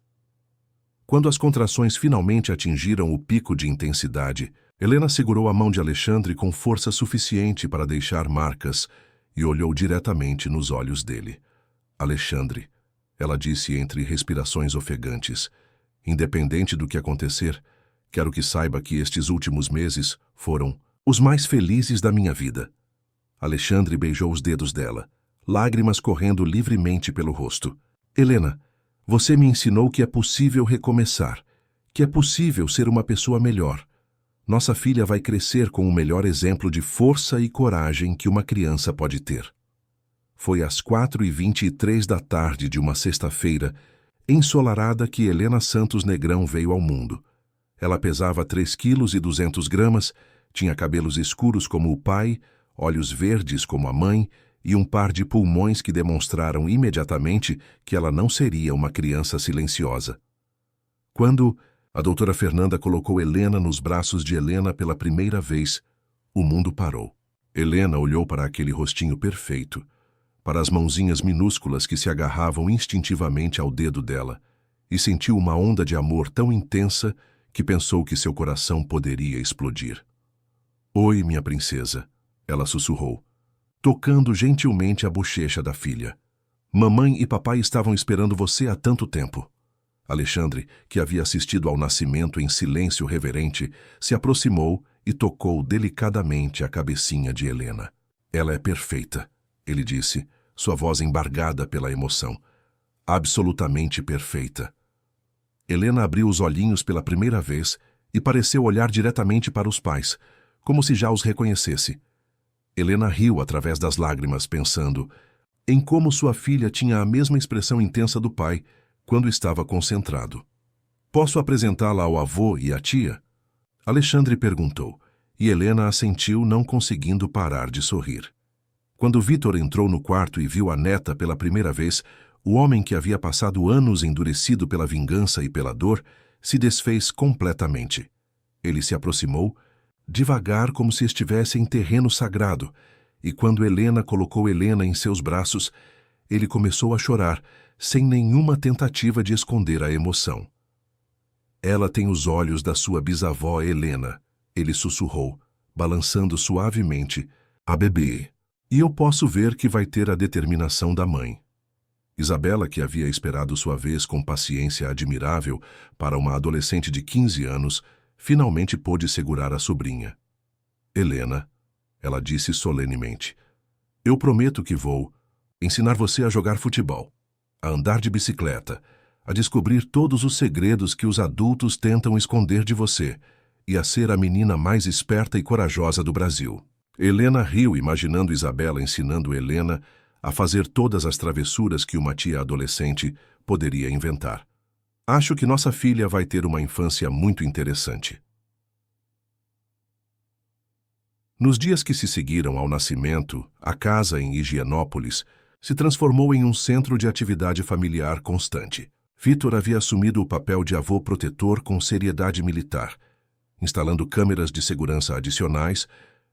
Quando as contrações finalmente atingiram o pico de intensidade, Helena segurou a mão de Alexandre com força suficiente para deixar marcas e olhou diretamente nos olhos dele. Alexandre, ela disse entre respirações ofegantes, independente do que acontecer, quero que saiba que estes últimos meses foram os mais felizes da minha vida. Alexandre beijou os dedos dela, lágrimas correndo livremente pelo rosto. Helena, você me ensinou que é possível recomeçar, que é possível ser uma pessoa melhor. Nossa filha vai crescer com o melhor exemplo de força e coragem que uma criança pode ter. Foi às 4h23 da tarde de uma sexta-feira, ensolarada, que Helena Santos Negrão veio ao mundo. Ela pesava 3,2 kg, tinha cabelos escuros como o pai, olhos verdes como a mãe e um par de pulmões que demonstraram imediatamente que ela não seria uma criança silenciosa. Quando a doutora Fernanda colocou Helena nos braços de Helena pela primeira vez, o mundo parou. Helena olhou para aquele rostinho perfeito, para as mãozinhas minúsculas que se agarravam instintivamente ao dedo dela, e sentiu uma onda de amor tão intensa que pensou que seu coração poderia explodir. Oi, minha princesa, ela sussurrou, tocando gentilmente a bochecha da filha. Mamãe e papai estavam esperando você há tanto tempo. Alexandre, que havia assistido ao nascimento em silêncio reverente, se aproximou e tocou delicadamente a cabecinha de Helena. Ela é perfeita, ele disse, sua voz embargada pela emoção. Absolutamente perfeita. Helena abriu os olhinhos pela primeira vez e pareceu olhar diretamente para os pais, como se já os reconhecesse. Helena riu através das lágrimas, pensando em como sua filha tinha a mesma expressão intensa do pai quando estava concentrado. Posso apresentá-la ao avô e à tia? Alexandre perguntou, e Helena assentiu, não conseguindo parar de sorrir. Quando Vitor entrou no quarto e viu a neta pela primeira vez, o homem que havia passado anos endurecido pela vingança e pela dor se desfez completamente. Ele se aproximou, devagar, como se estivesse em terreno sagrado, e quando Helena colocou Helena em seus braços, ele começou a chorar, sem nenhuma tentativa de esconder a emoção. Ela tem os olhos da sua bisavó Helena, ele sussurrou, balançando suavemente a bebê. E eu posso ver que vai ter a determinação da mãe. Isabela, que havia esperado sua vez com paciência admirável para uma adolescente de 15 anos, finalmente pôde segurar a sobrinha. Helena, ela disse solenemente, eu prometo que vou ensinar você a jogar futebol, a andar de bicicleta, a descobrir todos os segredos que os adultos tentam esconder de você e a ser a menina mais esperta e corajosa do Brasil. Helena riu, imaginando Isabela ensinando Helena a fazer todas as travessuras que uma tia adolescente poderia inventar. Acho que nossa filha vai ter uma infância muito interessante. Nos dias que se seguiram ao nascimento, a casa em Higienópolis se transformou em um centro de atividade familiar constante. Vitor havia assumido o papel de avô protetor com seriedade militar, instalando câmeras de segurança adicionais,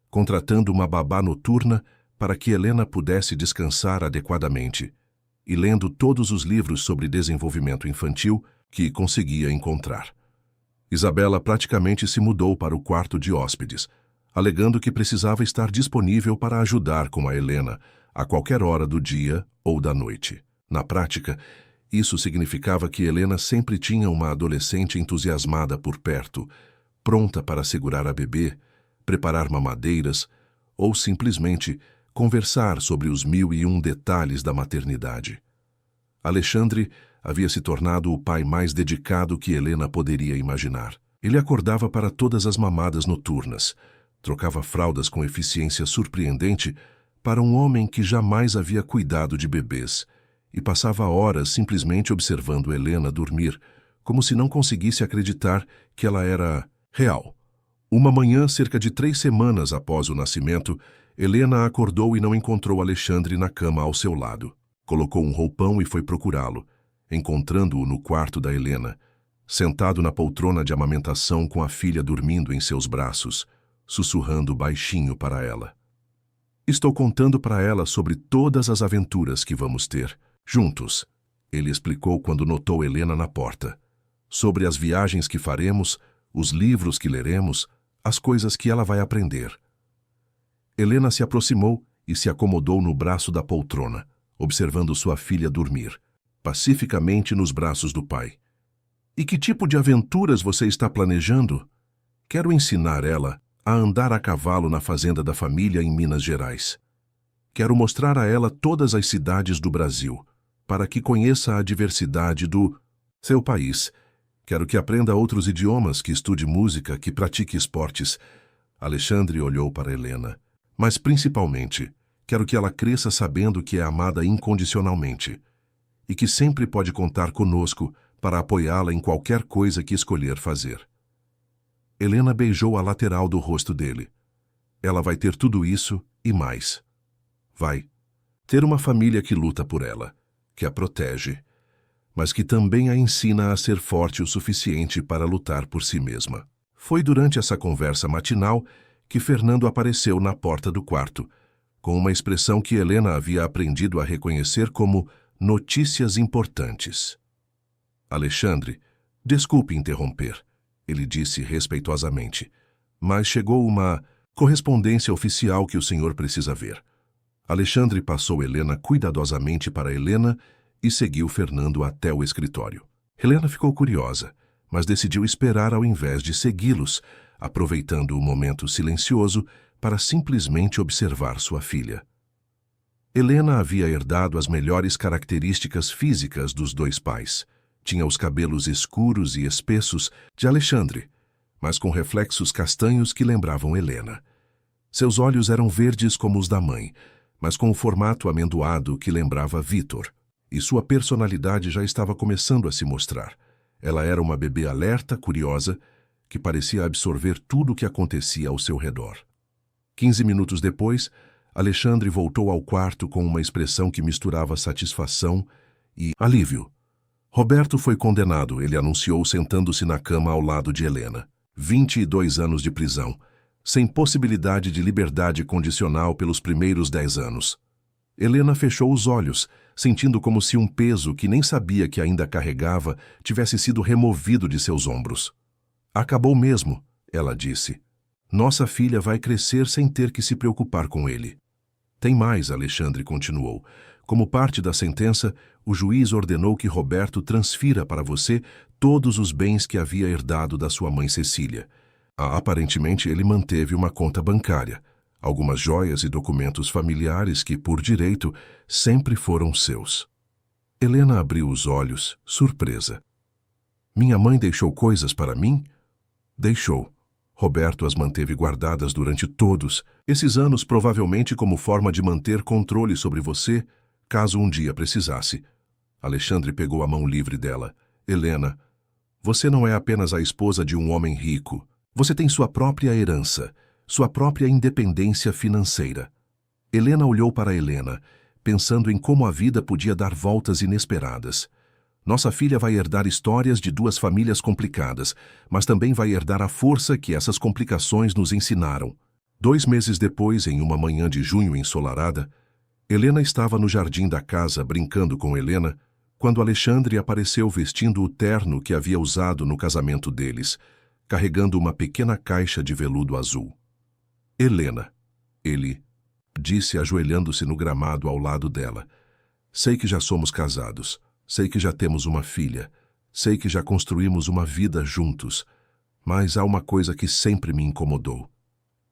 contratando uma babá noturna para que Helena pudesse descansar adequadamente, e lendo todos os livros sobre desenvolvimento infantil que conseguia encontrar. Isabela praticamente se mudou para o quarto de hóspedes, alegando que precisava estar disponível para ajudar com a Helena a qualquer hora do dia ou da noite. Na prática, isso significava que Helena sempre tinha uma adolescente entusiasmada por perto, pronta para segurar a bebê, preparar mamadeiras ou simplesmente conversar sobre os 1001 detalhes da maternidade. Alexandre havia se tornado o pai mais dedicado que Helena poderia imaginar. Ele acordava para todas as mamadas noturnas, trocava fraldas com eficiência surpreendente para um homem que jamais havia cuidado de bebês e passava horas simplesmente observando Helena dormir, como se não conseguisse acreditar que ela era real. Uma manhã, cerca de 3 semanas após o nascimento, Helena acordou e não encontrou Alexandre na cama ao seu lado. Colocou um roupão e foi procurá-lo, encontrando-o no quarto da Helena, sentado na poltrona de amamentação com a filha dormindo em seus braços, sussurrando baixinho para ela. Estou contando para ela sobre todas as aventuras que vamos ter, juntos, ele explicou quando notou Helena na porta. Sobre as viagens que faremos, os livros que leremos, as coisas que ela vai aprender. Helena se aproximou e se acomodou no braço da poltrona, observando sua filha dormir, pacificamente nos braços do pai. E que tipo de aventuras você está planejando? Quero ensinar ela a andar a cavalo na fazenda da família em Minas Gerais. Quero mostrar a ela todas as cidades do Brasil, para que conheça a diversidade do seu país. Quero que aprenda outros idiomas, que estude música, que pratique esportes. Alexandre olhou para Helena. Mas, principalmente, quero que ela cresça sabendo que é amada incondicionalmente e que sempre pode contar conosco para apoiá-la em qualquer coisa que escolher fazer. Helena beijou a lateral do rosto dele. Ela vai ter tudo isso e mais. Vai ter uma família que luta por ela, que a protege, mas que também a ensina a ser forte o suficiente para lutar por si mesma. Foi durante essa conversa matinal que Fernando apareceu na porta do quarto, com uma expressão que Helena havia aprendido a reconhecer como notícias importantes. Alexandre, desculpe interromper, ele disse respeitosamente, mas chegou uma correspondência oficial que o senhor precisa ver. Alexandre passou Helena cuidadosamente para Helena e seguiu Fernando até o escritório. Helena ficou curiosa, mas decidiu esperar ao invés de segui-los, aproveitando o momento silencioso para simplesmente observar sua filha. Helena havia herdado as melhores características físicas dos dois pais. Tinha os cabelos escuros e espessos de Alexandre, mas com reflexos castanhos que lembravam Helena. Seus olhos eram verdes como os da mãe, mas com o formato amendoado que lembrava Vitor, e sua personalidade já estava começando a se mostrar. Ela era uma bebê alerta, curiosa, que parecia absorver tudo o que acontecia ao seu redor. 15 minutos depois, Alexandre voltou ao quarto com uma expressão que misturava satisfação e alívio. Roberto foi condenado, ele anunciou sentando-se na cama ao lado de Helena. 22 anos de prisão, sem possibilidade de liberdade condicional pelos primeiros 10 anos. Helena fechou os olhos, sentindo como se um peso que nem sabia que ainda carregava tivesse sido removido de seus ombros. Acabou mesmo, ela disse. Nossa filha vai crescer sem ter que se preocupar com ele. Tem mais, Alexandre continuou. Como parte da sentença, o juiz ordenou que Roberto transfira para você todos os bens que havia herdado da sua mãe Cecília. Aparentemente, ele manteve uma conta bancária, algumas joias e documentos familiares que, por direito, sempre foram seus. Helena abriu os olhos, surpresa. Minha mãe deixou coisas para mim? Deixou. Roberto as manteve guardadas durante todos esses anos, provavelmente como forma de manter controle sobre você, caso um dia precisasse. Alexandre pegou a mão livre dela. Helena, você não é apenas a esposa de um homem rico. Você tem sua própria herança, sua própria independência financeira. Helena olhou para Helena, pensando em como a vida podia dar voltas inesperadas. Nossa filha vai herdar histórias de duas famílias complicadas, mas também vai herdar a força que essas complicações nos ensinaram. 2 meses depois, em uma manhã de junho ensolarada, Helena estava no jardim da casa brincando com Helena, quando Alexandre apareceu vestindo o terno que havia usado no casamento deles, carregando uma pequena caixa de veludo azul. Helena, ele disse ajoelhando-se no gramado ao lado dela. Sei que já somos casados, sei que já temos uma filha, sei que já construímos uma vida juntos, mas há uma coisa que sempre me incomodou.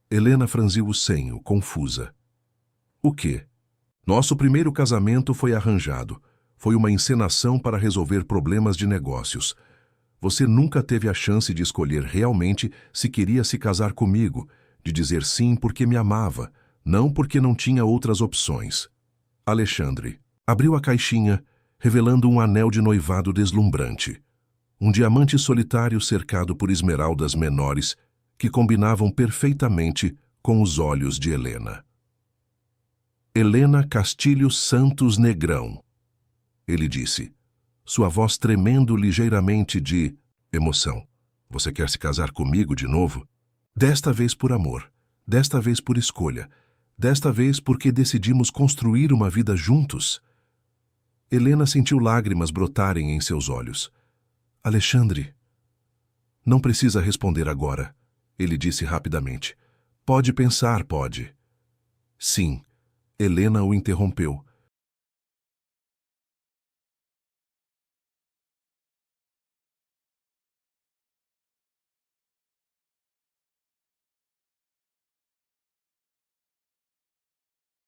Helena franziu o senho, confusa. O quê? Nosso primeiro casamento foi arranjado. Foi uma encenação para resolver problemas de negócios. Você nunca teve a chance de escolher realmente se queria se casar comigo, de dizer sim porque me amava, não porque não tinha outras opções. Alexandre abriu a caixinha, revelando um anel de noivado deslumbrante. Um diamante solitário cercado por esmeraldas menores que combinavam perfeitamente com os olhos de Helena. Helena Castilho Santos Negrão, ele disse, sua voz tremendo ligeiramente de emoção. Você quer se casar comigo de novo? Desta vez por amor, desta vez por escolha, desta vez porque decidimos construir uma vida juntos. Helena sentiu lágrimas brotarem em seus olhos. Alexandre. Não precisa responder agora, ele disse rapidamente. Pode pensar, pode. Sim. Helena o interrompeu.